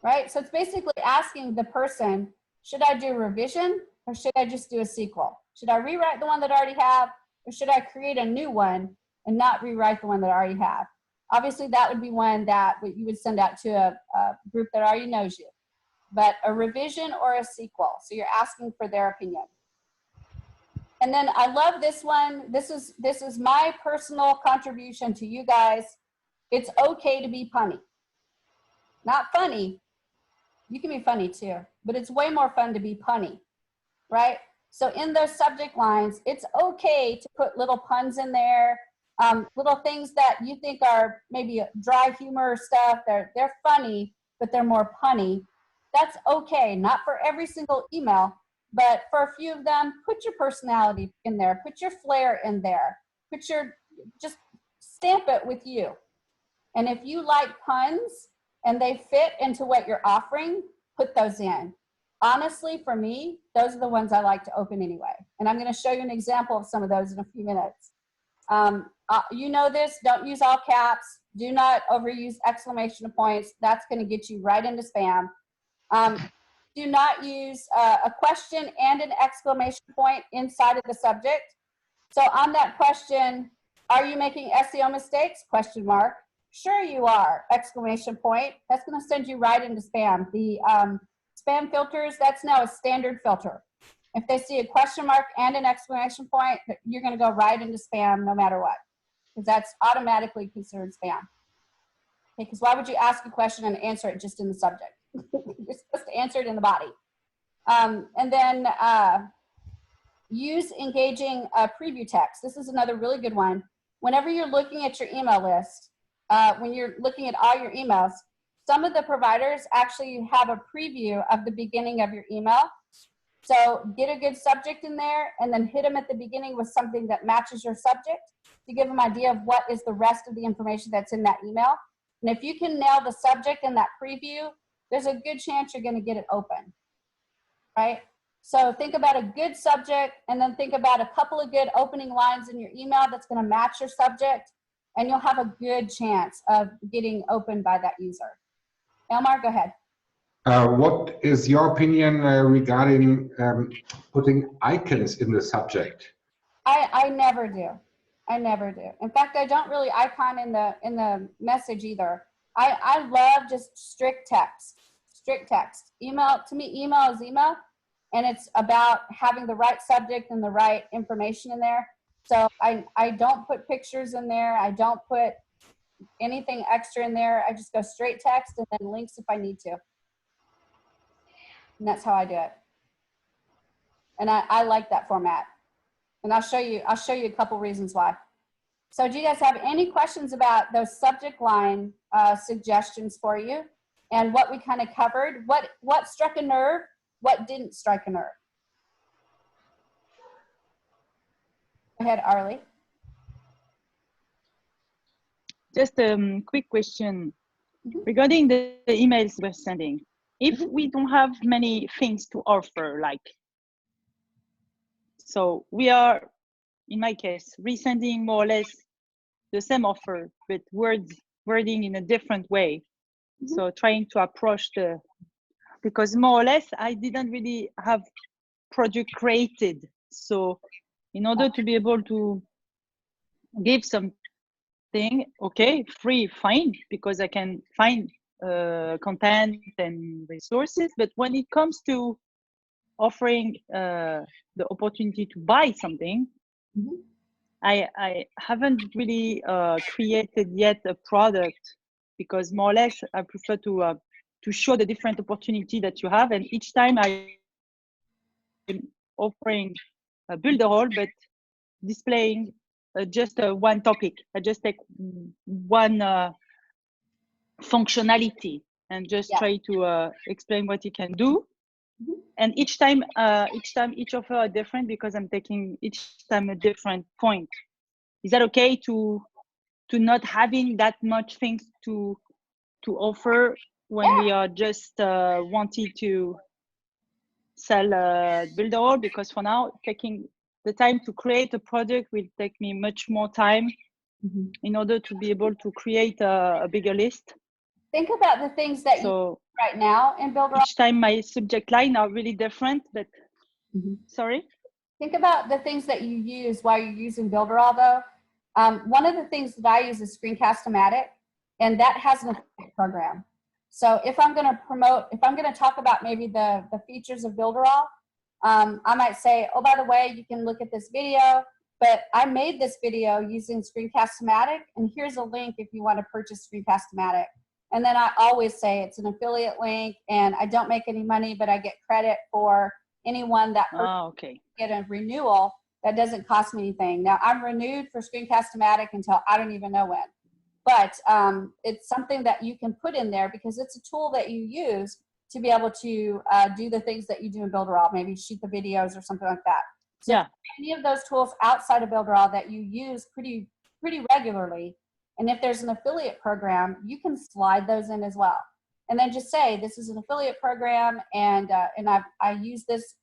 Right? So it's basically asking the person, should I do a revision or should I just do a sequel? Should I rewrite the one that I already have, or should I create a new one and not rewrite the one that I already have? Obviously, that would be one that you would send out to a group that already knows you. But a revision or a sequel. So you're asking for their opinion. And then I love this one. This is my personal contribution to you guys. It's okay to be punny. Not funny. You can be funny too, but it's way more fun to be punny, right? So in those subject lines, it's okay to put little puns in there, little things that you think are maybe dry humor stuff. They're funny, but they're more punny. That's okay, not for every single email, but for a few of them, put your personality in there, put your flair in there, just stamp it with you. And if you like puns and they fit into what you're offering, put those in. Honestly, for me, those are the ones I like to open anyway. And I'm gonna show you an example of some of those in a few minutes. You know this, don't use all caps, do not overuse exclamation points. That's gonna get you right into spam. Do not use a question and an exclamation point inside of the subject. So on that question, are you making SEO mistakes? Question mark. Sure you are, exclamation point. That's gonna send you right into spam. The spam filters, that's now a standard filter. If they see a question mark and an exclamation point, you're gonna go right into spam no matter what, because that's automatically considered spam. Okay, because why would you ask a question and answer it just in the subject? You're supposed to answer it in the body. And then use engaging preview text. This is another really good one. Whenever you're looking at your email list, when you're looking at all your emails, some of the providers actually have a preview of the beginning of your email. So get a good subject in there and then hit them at the beginning with something that matches your subject to give them an idea of what is the rest of the information that's in that email. And if you can nail the subject in that preview, there's a good chance you're going to get it open, right? So think about a good subject and then think about a couple of good opening lines in your email that's going to match your subject, and you'll have a good chance of getting opened by that user. Elmar, go ahead. What is your opinion regarding putting icons in the subject? I never do. I never do. In fact, I don't really icon in the message either. I love just strict text. Strict text. Email, to me, email is email, and it's about having the right subject and the right information in there. So I don't put pictures in there. I don't put anything extra in there. I just go straight text and then links if I need to. And that's how I do it. And I like that format. And I'll show you a couple reasons why. So do you guys have any questions about those subject line suggestions for you and what we kind of covered? What struck a nerve? What didn't strike a nerve? Go ahead, Arlie. Just a quick question regarding the emails we're sending. If we don't have many things to offer, so we are, in my case, resending more or less the same offer, but wording in a different way. So trying to approach because more or less I didn't really have project created. So in order to be able to give something, okay, free, fine, because I can find content and resources. But when it comes to offering the opportunity to buy something, Mhm. I haven't really created yet a product, because more or less I prefer to show the different opportunity that you have, and each time I'm offering a Builderall, but displaying just one topic. I just take one functionality and just try to explain what you can do. And each time each offer are different, because I'm taking each time a different point. Is that okay to not having that much things to offer when we are just wanting to sell Builderall? Because for now, taking the time to create a product will take me much more time in order to be able to create a bigger list. Think about the things that you right now in Builderall. Each time my subject line are really different, but sorry? Think about the things that you use while you're using Builderall though. One of the things that I use is Screencast-O-Matic, and that has an affiliate program. So if I'm going to promote, if I'm going to talk about maybe the features of Builderall, I might say, oh, by the way, you can look at this video, but I made this video using Screencast-O-Matic, and here's a link if you want to purchase Screencast-O-Matic. And then I always say it's an affiliate link, and I don't make any money, but I get credit for anyone that get a renewal that doesn't cost me anything. Now, I'm renewed for Screencast-O-Matic until I don't even know when. But it's something that you can put in there because it's a tool that you use to be able to do the things that you do in Builderall, maybe shoot the videos or something like that. So any of those tools outside of Builderall that you use pretty regularly, and if there's an affiliate program, you can slide those in as well. And then just say, this is an affiliate program, and I use this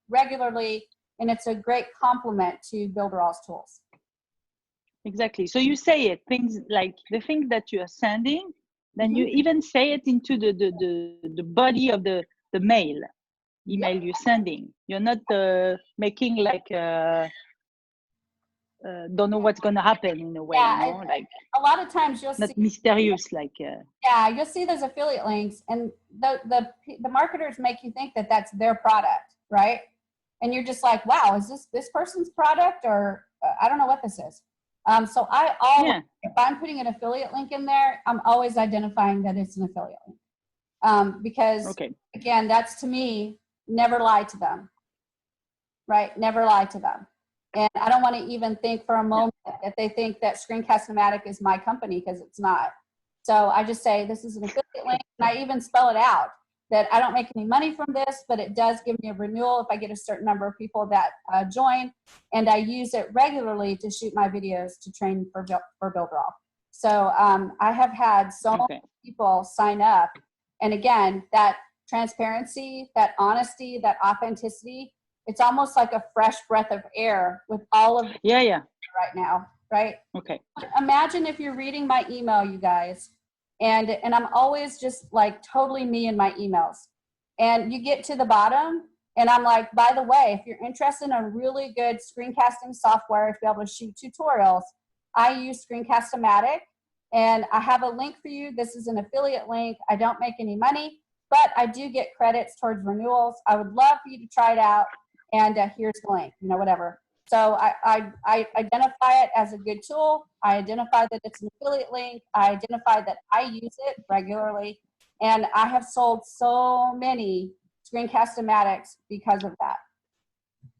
regularly, and it's a great complement to Builderall's tools. Exactly. So you say it, things like the things that you are sending, then you even say it into the body of the mail, email you're sending. You're not making like don't know what's going to happen in a way. Yeah, you know? Like a lot of times you'll not see mysterious like. Yeah, you'll see those affiliate links, and the marketers make you think that that's their product, right? And you're just like, wow, is this person's product, or I don't know what this is. So I always, if I'm putting an affiliate link in there, I'm always identifying that it's an affiliate link. Because again, that's to me, never lie to them, right? Never lie to them. And I don't want to even think for a moment that they think that Screencast-O-Matic is my company, because it's not. So I just say, this is an affiliate link, and I even spell it out, that I don't make any money from this, but it does give me a renewal if I get a certain number of people that join, and I use it regularly to shoot my videos to train for Builderall. So I have had so many people sign up, and again, that transparency, that honesty, that authenticity, it's almost like a fresh breath of air with all of right now, right? Okay. Imagine if you're reading my email, you guys, and I'm always just like totally me in my emails. And you get to the bottom, and I'm like, by the way, if you're interested in a really good screencasting software to be able to shoot tutorials, I use Screencast-O-Matic, and I have a link for you. This is an affiliate link. I don't make any money, but I do get credits towards renewals. I would love for you to try it out, and here's the link, you know, whatever. So I identify it as a good tool. I identify that it's an affiliate link. I identify that I use it regularly. And I have sold so many Screencast-O-Matics because of that.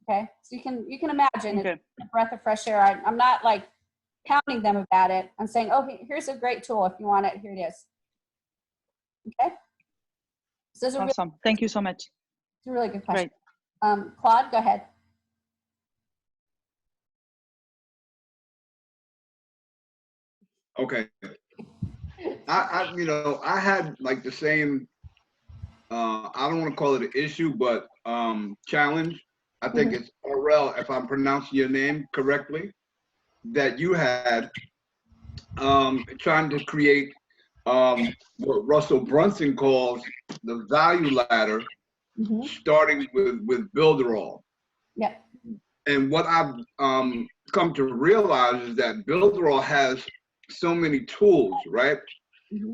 Okay, so you can imagine it's a breath of fresh air. I'm not like counting them about it. I'm saying, oh, here's a great tool. If you want it, here it is. Okay. So this is awesome. Thank you so much. It's a really good question. Claude, go ahead. Okay. I had like the same, I don't want to call it an issue, but challenge. I think it's Aurel, if I'm pronouncing your name correctly, that you had trying to create what Russell Brunson calls the value ladder, starting with Builderall. Yeah. And what I've come to realize is that Builderall has so many tools, right?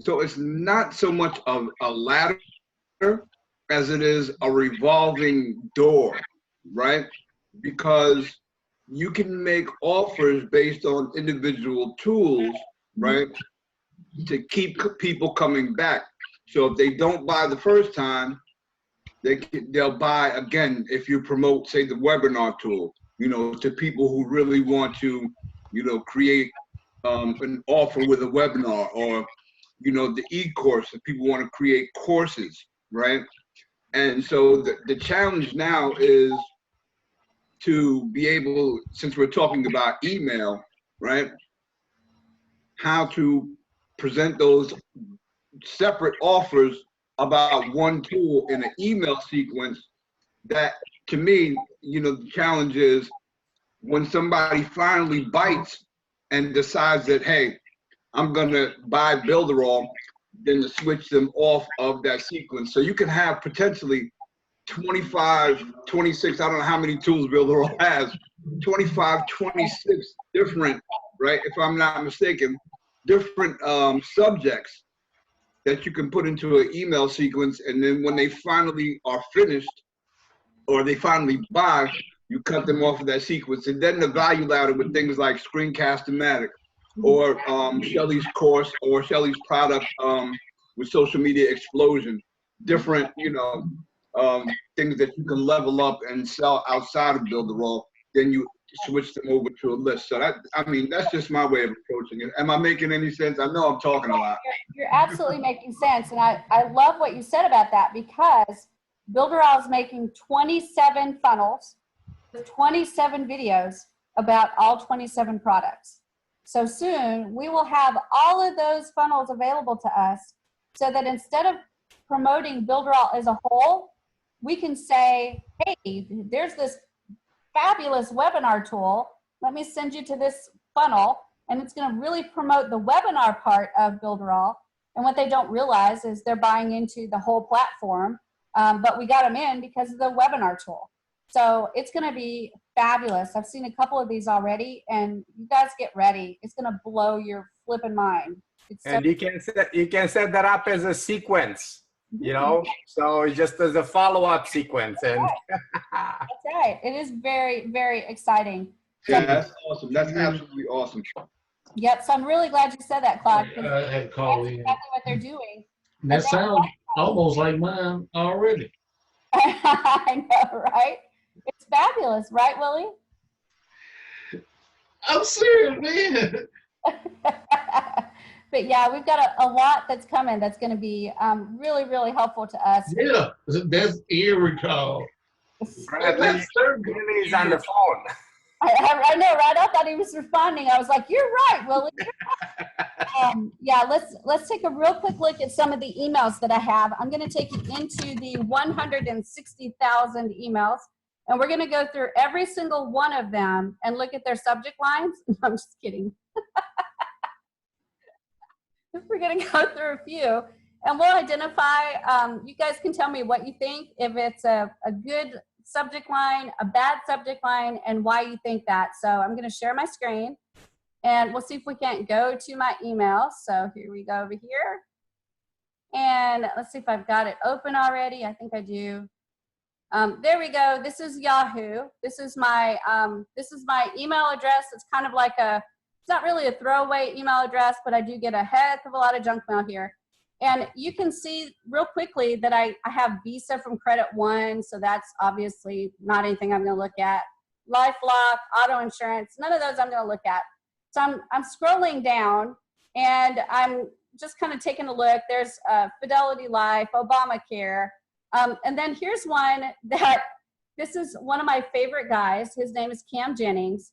So it's not so much of a ladder as it is a revolving door, right? Because you can make offers based on individual tools, right? To keep people coming back. So if they don't buy the first time, they'll buy again if you promote, say, the webinar tool, you know, to people who really want to, you know, create an offer with a webinar, or, you know, the e-course, if people want to create courses, right? And so the challenge now is to be able, since we're talking about email, right, how to present those separate offers about one tool in an email sequence that, to me, you know, the challenge is when somebody finally bites and decides that, hey, I'm gonna buy Builderall, then to switch them off of that sequence. So you can have potentially 25, 26, I don't know how many tools Builderall has, 25, 26 different, right, if I'm not mistaken, different subjects that you can put into an email sequence, and then when they finally are finished or they finally buy, you cut them off of that sequence. And then the value ladder with things like Screencast-O-Matic or Shelly's course or Shelly's product with Social Media Explosion, different, you know, things that you can level up and sell outside of Builderall, then you switch them over to a list. So that, I mean, that's just my way of approaching it. Am I making any sense? I know I'm talking a lot. You're absolutely making sense. And I love what you said about that, because Builderall is making 27 funnels with 27 videos about all 27 products. So soon we will have all of those funnels available to us, so that instead of promoting Builderall as a whole, we can say, hey, there's this fabulous webinar tool. Let me send you to this funnel, and it's going to really promote the webinar part of Builderall. And what they don't realize is they're buying into the whole platform, but we got them in because of the webinar tool. So it's going to be fabulous. I've seen a couple of these already, and you guys get ready. It's going to blow your flipping mind. And you can set that up as a sequence, you know, so just as a follow-up sequence. And that's right. It is very, very exciting. Yeah, that's awesome. That's absolutely awesome. Yep. So I'm really glad you said that, Claude. I had called in. Exactly what they're doing. That sounds almost like mine already. I know, right? It's fabulous, right, Willie? I'm serious, man. But yeah, we've got a lot that's coming that's going to be really, really helpful to us. Yeah, that's eerie call. Bradley is on the phone. I know, right? I thought he was responding. I was like, "You're right, Willie." Yeah, let's take a real quick look at some of the emails that I have. I'm going to take you into the 160,000 emails, and we're going to go through every single one of them and look at their subject lines. I'm just kidding. We're going to go through a few, and we'll identify. You guys can tell me what you think, if it's a good subject line, a bad subject line, and why you think that. So I'm going to share my screen, and we'll see if we can't go to my email. So here we go over here, and let's see if I've got it open already. I think I do. There we go. This is Yahoo. This is my email address. It's kind of like it's not really a throwaway email address, but I do get a heck of a lot of junk mail here. And you can see real quickly that I have Visa from Credit One, so that's obviously not anything I'm going to look at. LifeLock, auto insurance, none of those I'm going to look at. So I'm scrolling down, and I'm just kind of taking a look. There's Fidelity Life, Obamacare, and then here's one that this is one of my favorite guys. His name is Cam Jennings,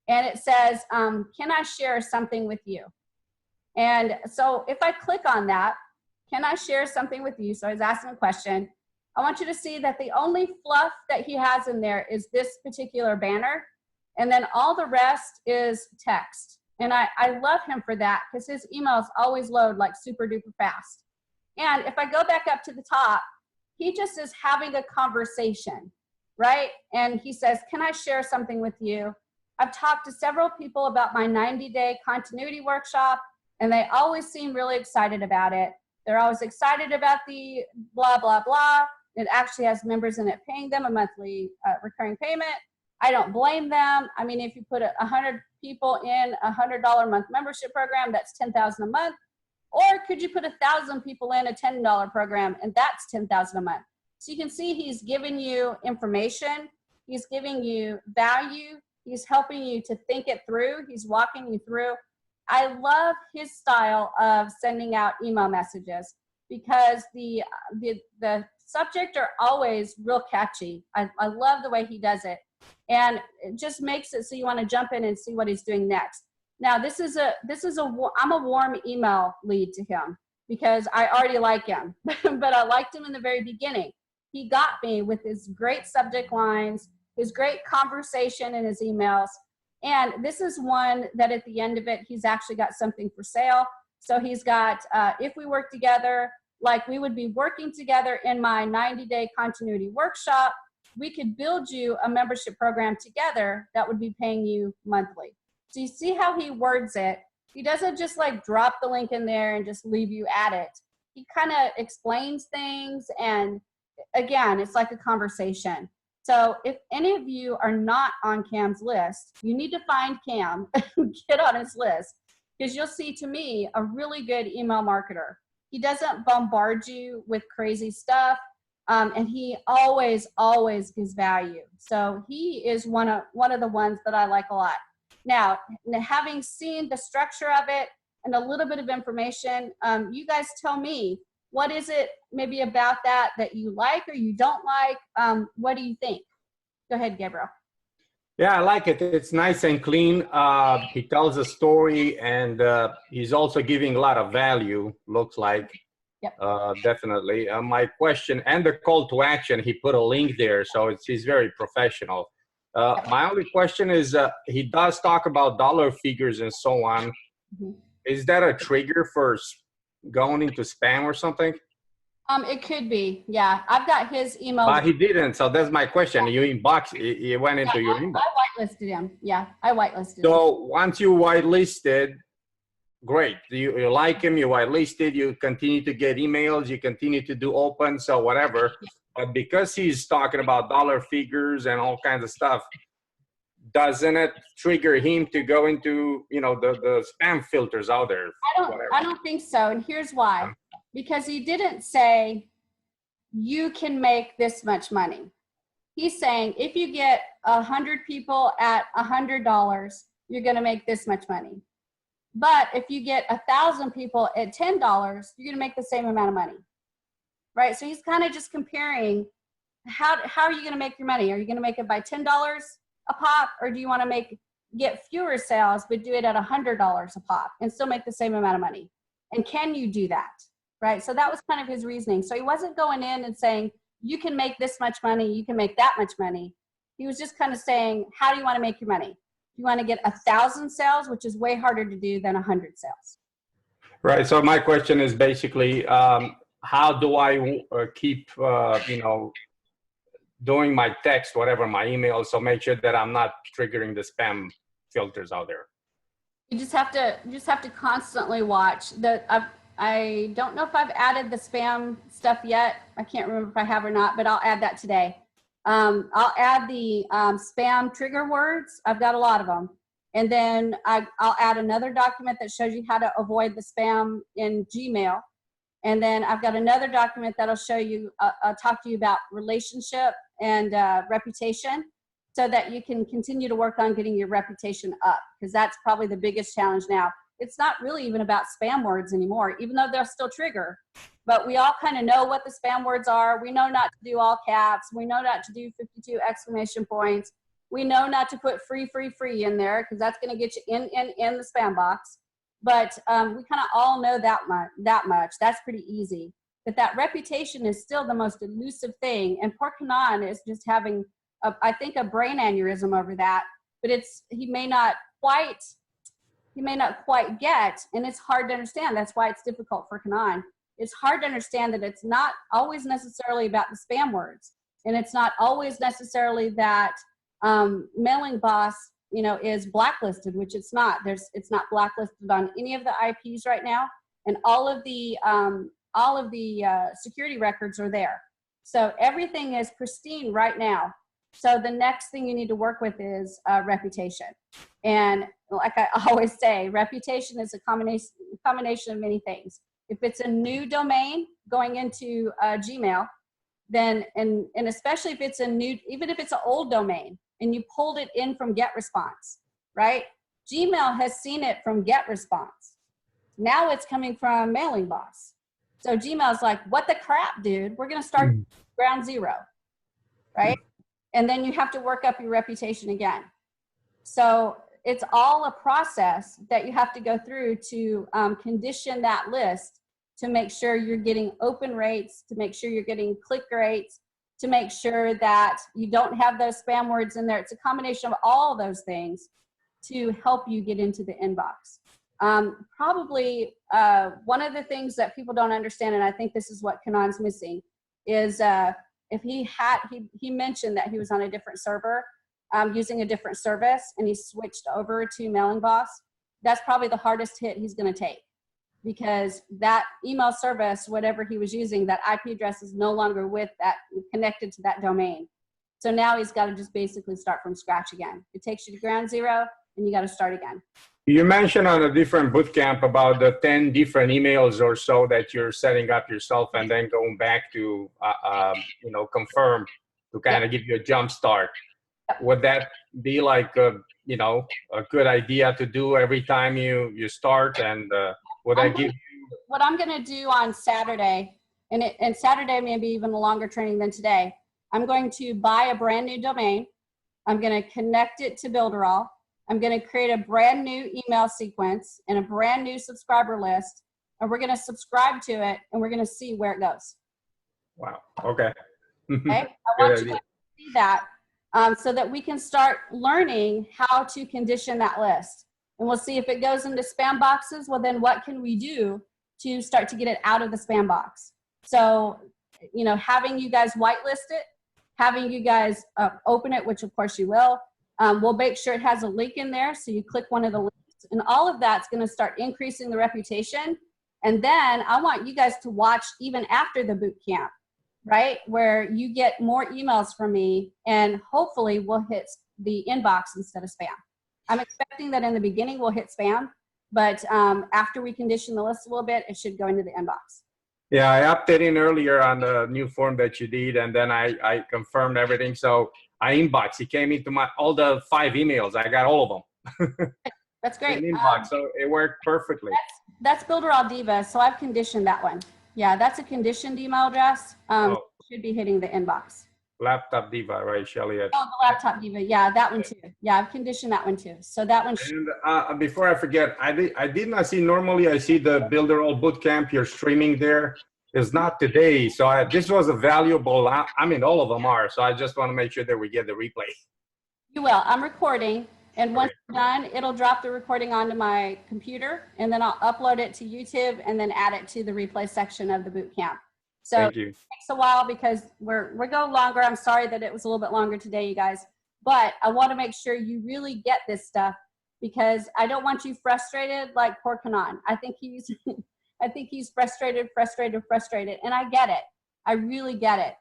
and it says, "Can I share something with you?" And so if I click on that, can I share something with you? So I was asking a question. I want you to see that the only fluff that he has in there is this particular banner. And then all the rest is text. And I love him for that, because his emails always load like super duper fast. And if I go back up to the top, he just is having a conversation, right? And he says, can I share something with you? I've talked to several people about my 90-day continuity workshop, and they always seem really excited about it. They're always excited about the blah, blah, blah. It actually has members in it paying them a monthly recurring payment. I don't blame them. I mean, if you put 100 people in a $100 a month membership program, that's $10,000 a month. Or could you put 1,000 people in a $10 program and that's $10,000 a month? So you can see he's giving you information. He's giving you value. He's helping you to think it through. He's walking you through. I love his style of sending out email messages because the subject are always real catchy. I love the way he does it. And it just makes it so you want to jump in and see what he's doing next. Now, I'm a warm email lead to him because I already like him, but I liked him in the very beginning. He got me with his great subject lines, his great conversation in his emails. And this is one that at the end of it, he's actually got something for sale. So he's got, if we work together, like we would be working together in my 90-day continuity workshop, we could build you a membership program together that would be paying you monthly. So you see how he words it. He doesn't just like drop the link in there and just leave you at it. He kind of explains things, and again, it's like a conversation. So if any of you are not on Cam's list, you need to find Cam, get on his list, because you'll see, to me, a really good email marketer. He doesn't bombard you with crazy stuff, and he always gives value. So he is one of the ones that I like a lot. Now, having seen the structure of it and a little bit of information, you guys tell me, what is it maybe about that you like or you don't like? What do you think? Go ahead, Gabriel. Yeah, I like it. It's nice and clean. He tells a story, and he's also giving a lot of value, looks like. Yep. Definitely. My question and the call to action, he put a link there, so he's very professional. My only question is, he does talk about dollar figures and so on. Mm-hmm. Is that a trigger for going into spam or something? It could be, yeah. I've got his email. But he didn't, so that's my question. You inbox, he went into your inbox. I whitelisted him, yeah. I whitelisted him. So once you whitelisted, great. You like him, you whitelisted, you continue to get emails, you continue to do open, so whatever. But because he's talking about dollar figures and all kinds of stuff, doesn't it trigger him to go into, the spam filters out there? I don't think so, and here's why. Because he didn't say, you can make this much money. He's saying, if you get 100 people at $100, you're gonna make this much money. But if you get 1,000 people at $10, you're gonna make the same amount of money, right? So he's kind of just comparing, how are you gonna make your money? Are you gonna make it by $10 a pop, or do you wanna get fewer sales, but do it at $100 a pop and still make the same amount of money? And can you do that? Right? So that was kind of his reasoning. So he wasn't going in and saying, you can make this much money, you can make that much money. He was just kind of saying, how do you want to make your money? You want to get 1,000 sales, which is way harder to do than 100 sales. Right. So my question is basically, how do I keep, doing my text, whatever, my email, so make sure that I'm not triggering the spam filters out there? You just have to constantly watch. I don't know if I've added the spam stuff yet. I can't remember if I have or not, but I'll add that today. I'll add the spam trigger words. I've got a lot of them. And then I'll add another document that shows you how to avoid the spam in Gmail. And then I've got another document that'll show you, talk to you about relationship and reputation, so that you can continue to work on getting your reputation up, because that's probably the biggest challenge now. It's not really even about spam words anymore, even though they'll still trigger. But we all kind of know what the spam words are. We know not to do all caps. We know not to do 52 exclamation points. We know not to put free, free, free in there, because that's going to get you in the spam box. But we kind of all know that much. That's pretty easy. But that reputation is still the most elusive thing. And poor Kanan is just having, I think, a brain aneurysm over that. But he may not quite get, and it's hard to understand. That's why it's difficult for Kanan. It's hard to understand that it's not always necessarily about the spam words, and it's not always necessarily that Mailing Boss, is blacklisted, which it's not. It's not blacklisted on any of the IPs right now, and all of the security records are there. So everything is pristine right now. So the next thing you need to work with is reputation. And like I always say, reputation is a combination of many things. If it's a new domain going into Gmail, then, and especially if it's a new, even if it's an old domain and you pulled it in from GetResponse, right? Gmail has seen it from GetResponse. Now it's coming from Mailing Boss. So Gmail's like, what the crap, dude? We're going to start ground zero, right? And then you have to work up your reputation again. So it's all a process that you have to go through to condition that list to make sure you're getting open rates, to make sure you're getting click rates, to make sure that you don't have those spam words in there. It's a combination of all those things to help you get into the inbox. Probably one of the things that people don't understand, and I think this is what Kanan's missing, is if he mentioned that he was on a different server using a different service and he switched over to Mailing Boss, that's probably the hardest hit he's going to take, because that email service, whatever he was using, that IP address is no longer with that, connected to that domain. So now he's got to just basically start from scratch again. It takes you to ground zero and you got to start again. You mentioned on a different bootcamp about the 10 different emails or so that you're setting up yourself and then going back to, you know, confirm to kind of give you a jump start. Would that be like, you know, a good idea to do every time you start? And would that give you? What I'm going to do on Saturday, and Saturday may be even a longer training than today, I'm going to buy a brand new domain. I'm going to connect it to Builderall. I'm going to create a brand new email sequence and a brand new subscriber list, and we're going to subscribe to it, and we're going to see where it goes. Wow. Okay. Okay. I want you to see that so that we can start learning how to condition that list. And we'll see if it goes into spam boxes. Well, then what can we do to start to get it out of the spam box? So, you know, having you guys whitelist it, having you guys open it, which of course you will. We'll make sure it has a link in there, so you click one of the links, and all of that's going to start increasing the reputation. And then I want you guys to watch even after the boot camp, right, where you get more emails from me, and hopefully we'll hit the inbox instead of spam. I'm expecting that in the beginning we'll hit spam, but after we condition the list a little bit, it should go into the inbox. Yeah, I opted in earlier on the new form that you did, and then I confirmed everything. So I inbox. It came into all the 5 emails. I got all of them. That's great. Inbox, so it worked perfectly. That's Builderall Diva. So I've conditioned that one. Yeah, that's a conditioned email address. Should be hitting the inbox. Laptop Diva, right, Shelly? Oh, the Laptop Diva. Yeah, that one too. Yeah, I've conditioned that one too. So that one. And before I forget, I did not see, normally I see the Builderall Bootcamp, you're streaming there. It's not today. So this was a valuable, I mean, all of them are. So I just want to make sure that we get the replay. You will. I'm recording. And once it's done, it'll drop the recording onto my computer. And then I'll upload it to YouTube and then add it to the replay section of the boot camp. So Thank you. it takes a while because we're going longer. I'm sorry that it was a little bit longer today, you guys. But I want to make sure you really get this stuff, because I don't want you frustrated like poor Kanan. I think he's frustrated, and I get it. I really get it.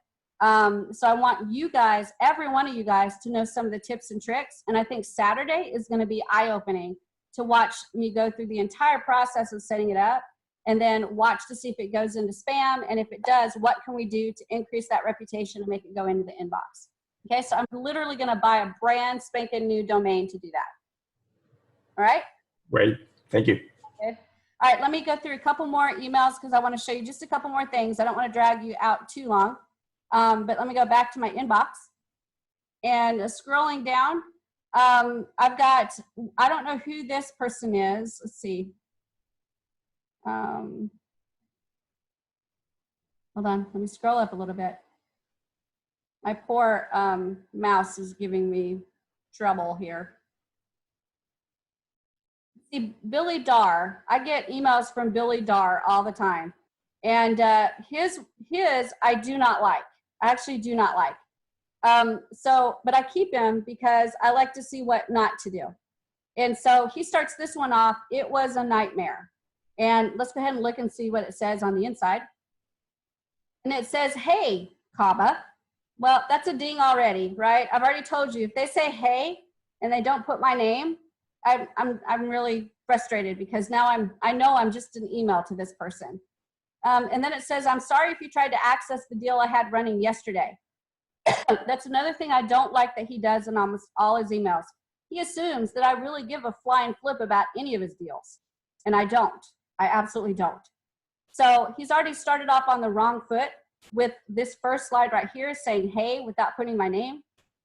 So I want you guys, every one of you guys, to know some of the tips and tricks. And I think Saturday is going to be eye-opening to watch me go through the entire process of setting it up, and then watch to see if it goes into spam. And if it does, what can we do to increase that reputation and make it go into the inbox? Okay, so I'm literally going to buy a brand spanking new domain to do that. All right? Great. Thank you. Good. All right, let me go through a couple more emails because I want to show you just a couple more things. I don't want to drag you out too long. But let me go back to my inbox. And scrolling down, I've got, I don't know who this person is. Let's see. Hold on, let me scroll up a little bit. My poor mouse is giving me trouble here. See, Billy Dar, I get emails from Billy Dar all the time. And his I do not like. I actually do not like. But I keep him because I like to see what not to do. And so he starts this one off, it was a nightmare. And let's go ahead and look and see what it says on the inside. And it says, hey, Kaba, Well, that's a ding already, right? I've already told you, if they say hey and they don't put my name, I'm really frustrated because now I know I'm just an email to this person. And then it says, I'm sorry if you tried to access the deal I had running yesterday. That's another thing I don't like that he does in almost all his emails. He assumes that I really give a flying flip about any of his deals. And I don't. I absolutely don't. So he's already started off on the wrong foot with this first slide right here saying, hey, without putting my name,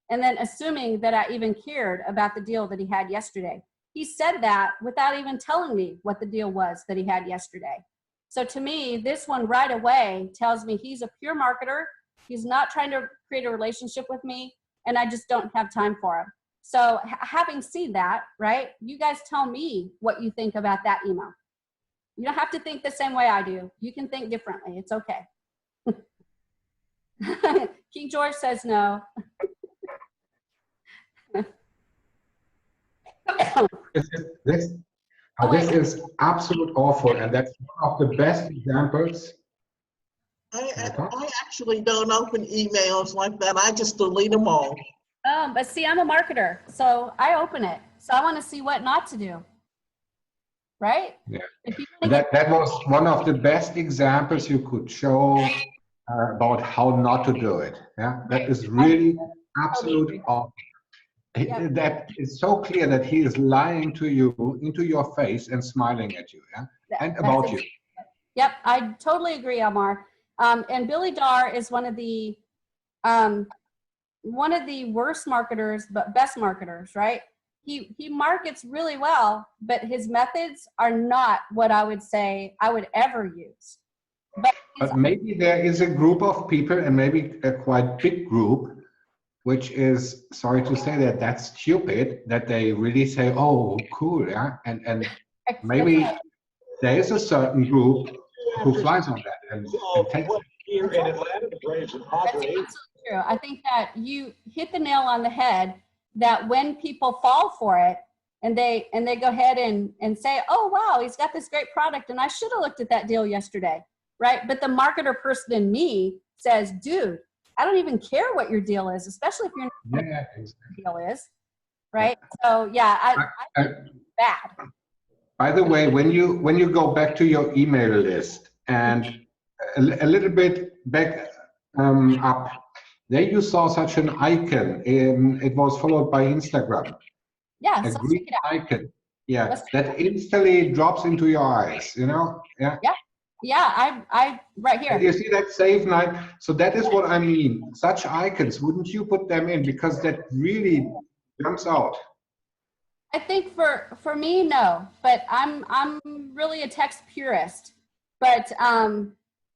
and then assuming that I even cared about the deal that he had yesterday. He said that without even telling me what the deal was that he had yesterday. So to me, this one right away tells me he's a pure marketer. He's not trying to create a relationship with me, and I just don't have time for him. So having seen that, right, you guys tell me what you think about that email. You don't have to think the same way I do. You can think differently. It's okay. King George says no. This is absolute awful, and that's one of the best examples. I actually don't open emails like that. I just delete them all. But see, I'm a marketer, so I open it. So I want to see what not to do. Right? Yeah. That was one of the best examples you could show about how not to do it. Yeah, that is really absolute awful. That is so clear that he is lying to you into your face and smiling at you, yeah, and about you. Yep, I totally agree, Amar. And Billy Darr is one of the worst marketers, but best marketers, right? He markets really well, but his methods are not what I would say I would ever use. But maybe there is a group of people, and maybe a quite big group, which is, sorry to say that, that's stupid, that they really say, oh, cool, yeah? And maybe there is a certain group who flies on that and takes it. Here in Atlanta, the Braves and That's absolutely true. I think that you hit the nail on the head, that when people fall for it and they go ahead and say, oh, wow, he's got this great product and I should have looked at that deal yesterday, right? But the marketer person in me says, dude, I don't even care what your deal is, especially if you're not exactly. what your deal is, right? So yeah, I think it's bad. By the way, when you go back to your email list and a little bit back up, there you saw such an icon. It was followed by Instagram. Yeah, a so green icon. Yeah, that instantly drops into your eyes. You know. Yeah. Yeah. Yeah, I right here. You see that save night? So that is what I mean. Such icons, wouldn't you put them in? Because that really jumps out. I think for me, no. But I'm really a text purist. But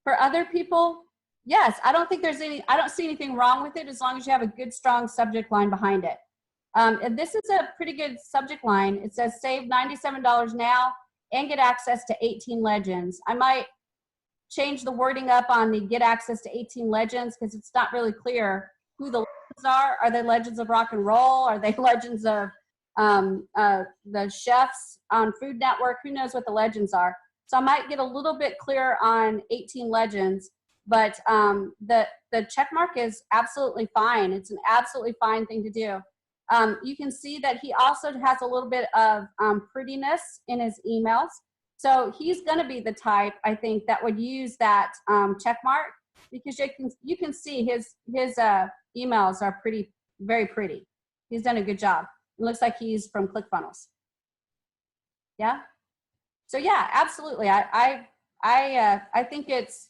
for other people, yes. I don't see anything wrong with it as long as you have a good, strong subject line behind it. And this is a pretty good subject line. It says save $97 now and get access to 18 legends. I might change the wording up on the get access to 18 legends because it's not really clear who the legends are. Are they legends of rock and roll? Are they legends of the chefs on Food Network? Who knows what the legends are? So I might get a little bit clearer on 18 legends, but the check mark is absolutely fine. It's an absolutely fine thing to do. You can see that he also has a little bit of prettiness in his emails. So he's going to be the type, I think, that would use that check mark because you can see his emails are very pretty. He's done a good job. It looks like he's from ClickFunnels. Yeah. So yeah, absolutely. I think it's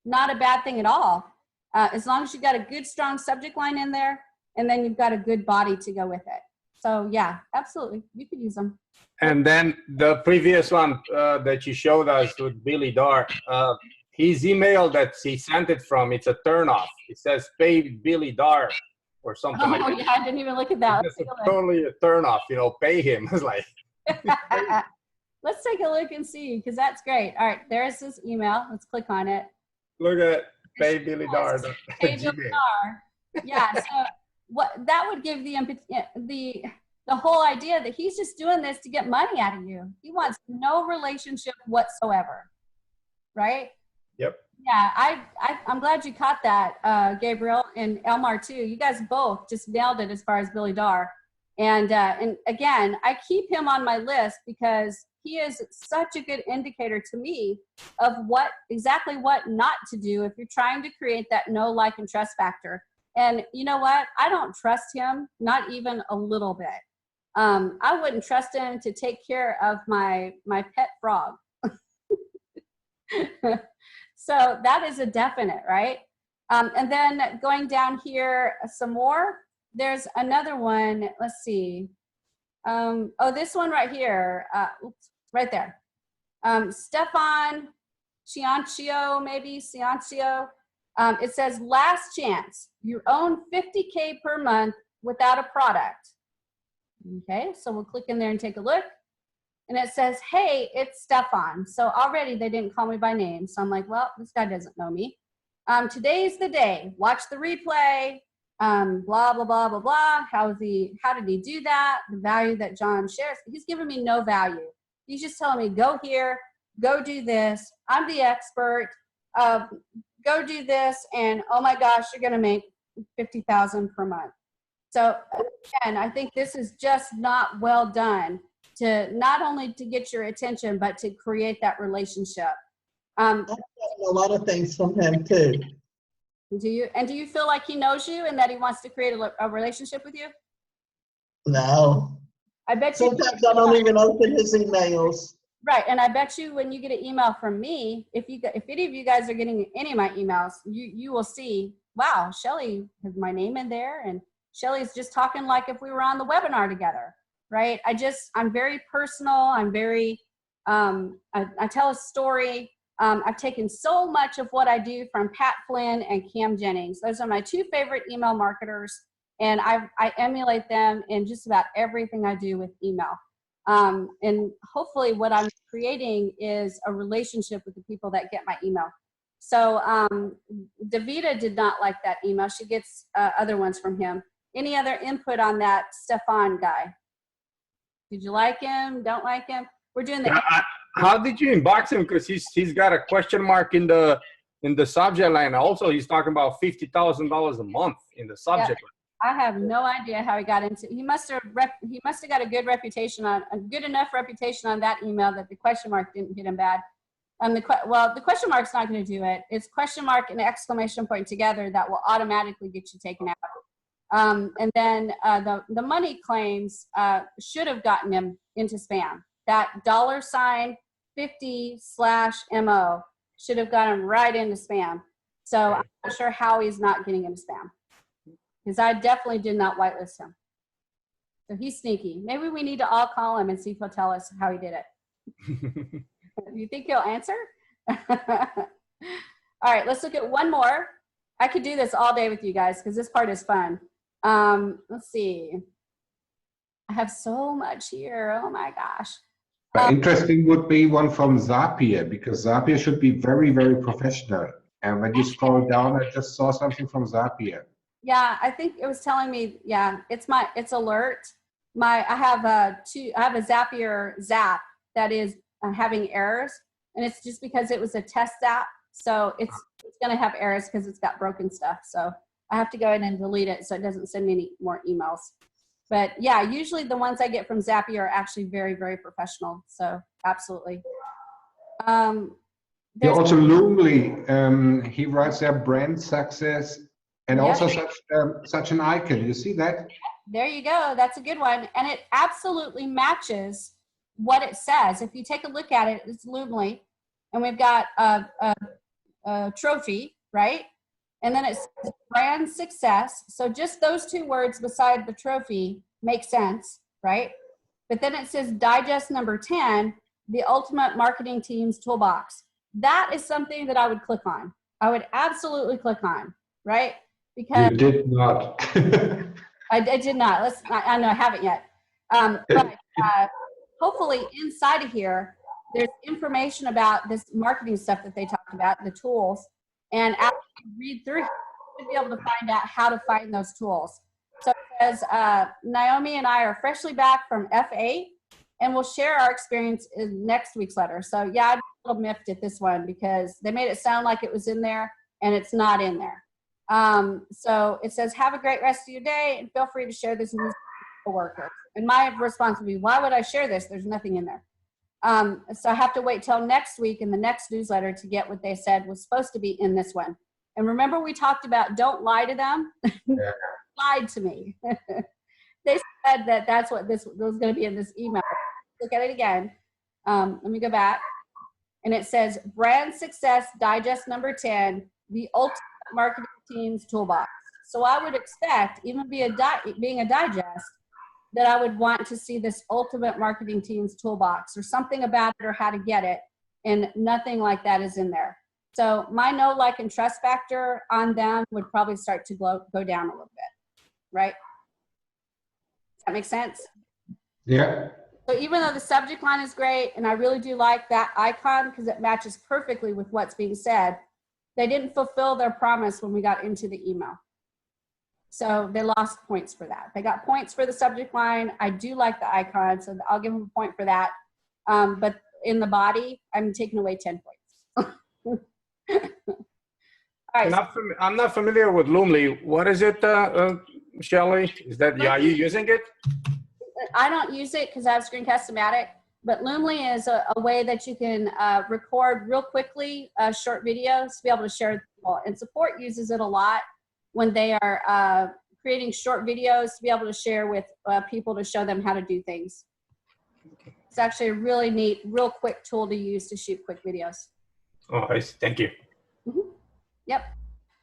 not a bad thing at all, as long as you've got a good, strong subject line in there. And then you've got a good body to go with it. So yeah, absolutely, you could use them. And then the previous one that you showed us with Billy Darr, his email that he sent it from, it's a turnoff. It says pay Billy Darr or something like that. Oh yeah, I didn't even look at that. It's totally a turnoff, you know, pay him. It's like. Let's take a look and see, because that's great. All right, there's his email. Let's click on it. Look at it, pay Billy Darr. Pay Billy Darr. Yeah, so what that would give the whole idea that he's just doing this to get money out of you. He wants no relationship whatsoever, right? Yep. Yeah, I'm glad you caught that, Gabriel, and Elmar too. You guys both just nailed it as far as Billy Darr. And again, I keep him on my list because he is such a good indicator to me of exactly what not to do if you're trying to create that know, like, and trust factor. And you know what? I don't trust him, not even a little bit. I wouldn't trust him to take care of my pet frog. So that is a definite, right? And then going down here some more, there's another one. Let's see. Oh, this one right here. Oops, right there. Stefan Ciancio, maybe Ciancio. It says, last chance. You own 50K per month without a product. Okay, so we'll click in there and take a look. And it says, hey, it's Stefan. So already they didn't call me by name. So I'm like, well, this guy doesn't know me. Today's the day. Watch the replay. Blah, blah, blah, blah, blah. How did he do that? The value that John shares. He's giving me no value. He's just telling me, go here, go do this. I'm the expert. Go do this. And oh my gosh, you're going to make 50,000 per month. So again, I think this is just not well done to not only to get your attention, but to create that relationship. I've gotten a lot of things from him too. Do you feel like he knows you and that he wants to create a relationship with you? No. I bet you. Sometimes I don't even open his emails. Right, and I bet you when you get an email from me, if any of you guys are getting any of my emails, you will see, wow, Shelly has my name in there, and Shelly's just talking like if we were on the webinar together, right? I'm very personal. I'm very, I tell a story. I've taken so much of what I do from Pat Flynn and Cam Jennings. Those are my two favorite email marketers, and I emulate them in just about everything I do with email. And hopefully what I'm creating is a relationship with the people that get my email. So Davida did not like that email. She gets other ones from him. Any other input on that Stefan guy? Did you like him? Don't like him? We're doing the. How did you inbox him? Because he's got a question mark in the subject line. Also, he's talking about $50,000 a month in the subject line. I have no idea how he got into. He must have got a good reputation a good enough reputation on that email that the question mark didn't hit him bad. The question mark's not going to do it. It's question mark and exclamation point together that will automatically get you taken out. And then the money claims should have gotten him into spam. That $50/MO should have got him right into spam. So I'm not sure how he's not getting into spam, because I definitely did not whitelist him. So he's sneaky. Maybe we need to all call him and see if he'll tell us how he did it. You think he'll answer? All right, let's look at one more. I could do this all day with you guys because this part is fun. Let's see. I have so much here. Oh my gosh. Interesting would be one from Zapier, because Zapier should be very, very professional. And when you scroll down, I just saw something from Zapier. Yeah, I think it was telling me, yeah, it's alert. I have a Zapier Zap that is having errors, and it's just because it was a test Zap. So it's going to have errors because it's got broken stuff. So I have to go in and delete it so it doesn't send me any more emails. But yeah, usually the ones I get from Zapier are actually very, very professional. So absolutely. Also Loomly, he writes there brand success and also such an icon. You see that? There you go. That's a good one. And it absolutely matches what it says. If you take a look at it, it's Loomly. And we've got a trophy, right? And then it says brand success. So just those two words beside the trophy make sense, right? But then it says digest number 10, the ultimate marketing team's toolbox. That is something that I would click on. I would absolutely click on, right? Because you did not. I did not. I know I haven't yet. But hopefully inside of here, there's information about this marketing stuff that they talked about, the tools. And after you read through, you should be able to find out how to find those tools. So it says, Naomi and I are freshly back from F8, and we'll share our experience in next week's letter. So yeah, I'd little miffed at this one because they made it sound like it was in there and it's not in there. So it says, have a great rest of your day and feel free to share this news with coworkers. And my response would be, why would I share this? There's nothing in there. So I have to wait till next week in the next newsletter to get what they said was supposed to be in this one. And remember we talked about don't lie to them? Yeah. Lied to me. They said that that's what this was going to be in this email. Look at it again. Let me go back. And it says Brand Success Digest number 10, the ultimate marketing team's toolbox. So I would expect, even being a digest, that I would want to see this ultimate marketing team's toolbox or something about it or how to get it. And nothing like that is in there. So my know, like, and trust factor on them would probably start to go down a little bit, right? Does that make sense? Yeah. So even though the subject line is great, and I really do like that icon because it matches perfectly with what's being said, they didn't fulfill their promise when we got into the email. So they lost points for that. They got points for the subject line. I do like the icon, so I'll give them a point for that. But in the body, I'm taking away 10 points. All right. I'm not familiar with Loomly. What is it, Shelley? Is that, are you using it? I don't use it because I have Screencast-O-Matic, but Loomly is a way that you can record real quickly short videos to be able to share with people. And Support uses it a lot when they are creating short videos to be able to share with people to show them how to do things. It's actually a really neat, real quick tool to use to shoot quick videos. Oh, I see. Thank you. Mm-hmm. Yep.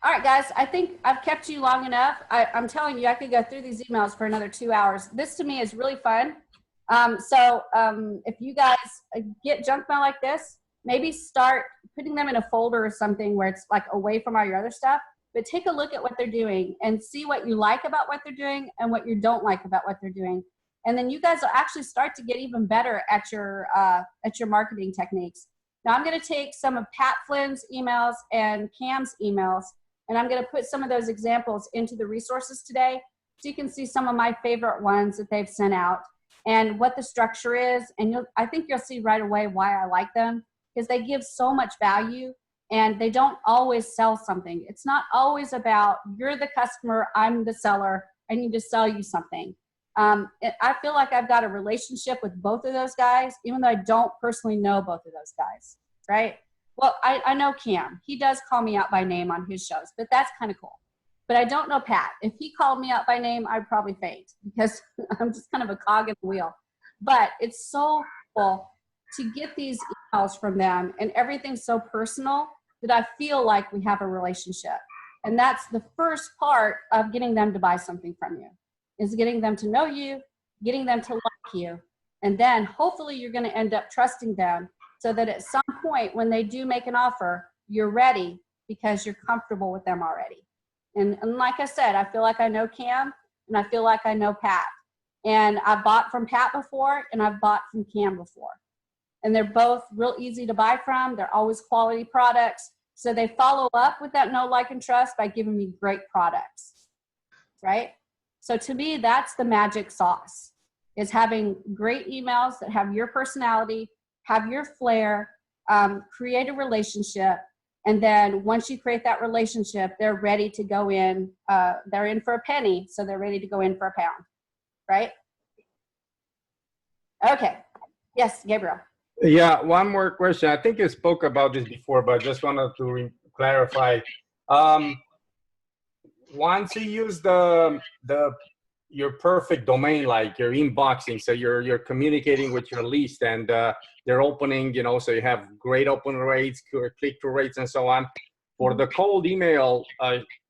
All right, guys, I think I've kept you long enough. I'm telling you, I could go through these emails for another 2 hours. This to me is really fun. If you guys get junk mail like this, maybe start putting them in a folder or something where it's like away from all your other stuff, but take a look at what they're doing and see what you like about what they're doing and what you don't like about what they're doing. And then you guys will actually start to get even better at your marketing techniques. Now I'm going to take some of Pat Flynn's emails and Cam's emails, and I'm going to put some of those examples into the resources today so you can see some of my favorite ones that they've sent out and what the structure is. And I think you'll see right away why I like them, because they give so much value and they don't always sell something. It's not always about you're the customer, I'm the seller, I need to sell you something. I feel like I've got a relationship with both of those guys, even though I don't personally know both of those guys, right? Well, I know Cam. He does call me out by name on his shows, but that's kind of cool. But I don't know Pat. If he called me out by name, I'd probably faint because I'm just kind of a cog in the wheel. But it's so cool to get these emails from them, and everything's so personal that I feel like we have a relationship. And that's the first part of getting them to buy something from you, is getting them to know you, getting them to like you. And then hopefully you're going to end up trusting them so that at some point when they do make an offer, you're ready because you're comfortable with them already. And like I said, I feel like I know Cam and I feel like I know Pat. And I've bought from Pat before and I've bought from Cam before. And they're both real easy to buy from. They're always quality products. So they follow up with that know, like, and trust by giving me great products, right? So to me, that's the magic sauce, is having great emails that have your personality, have your flair, create a relationship. And then once you create that relationship, they're ready to go in. They're in for a penny, so they're ready to go in for a pound, right? Okay. Yes, Gabriel. Yeah, one more question. I think you spoke about this before, but I just wanted to clarify. Once you use your perfect domain, like your inboxing, so you're communicating with your list and they're opening, so you have great open rates, click-through rates, and so on. For the cold email,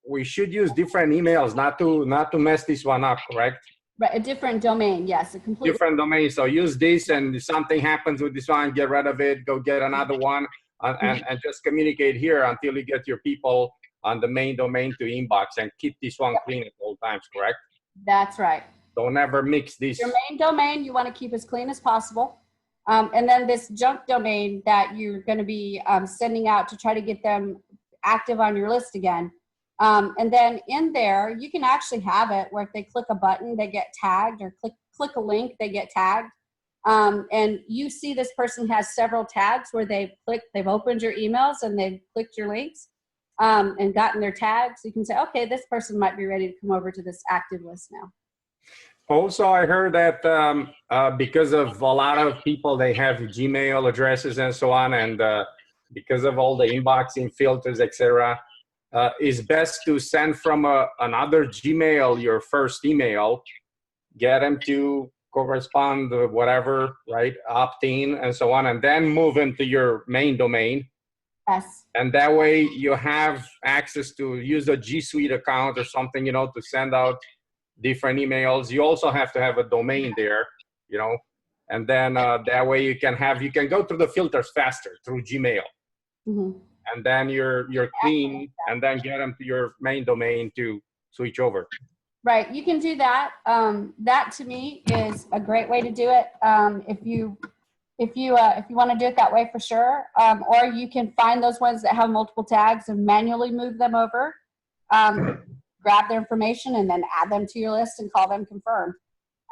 we should use different emails, not to mess this one up, correct? Right, a different domain, yes, a completely different domain. So use this, and if something happens with this one, get rid of it, go get another one, and just communicate here until you get your people on the main domain to inbox, and keep this one clean at all times, correct? That's right. Don't ever mix these. Your main domain, you want to keep as clean as possible. And then this junk domain that you're going to be sending out to try to get them active on your list again. And then in there, you can actually have it where if they click a button, they get tagged, or click a link, they get tagged. and you see this person has several tags where they've opened your emails and they've clicked your links and gotten their tags, you can say, okay, this person might be ready to come over to this active list now. Also, I heard that because of a lot of people, they have Gmail addresses and so on, and because of all the inboxing filters, etc., it's best to send from another Gmail your first email, get them to correspond to whatever, right, opt in and so on, and then move into your main domain. Yes. And that way you have access to use a G Suite account or something, to send out different emails. You also have to have a domain there, and then that way you can go through the filters faster through Gmail. Mm-hmm. And then you're clean, and then get them to your main domain to switch over. Right, you can do that. That to me is a great way to do it. If you want to do it that way, for sure. Or you can find those ones that have multiple tags and manually move them over. Grab their information and then add them to your list and call them confirmed.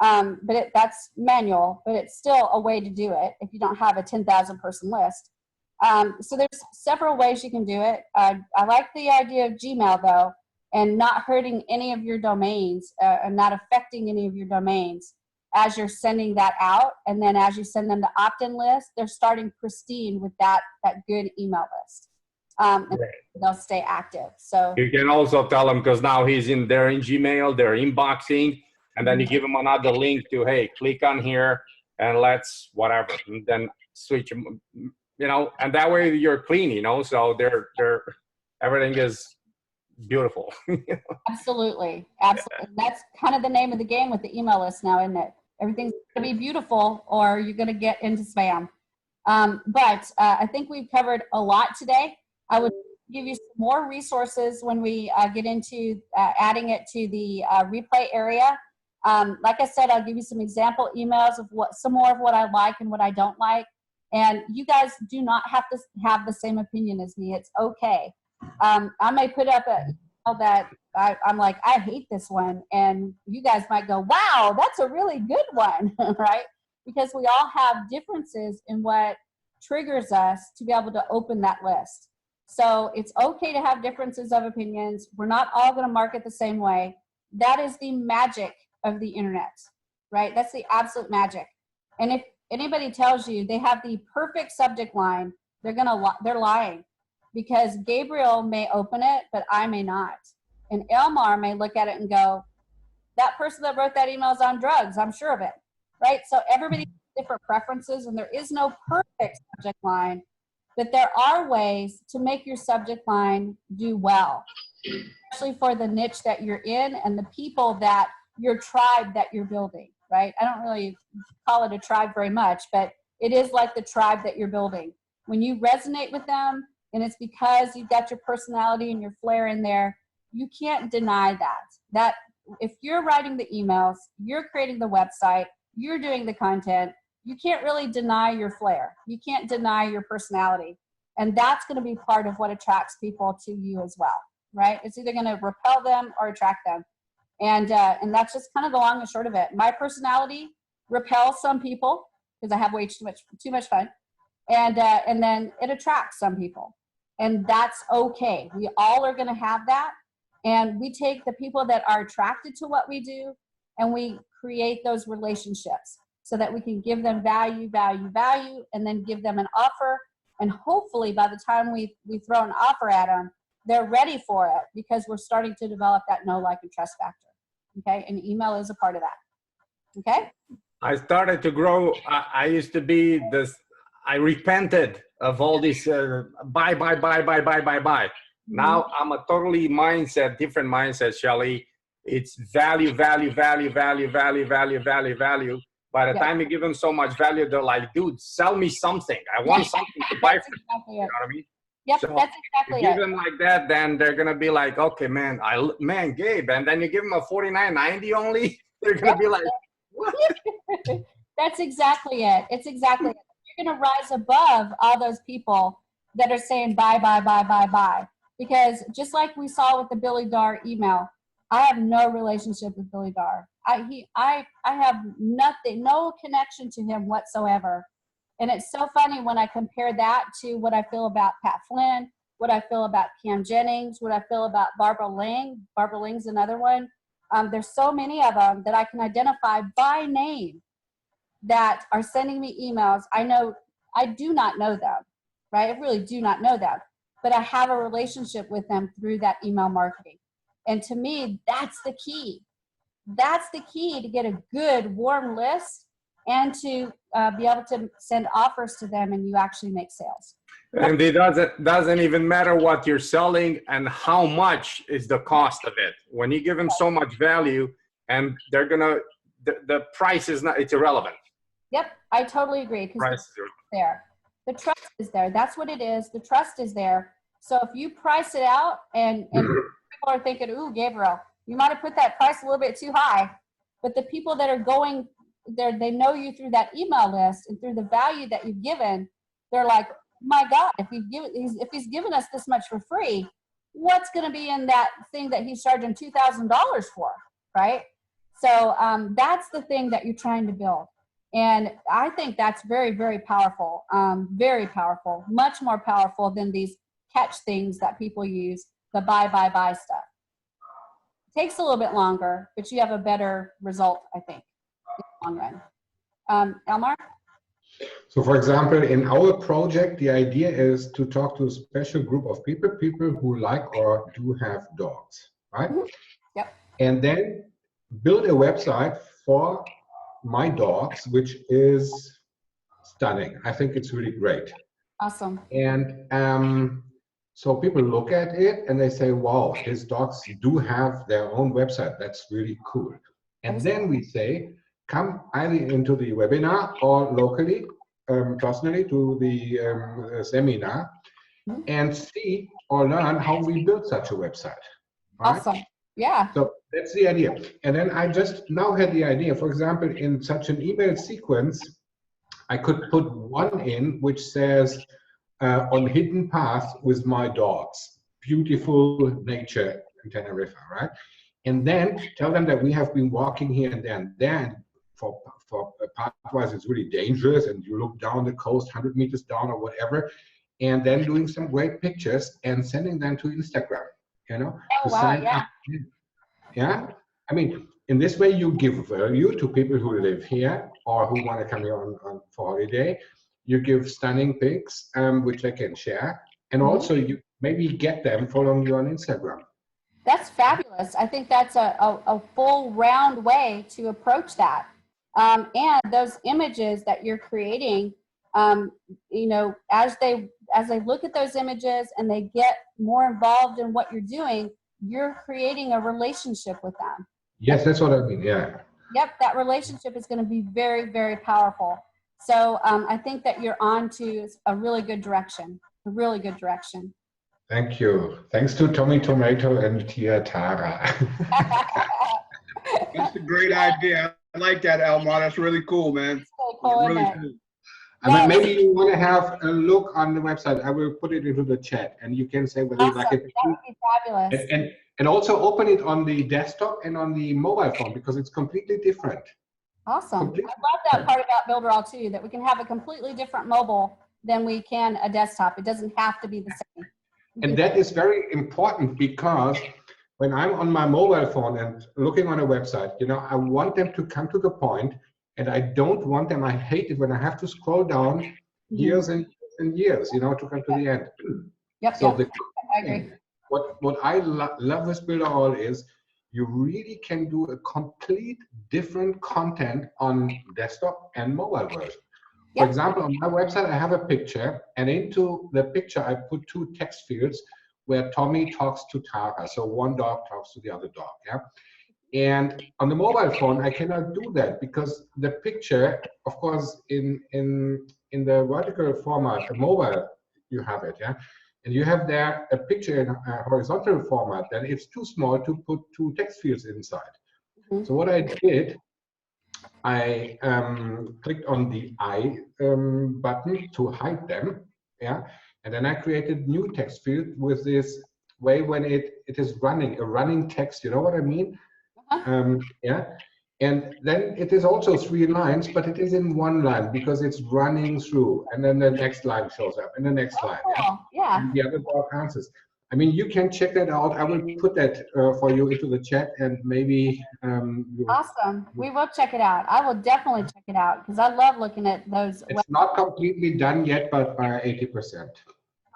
But that's manual, but it's still a way to do it if you don't have a 10,000 person list. So there's several ways you can do it. I like the idea of Gmail though, and not hurting any of your domains and not affecting any of your domains as you're sending that out. And then as you send them the opt-in list, they're starting pristine with that good email list. And they'll stay active. So you can also tell them, because now they're in Gmail, they're inboxing, and then you give them another link to, hey, click on here and let's whatever, and then switch them, and that way you're clean, so they're everything is beautiful. Absolutely. Absolutely. That's kind of the name of the game with the email list now, isn't it? Everything's going to be beautiful or you're going to get into spam. But I think we've covered a lot today. I would give you some more resources when we get into adding it to the replay area. Like I said, I'll give you some example emails of some more of what I like and what I don't like. And you guys do not have to have the same opinion as me. It's okay. I may put up an email that I'm like, I hate this one. And you guys might go, wow, that's a really good one, right? Because we all have differences in what triggers us to be able to open that list. So it's okay to have differences of opinions. We're not all going to market the same way. That is the magic of the internet, right? That's the absolute magic. And if anybody tells you they have the perfect subject line, they're lying, because Gabriel may open it, but I may not. And Elmar may look at it and go, that person that wrote that email is on drugs, I'm sure of it, right? So everybody has different preferences, and there is no perfect subject line, but there are ways to make your subject line do well, especially for the niche that you're in and the people that your tribe that you're building, right? I don't really call it a tribe very much, but it is like the tribe that you're building. When you resonate with them, and it's because you've got your personality and your flair in there, you can't deny that if you're writing the emails, you're creating the website, you're doing the content, you can't really deny your flair. You can't deny your personality. And that's going to be part of what attracts people to you as well, right? It's either going to repel them or attract them. And that's just kind of the long and short of it. My personality repels some people because I have way too much fun. And then it attracts some people. And that's okay. We all are going to have that. And we take the people that are attracted to what we do and we create those relationships so that we can give them value, and then give them an offer. And hopefully by the time we throw an offer at them, they're ready for it because we're starting to develop that know, like, and trust factor. Okay. And email is a part of that. Okay. I started to grow. I used to be I repented of all this buy. Now I'm a totally different mindset, Shelly. It's value. By the time you give them so much value, they're like, dude, sell me something. I want something to buy from you. You know what I mean? Yep, so that's exactly you give them like that, then they're gonna be like, okay, man, Gabe, and then you give them a $49.90 only. They're gonna be like, what? That's exactly it. It's exactly it. You're gonna rise above all those people that are saying buy. Because just like we saw with the Billy Darr email, I have no relationship with Billy Darr. I have nothing, no connection to him whatsoever. And it's so funny when I compare that to what I feel about Pat Flynn, what I feel about Cam Jennings, what I feel about Barbara Lang. Barbara Lang's another one. There's so many of them that I can identify by name that are sending me emails. I know, I do not know them, right? I really do not know them, but I have a relationship with them through that email marketing. And to me, that's the key. That's the key to get a good warm list and to be able to send offers to them and you actually make sales. And it doesn't even matter what you're selling and how much is the cost of it. When you give them so much value and they're gonna, the price is not, it's irrelevant. Yep, I totally agree. Because there, the trust is there. That's what it is. The trust is there. So if you price it out and people are thinking, ooh, Gabriel, you might have put that price a little bit too high. But the people that are going there, they know you through that email list and through the value that you've given. They're like, my God, if he's given us this much for free, what's going to be in that thing that he's charging $2,000 for, right? So that's the thing that you're trying to build. And I think that's very, very powerful, much more powerful than these catch things that people use, the buy stuff. It takes a little bit longer, but you have a better result, I think, in the long run. Elmar? So for example, in our project, the idea is to talk to a special group of people who like or do have dogs, right? Yep. And then build a website for my dogs, which is stunning. I think it's really great. Awesome. And so people look at it and they say, wow, his dogs do have their own website. That's really cool. And then we say, come either into the webinar or locally, personally to the seminar and see or learn how we build such a website. Right? Awesome. Yeah. So that's the idea. And then I just now had the idea, for example, in such an email sequence, I could put one in which says, on hidden path with my dogs, beautiful nature in Tenerife, right? And then tell them that we have been walking here and there and there, and for pathwise it's really dangerous, and you look down the coast 100 meters down or whatever, and then doing some great pictures and sending them to Instagram, you know, to sign up. Yeah, I mean, in this way you give value to people who live here or who want to come here on for holiday. You give stunning pics, which they can share, and also you maybe get them following you on Instagram. That's fabulous. I think that's a full round way to approach that. And those images that you're creating, you know, as they look at those images and they get more involved in what you're doing, you're creating a relationship with them. Yes, that's what I mean. Yeah. Yep, that relationship is going to be very, very powerful. So I think that you're on to a really good direction, a really good direction. Thank you. Thanks to Tommy Tomato and Tia Tara. That's a great idea. I like that, Elmar. That's really cool, man. Really cool. I mean, maybe you want to have a look on the website. I will put it into the chat, and you can say whether you like it. That would be fabulous. And also open it on the desktop and on the mobile phone, because it's completely different. Awesome. I love that part about Builderall too, that we can have a completely different mobile than we can a desktop. It doesn't have to be the same. And that is very important, because when I'm on my mobile phone and looking on a website, you know, I want them to come to the point, and I don't want them, I hate it when I have to scroll down years and years and years, you know, to come to the end. Yep, so yep. I agree. What I love with Builderall is you really can do a complete different content on desktop and mobile version. For example, on my website, I have a picture, and into the picture, I put 2 text fields where Tommy talks to Tara. So one dog talks to the other dog, yeah? And on the mobile phone, I cannot do that, because the picture, of course, in the vertical format, the mobile, you have it, yeah? And you have there a picture in a horizontal format, then it's too small to put 2 text fields inside. So what I did, I clicked on the I button to hide them, yeah, and then I created new text field with this way when it is running, a running text, you know what I mean? Yeah. And then it is also 3 lines, but it is in 1 line because it's running through, and then the next line shows up, and the next line. Yeah. And the other block answers. I mean, you can check that out. I will put that for you into the chat, and maybe. Awesome. We will check it out. I will definitely check it out because I love looking at those. It's not completely done yet, but by 80%.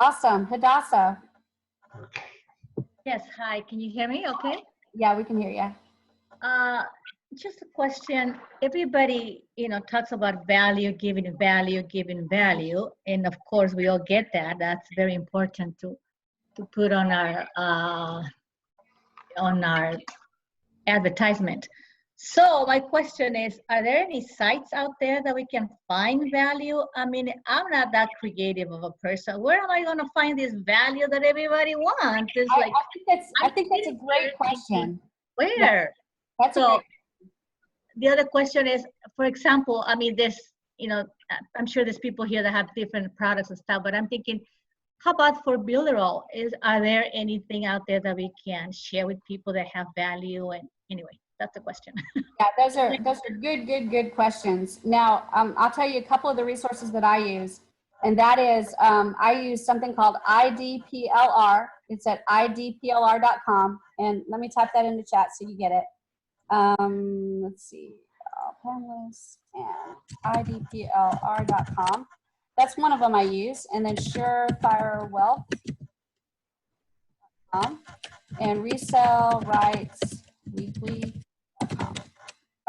Awesome. Hadassah. Okay. Yes, hi, can you hear me okay? Yeah, we can hear you. Just a question. Everybody, talks about value, giving value. And of course, we all get that. That's very important to put on our advertisement. So my question is, are there any sites out there that we can find value? I mean, I'm not that creative of a person. Where am I going to find this value that everybody wants? It's like, I think that's a great question. Where? Yeah, that's so. The other question is, for example, I mean, there's, I'm sure there's people here that have different products and stuff, but I'm thinking, how about for Builderall? Are there anything out there that we can share with people that have value? And anyway, that's the question. Yeah, those are good questions. Now, I'll tell you a couple of the resources that I use, and that is I use something called IDPLR. It's at idplr.com, and let me type that in the chat so you get it. Let's see, panelists and idplr.com. That's one of them I use, and then SureFireWealth.com and ResellRightsWeekly.com.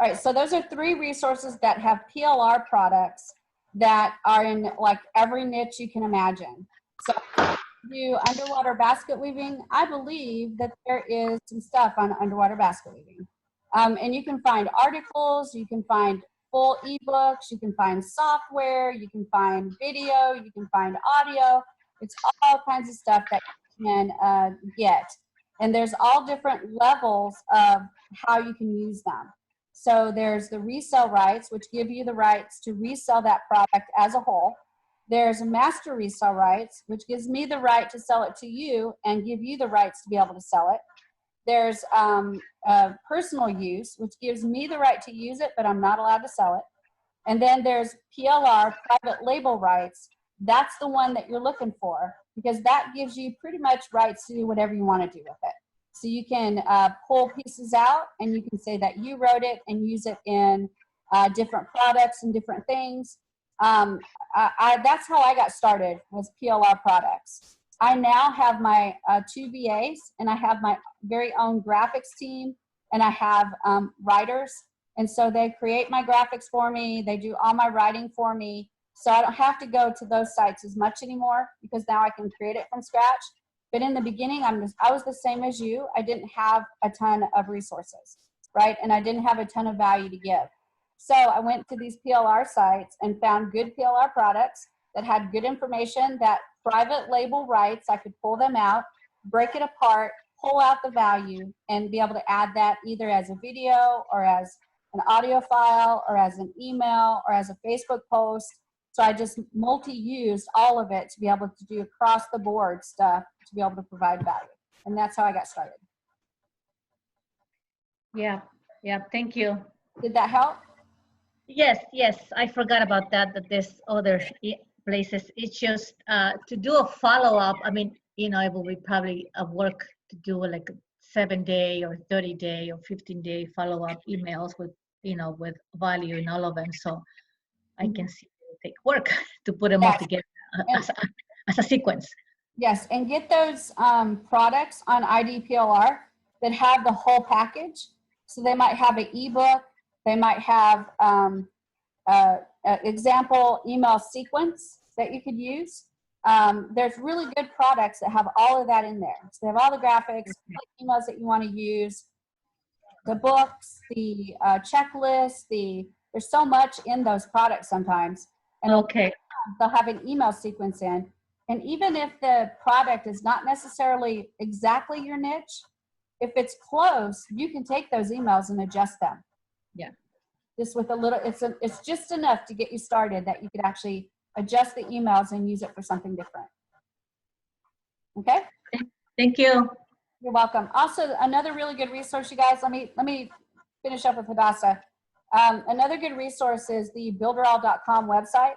All right, so those are 3 resources that have PLR products that are in like every niche you can imagine. So do underwater basket weaving, I believe that there is some stuff on underwater basket weaving. And you can find articles, you can find full ebooks, you can find software, you can find video, you can find audio. It's all kinds of stuff that you can get. And there's all different levels of how you can use them. So there's the resale rights, which give you the rights to resell that product as a whole. There's master resale rights, which gives me the right to sell it to you and give you the rights to be able to sell it. There's personal use, which gives me the right to use it, but I'm not allowed to sell it. And then there's PLR, private label rights. That's the one that you're looking for because that gives you pretty much rights to do whatever you want to do with it. So you can pull pieces out and you can say that you wrote it and use it in different products and different things. That's how I got started, was PLR products. I now have my 2 VAs, and I have my very own graphics team, and I have writers. And so they create my graphics for me. They do all my writing for me. So I don't have to go to those sites as much anymore because now I can create it from scratch. But in the beginning, I was the same as you. I didn't have a ton of resources, right? And I didn't have a ton of value to give. So I went to these PLR sites and found good PLR products that had good information, that private label rights, I could pull them out, break it apart, pull out the value, and be able to add that either as a video or as an audio file or as an email or as a Facebook post. So I just multi-used all of it to be able to do across the board stuff to be able to provide value. And that's how I got started. Yeah, thank you. Did that help? Yes, I forgot about that there's other places. It's just to do a follow-up. I mean, it will be probably a work to do like a 7-day or 30-day or 15-day follow-up emails with, with value in all of them. So I can see it take work to put them all together as a sequence. Yes, and get those products on IDPLR that have the whole package. So they might have an ebook. They might have example email sequence that you could use. There's really good products that have all of that in there. So they have all the graphics, emails that you want to use, the books, the checklist, there's so much in those products sometimes. And okay, they'll have an email sequence in. And even if the product is not necessarily exactly your niche, if it's close, you can take those emails and adjust them. Yeah. Just with a little, it's just enough to get you started that you could actually adjust the emails and use it for something different. Okay? Thank you. You're welcome. Also, another really good resource, you guys, let me finish up with Hadassah. Another good resource is the builderall.com website.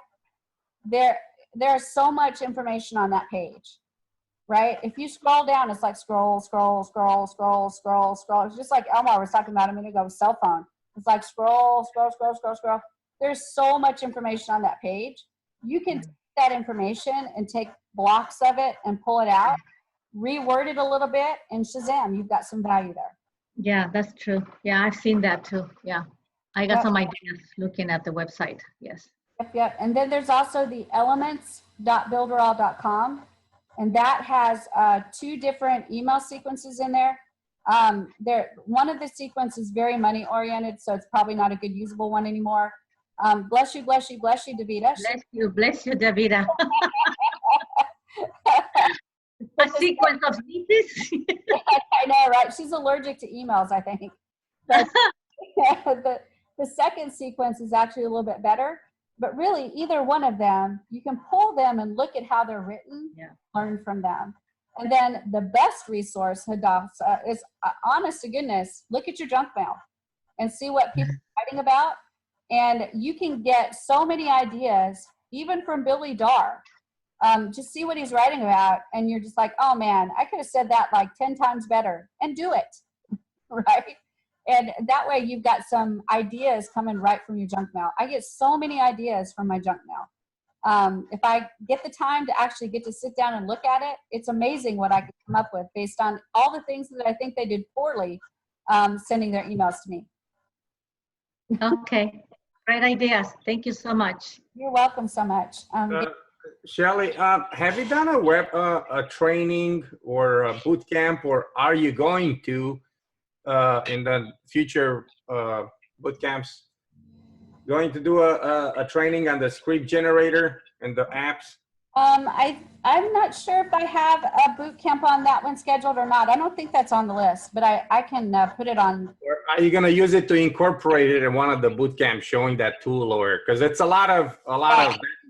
There's so much information on that page, right? If you scroll down, it's like scroll. It's just like Elmar was talking about a minute ago with cell phone. It's like scroll. There's so much information on that page. You can take that information and take blocks of it and pull it out, reword it a little bit, and shazam, you've got some value there. Yeah, that's true. Yeah, I've seen that too. Yeah, I got some ideas looking at the website. Yes. Yep. And then there's also the elements.builderall.com, and that has 2 different email sequences in there. One of the sequences is very money oriented, so it's probably not a good usable one anymore. Bless you, Davida. Bless you, Davida. A sequence of sneezes. I know, right? She's allergic to emails, I think. But the second sequence is actually a little bit better. But really, either one of them, you can pull them and look at how they're written, learn from them. And then the best resource, Hadassah, is honest to goodness, look at your junk mail and see what people are writing about. And you can get so many ideas, even from Billy Darr. Just see what he's writing about, and you're just like, oh man, I could have said that like 10 times better, and do it, right? And that way you've got some ideas coming right from your junk mail. I get so many ideas from my junk mail. If I get the time to actually get to sit down and look at it, it's amazing what I can come up with based on all the things that I think they did poorly sending their emails to me. Okay, great ideas. Thank you so much. You're welcome so much. Shelley, have you done a training or a boot camp, or are you going to in the future boot camps, going to do a training on the script generator and the apps? I'm not sure if I have a boot camp on that one scheduled or not. I don't think that's on the list, but I can put it on. Or are you going to use it to incorporate it in one of the boot camps, showing that tool, or because it's a lot of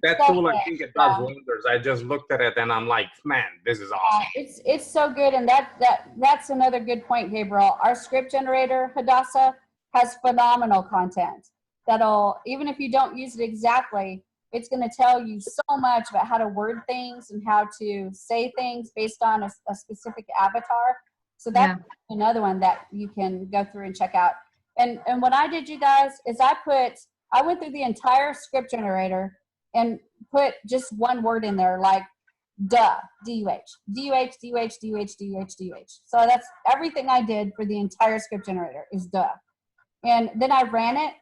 that tool? I think it does wonders. I just looked at it and I'm like, man, this is awesome. It's so good, and that's another good point, Gabriel. Our script generator, Hadassah, has phenomenal content that'll, even if you don't use it exactly, it's going to tell you so much about how to word things and how to say things based on a specific avatar. So that's another one that you can go through and check out. And what I did, you guys, is I went through the entire script generator and put just one word in there, like duh, D-U-H, D-U-H, D-U-H, D-U-H, D-U-H, D-U-H. So that's everything I did for the entire script generator is duh. And then I ran it,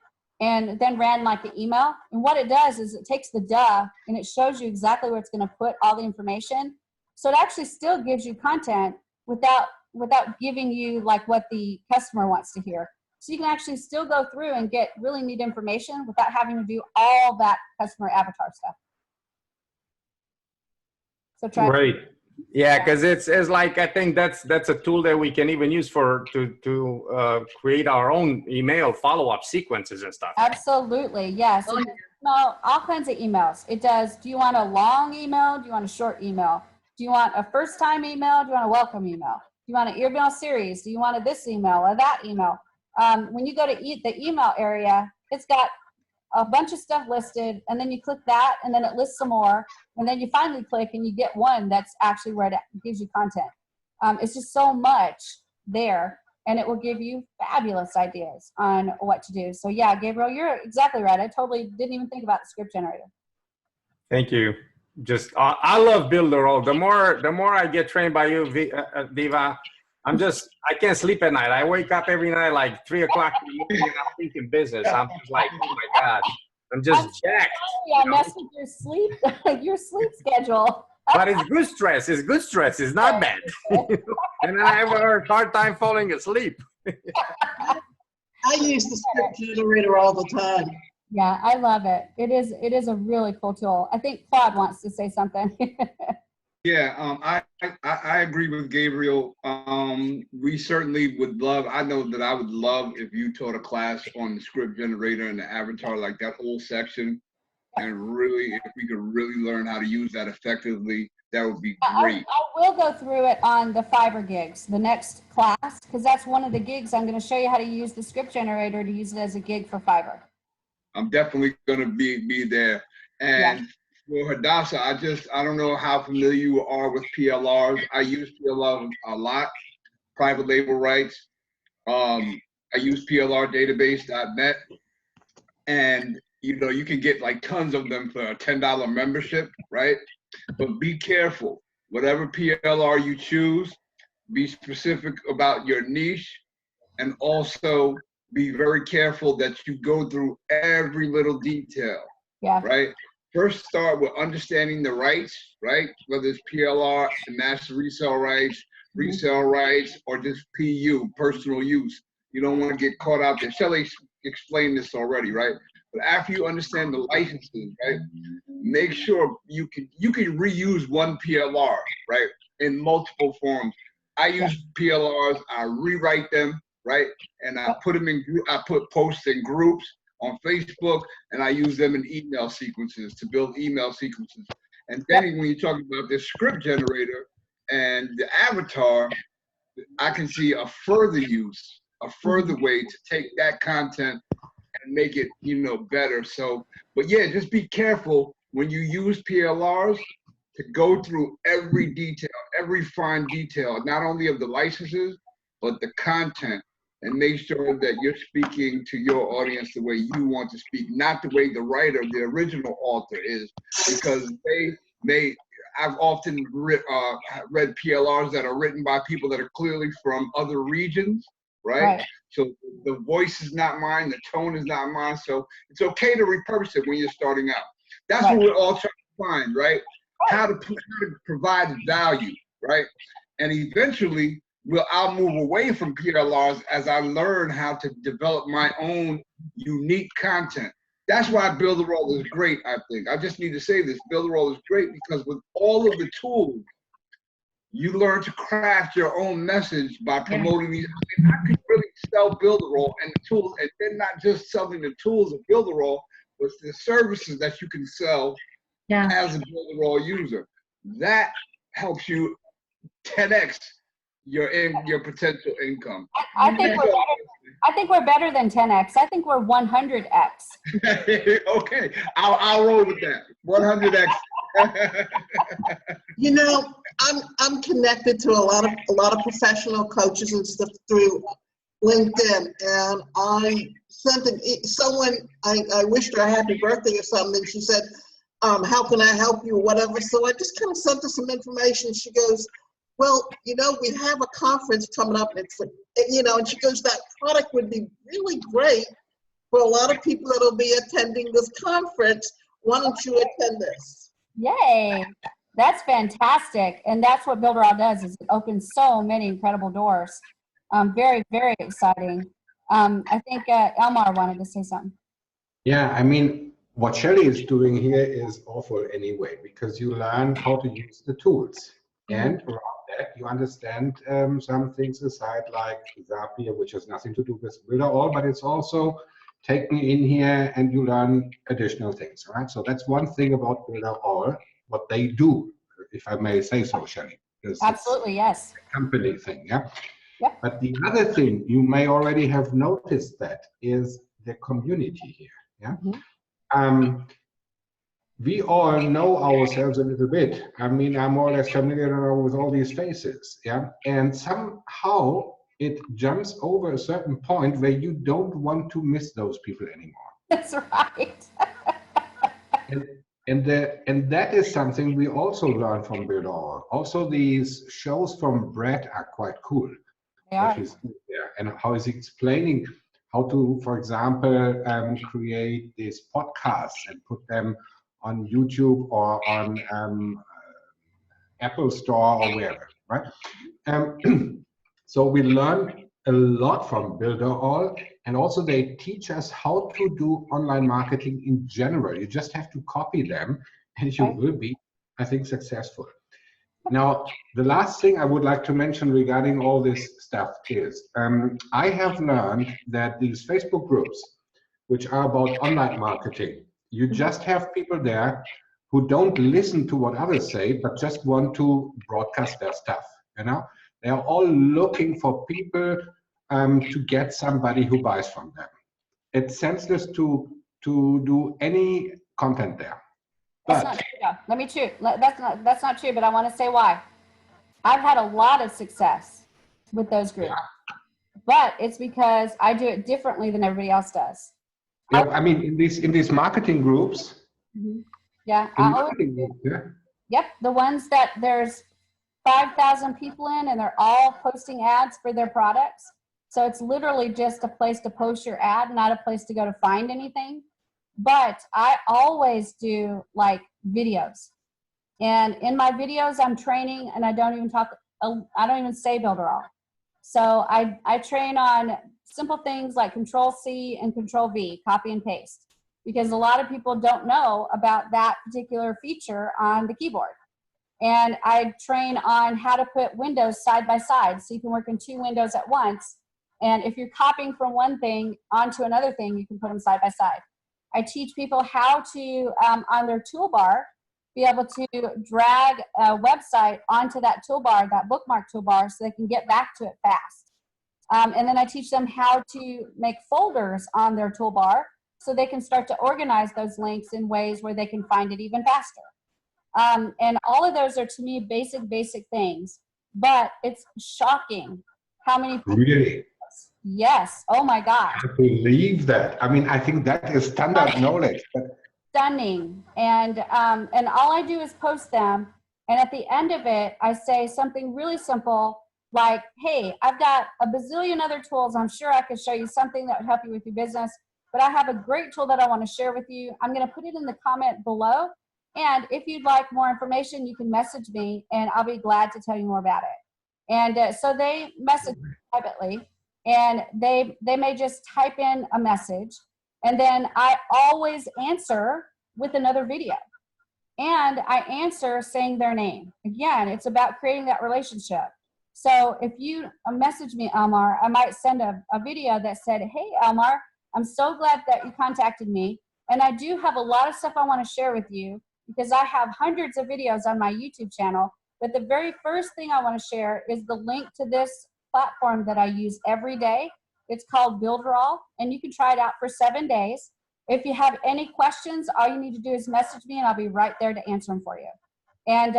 and then ran like the email. And what it does is it takes the duh and it shows you exactly where it's going to put all the information. So it actually still gives you content without giving you like what the customer wants to hear. So you can actually still go through and get really neat information without having to do all that customer avatar stuff. So try. Great. Yeah, because it's like, I think that's a tool that we can even use to create our own email follow-up sequences and stuff. Absolutely, yes. Oh, yeah. All kinds of emails. It does. Do you want a long email? Do you want a short email? Do you want a first-time email? Do you want a welcome email? Do you want an email series? Do you want this email or that email? When you go to the email area, it's got a bunch of stuff listed, and then you click that, and then it lists some more, and then you finally click and you get one that's actually where it gives you content. It's just so much there, and it will give you fabulous ideas on what to do. So yeah, Gabriel, you're exactly right. I totally didn't even think about the script generator. Thank you. Just I love Builderall. The more I get trained by you, Diva, I can't sleep at night. I wake up every night like 3 o'clock in the morning and I'm thinking business. I'm just like, oh my God, I'm just jacked. I messed with your sleep schedule. But it's good stress. It's good stress. It's not bad. And I have a hard time falling asleep. I use the script generator all the time. Yeah, I love it. It is a really cool tool. I think Claude wants to say something. Yeah, I agree with Gabriel. We certainly would love, I know that I would love if you taught a class on the script generator and the avatar, like that whole section. And really, if we could really learn how to use that effectively, that would be I great. will go through it on the Fiverr gigs, the next class, because that's one of the gigs. I'm going to show you how to use the script generator to use it as a gig for Fiverr. I'm definitely going to be there. And for Hadassah, I don't know how familiar you are with PLRs. I use PLR a lot, private label rights. I use PLRdatabase.net, and you can get like tons of them for a $10 membership, right? But be careful. Whatever PLR you choose, be specific about your niche, and also be very careful that you go through every little detail, right? First, start with understanding the rights, right? Whether it's PLR, master resale rights, or just PU, personal use. You don't want to get caught out there. Shelley explained this already, right? But after you understand the licenses, right, make sure you can reuse one PLR, right, in multiple forms. I use PLRs, I rewrite them, right, and I put them in. I put posts in groups on Facebook, and I use them in email sequences to build email sequences. And then when you're talking about the script generator and the avatar, I can see a further use, a further way to take that content and make it, better. So, but yeah, just be careful when you use PLRs to go through every detail, every fine detail, not only of the licenses, but the content, and make sure that you're speaking to your audience the way you want to speak, not the way the writer, the original author is, because I've often read PLRs that are written by people that are clearly from other regions, right? So the voice is not mine, the tone is not mine, so it's okay to repurpose it when you're starting out. That's what we're all trying to find, right? How to provide value, right? And eventually, I'll move away from PLRs as I learn how to develop my own unique content. That's why Builderall is great, I think. I just need to say this. Builderall is great because with all of the tools, you learn to craft your own message by promoting these. I could really sell Builderall and the tools, and then not just selling the tools of Builderall, but the services that you can sell as a Builderall user. That helps you 10x your potential income. I think we're better than 10x. I think we're 100x. Okay, I'll roll with that. 100x. I'm connected to a lot of professional coaches and stuff through LinkedIn, and I sent someone. I wished her a happy birthday or something. And she said, "How can I help you?" Whatever. So I just kind of sent her some information. She goes, "Well, we have a conference coming up. It's and she goes, that product would be really great for a lot of people that'll be attending this conference. Why don't you attend this?" Yay. That's fantastic. And that's what Builderall does, is it opens so many incredible doors. Very, very exciting. I think Elmar wanted to say something. Yeah, I mean, what Shelley is doing here is awful anyway, because you learn how to use the tools. And around that, you understand some things aside, like Zapier, which has nothing to do with Builderall, but it's also taken in here and you learn additional things, right? So that's one thing about Builderall, what they do, if I may say so, Shelley. Absolutely, yes. A company thing, yeah? Yep. But the other thing, you may already have noticed that, is the community here, yeah? We all know ourselves a little bit. I mean, I'm more or less familiar with all these faces, yeah? And somehow it jumps over a certain point where you don't want to miss those people anymore. That's right. and that is something we also learn from Builderall. Also, these shows from Brett are quite cool. They are. And how he's explaining how to, for example, create these podcasts and put them on YouTube or on Apple Store or wherever, right? So we learn a lot from Builderall, and also they teach us how to do online marketing in general. You just have to copy them and you will be, I think, successful. Now, the last thing I would like to mention regarding all this stuff is, I have learned that these Facebook groups, which are about online marketing, you just have people there who don't listen to what others say, but just want to broadcast their stuff. You know, they are all looking for people to get somebody who buys from them. It's senseless to do any content there. That's not true, though. Let me choose. That's not true, but I want to say why. I've had a lot of success with those groups, but it's because I do it differently than everybody else does. Yeah, I mean, in these marketing groups. Mm-hmm. Yeah. Yeah. Yep, the ones that there's 5,000 people in, and they're all posting ads for their products. So it's literally just a place to post your ad, not a place to go to find anything. But I always do like videos, and in my videos I'm training, and I don't even say Builderall. So I train on simple things like Control-C and Control-V, copy and paste, because a lot of people don't know about that particular feature on the keyboard. And I train on how to put windows side by side, so you can work in 2 windows at once. And if you're copying from one thing onto another thing, you can put them side by side. I teach people how to, on their toolbar, be able to drag a website onto that toolbar, that bookmark toolbar, so they can get back to it fast. And then I teach them how to make folders on their toolbar so they can start to organize those links in ways where they can find it even faster. And all of those are, to me, basic things. But it's shocking how many people... Really? Yes. Oh my God. I believe that. I mean, I think that is standard knowledge. But... Stunning. And all I do is post them. And at the end of it, I say something really simple like, hey, I've got a bazillion other tools. I'm sure I could show you something that would help you with your business. But I have a great tool that I want to share with you. I'm going to put it in the comment below. And if you'd like more information, you can message me, and I'll be glad to tell you more about it. And so they message me privately. And they may just type in a message, and then I always answer with another video. And I answer saying their name. Again, it's about creating that relationship. So if you message me, Elmar, I might send a video that said, hey, Elmar, I'm so glad that you contacted me. And I do have a lot of stuff I want to share with you, because I have hundreds of videos on my YouTube channel. But the very first thing I want to share is the link to this platform that I use every day. It's called Builderall, and you can try it out for 7 days. If you have any questions, all you need to do is message me, and I'll be right there to answer them for you. And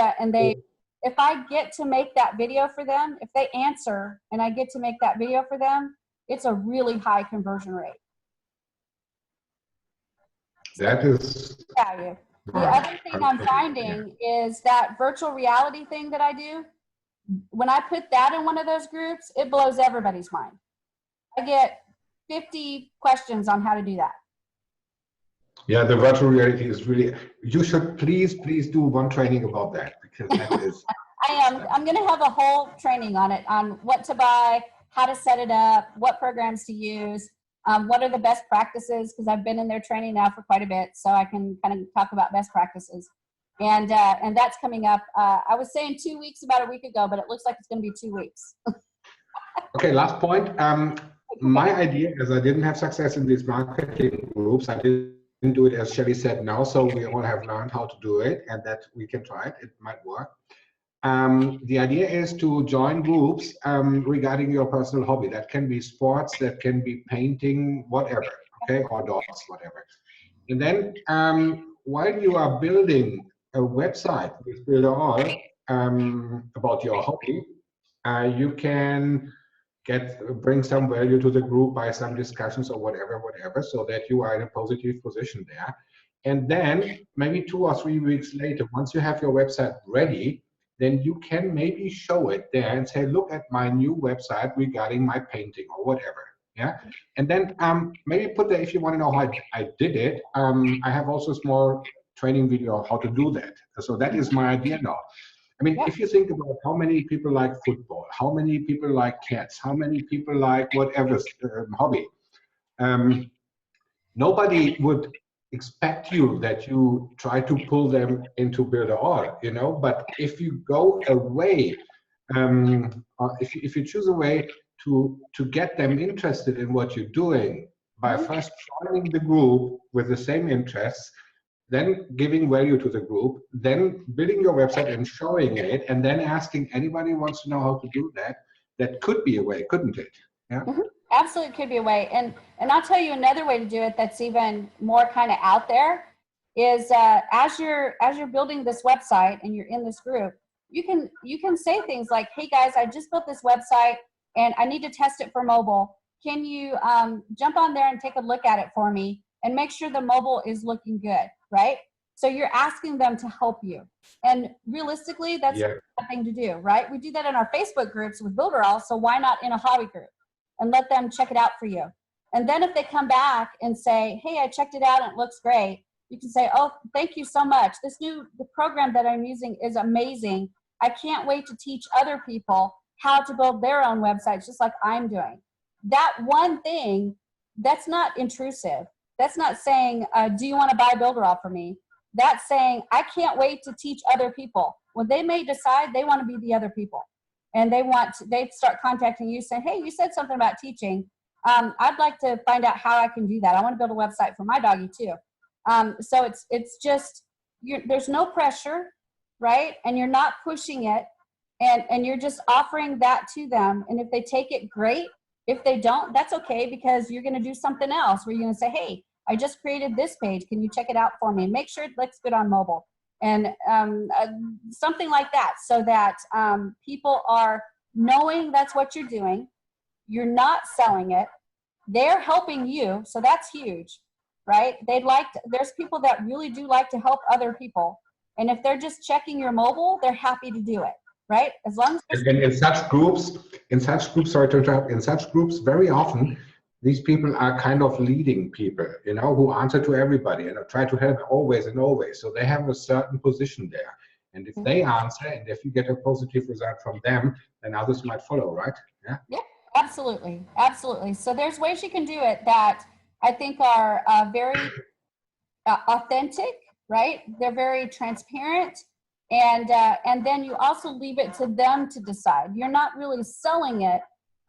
if I get to make that video for them, if they answer and I get to make that video for them, it's a really high conversion rate. That is value. The other thing I'm finding is that virtual reality thing that I do. When I put that in one of those groups, it blows everybody's mind. I get 50 questions on how to do that. Yeah, the virtual reality is really, you should please do one training about that, because that is... I'm going to have a whole training on it, on what to buy, how to set it up, what programs to use, what are the best practices, because I've been in their training now for quite a bit, so I can kind of talk about best practices. And that's coming up. I was saying 2 weeks about a week ago, but it looks like it's going to be 2 weeks. Okay, last point. My idea is I didn't have success in these marketing groups. I didn't do it as Shelly said now, so we all have learned how to do it, and that we can try it. It might work. The idea is to join groups regarding your personal hobby. That can be sports, that can be painting, whatever, okay, or dogs, whatever. And then while you are building a website with Builderall about your hobby, you can bring some value to the group by some discussions or whatever, so that you are in a positive position there. And then maybe 2 or 3 weeks later, once you have your website ready, then you can maybe show it there and say, look at my new website regarding my painting or whatever. Yeah, and then maybe put there, if you want to know how I did it, I have also a small training video of how to do that. So that is my idea now. I mean, if you think about how many people like football, how many people like cats, how many people like whatever hobby, nobody would expect you that you try to pull them into Builderall, you know. But if you go away, if you choose a way to get them interested in what you're doing by first joining the group with the same interests, then giving value to the group, then building your website and showing it, and then asking anybody who wants to know how to do that. That could be a way, couldn't it? Yeah. Mm-hmm. Absolutely could be a way. And I'll tell you another way to do it that's even more kind of out there is as you're building this website and you're in this group, you can say things like, hey guys, I just built this website and I need to test it for mobile. Can you jump on there and take a look at it for me and make sure the mobile is looking good, right? So you're asking them to help you. And realistically, that's a thing to do, right? We do that in our Facebook groups with Builderall, so why not in a hobby group? And let them check it out for you. And then if they come back and say, hey, I checked it out and it looks great, you can say, oh, thank you so much. The program that I'm using is amazing. I can't wait to teach other people how to build their own websites just like I'm doing. That one thing, that's not intrusive. That's not saying, do you want to buy Builderall for me? That's saying, I can't wait to teach other people. Well, they may decide they want to be the other people. And they start contacting you saying, hey, you said something about teaching. I'd like to find out how I can do that. I want to build a website for my doggy too. So it's just, there's no pressure, right? And you're not pushing it, and you're just offering that to them. And if they take it, great. If they don't, that's okay, because you're going to do something else where you're going to say, hey, I just created this page. Can you check it out for me? Make sure it looks good on mobile. And something like that, so that people are knowing that's what you're doing. You're not selling it. They're helping you, so that's huge, right? There's people that really do like to help other people. And if they're just checking your mobile, they're happy to do it, right? As long as and in such groups, sorry to interrupt, in such groups, very often, these people are kind of leading people, who answer to everybody and try to help always and always. So they have a certain position there. And if they answer, and if you get a positive result from them, then others might follow, right? Yeah, absolutely. Absolutely. So there's ways you can do it that I think are very authentic, right? They're very transparent. And then you also leave it to them to decide. You're not really selling it.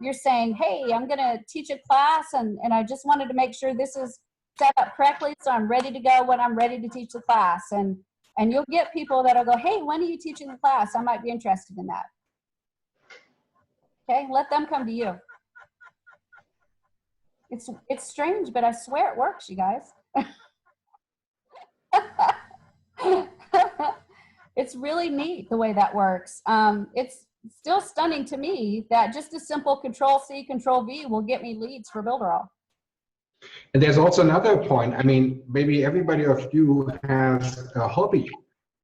You're saying, hey, I'm going to teach a class, and I just wanted to make sure this is set up correctly, so I'm ready to go when I'm ready to teach the class. And you'll get people that'll go, hey, when are you teaching the class? I might be interested in that. Okay, let them come to you. It's strange, but I swear it works, you guys. It's really neat the way that works. It's still stunning to me that just a simple Control-C, Control-V will get me leads for Builderall. And there's also another point. I mean, maybe everybody of you has a hobby.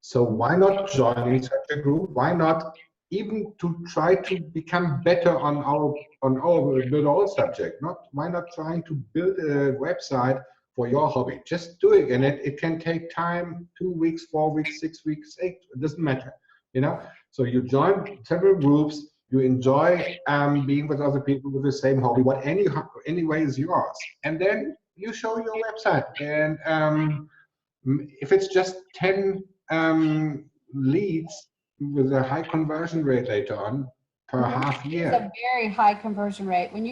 So why not join such a group? Why not even to try to become better on our Builderall subject? Why not trying to build a website for your hobby? Just do it, and it can take time, 2 weeks, 4 weeks, 6 weeks, 8, it doesn't matter, So you join several groups, you enjoy being with other people with the same hobby, anyway is yours. And then you show your website. And if it's just 10 leads with a high conversion rate later on per half year. It's a very high conversion rate. When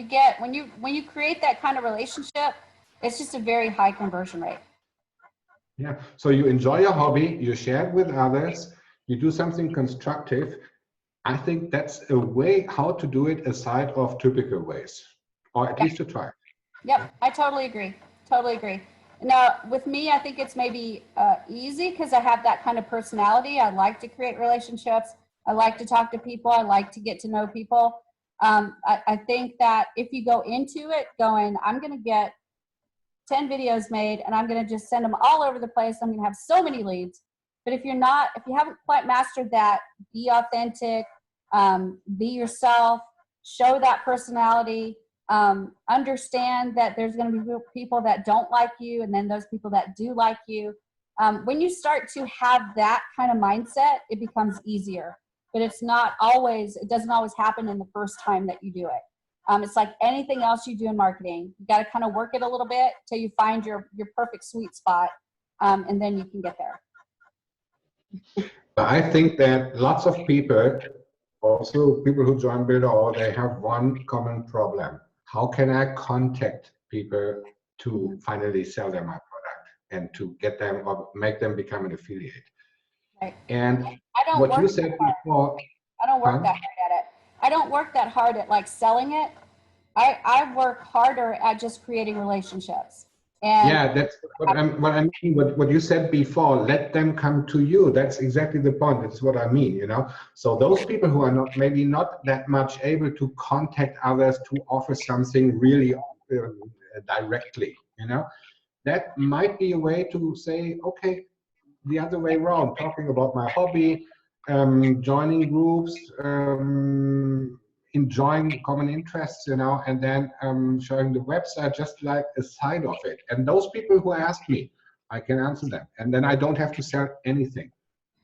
you create that kind of relationship, it's just a very high conversion rate. Yeah, so you enjoy your hobby, you share it with others, you do something constructive. I think that's a way how to do it aside of typical ways, or at least to try. Yep, I totally agree. Totally agree. Now, with me, I think it's maybe easy because I have that kind of personality. I like to create relationships. I like to talk to people. I like to get to know people. I think that if you go into it going, I'm going to get 10 videos made and I'm going to just send them all over the place, I'm going to have so many leads. But if you haven't quite mastered that, be authentic, be yourself, show that personality, understand that there's going to be people that don't like you and then those people that do like you. When you start to have that kind of mindset, it becomes easier. But it doesn't always happen in the first time that you do it. It's like anything else you do in marketing. You got to kind of work it a little bit till you find your perfect sweet spot, and then you can get there. I think that lots of people, also people who join Builderall, they have one common problem. How can I contact people to finally sell them my product? and to get them or make them become an affiliate. Right. And I don't what work you said before, I don't work that hard at it. I don't work that hard at like selling it. I work harder at just creating relationships. And yeah, that's what I mean. What you said before, let them come to you. That's exactly the point. That's what I mean, you know. So those people who are maybe not that much able to contact others to offer something really directly, you know, that might be a way to say, okay, the other way around, talking about my hobby, joining groups, enjoying common interests, you know, and then showing the website just like a side of it. And those people who ask me, I can answer them, and then I don't have to sell anything.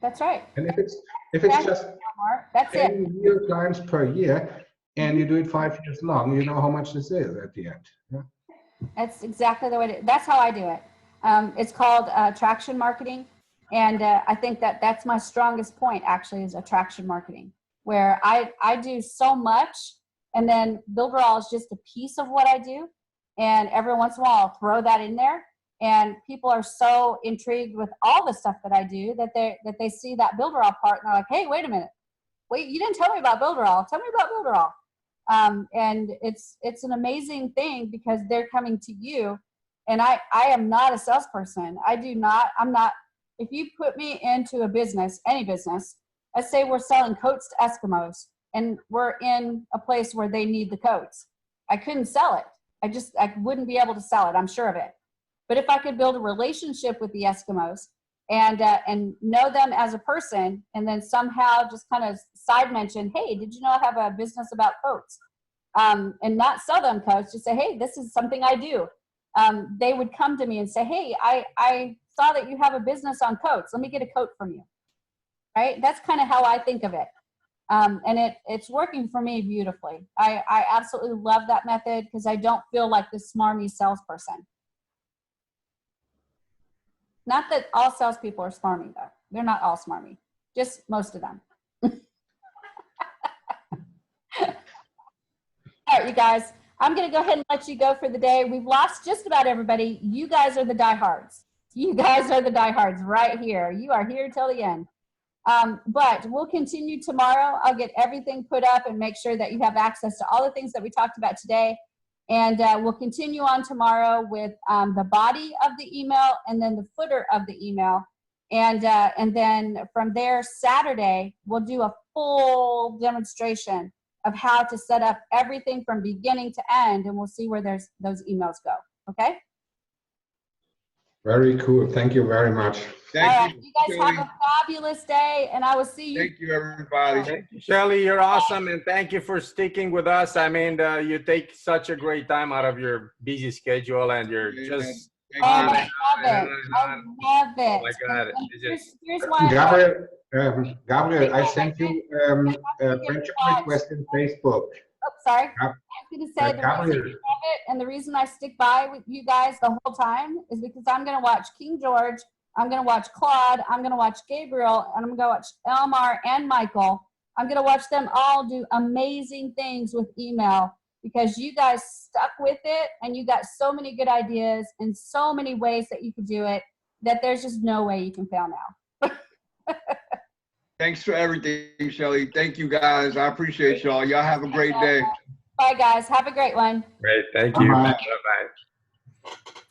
That's right. And if it's just that's 10 real clients per year, and you do it 5 years long, you know how much this is at the end. Yeah? That's exactly the way to, that's how I do it. It's called attraction marketing. And I think that that's my strongest point actually is attraction marketing, where I do so much and then Builderall is just a piece of what I do. And every once in a while I'll throw that in there. And people are so intrigued with all the stuff that I do that they see that Builderall part and they're like, hey, wait a minute. Wait, you didn't tell me about Builderall. Tell me about Builderall. And it's an amazing thing because they're coming to you. And I am not a salesperson. I'm not, if you put me into a business, any business, let's say we're selling coats to Eskimos and we're in a place where they need the coats. I couldn't sell it. I wouldn't be able to sell it. I'm sure of it. But if I could build a relationship with the Eskimos and know them as a person and then somehow just kind of side mention, hey, did you know I have a business about coats? And not sell them coats, just say, hey, this is something I do. They would come to me and say, hey, I saw that you have a business on coats. Let me get a coat from you. Right? That's kind of how I think of it. And it's working for me beautifully. I absolutely love that method because I don't feel like this smarmy salesperson. Not that all salespeople are smarmy though. They're not all smarmy, just most of them. All right, you guys, I'm going to go ahead and let you go for the day. We've lost just about everybody. You guys are the diehards. You guys are the diehards right here. You are here till the end. But we'll continue tomorrow. I'll get everything put up and make sure that you have access to all the things that we talked about today. And we'll continue on tomorrow with the body of the email and then the footer of the email. And then from there, Saturday, we'll do a full demonstration of how to set up everything from beginning to end, and we'll see where those emails go, okay? Very cool. Thank you very much. Thank you guys have a fabulous day, and I will see you. Thank you, everybody. Thank you, Shelly. You're awesome, and thank you for sticking with us. I mean, you take such a great time out of your busy schedule, and you're just I love it. I love it. Oh my God! Here's why. Gabriel, I sent you a friendship request in Facebook. Oh, sorry. I was going to say the reason I love it and the reason I stick by with you guys the whole time is because I'm going to watch King George, I'm going to watch Claude, I'm going to watch Gabriel, and I'm going to watch Elmar and Michael. I'm going to watch them all do amazing things with email because you guys stuck with it and you got so many good ideas and so many ways that you could do it that there's just no way you can fail now. Thanks for everything, Shelly. Thank you, guys. I appreciate y'all. Y'all have a great day. Bye, guys. Have a great one. Great. Thank you. Bye-bye. Bye-bye.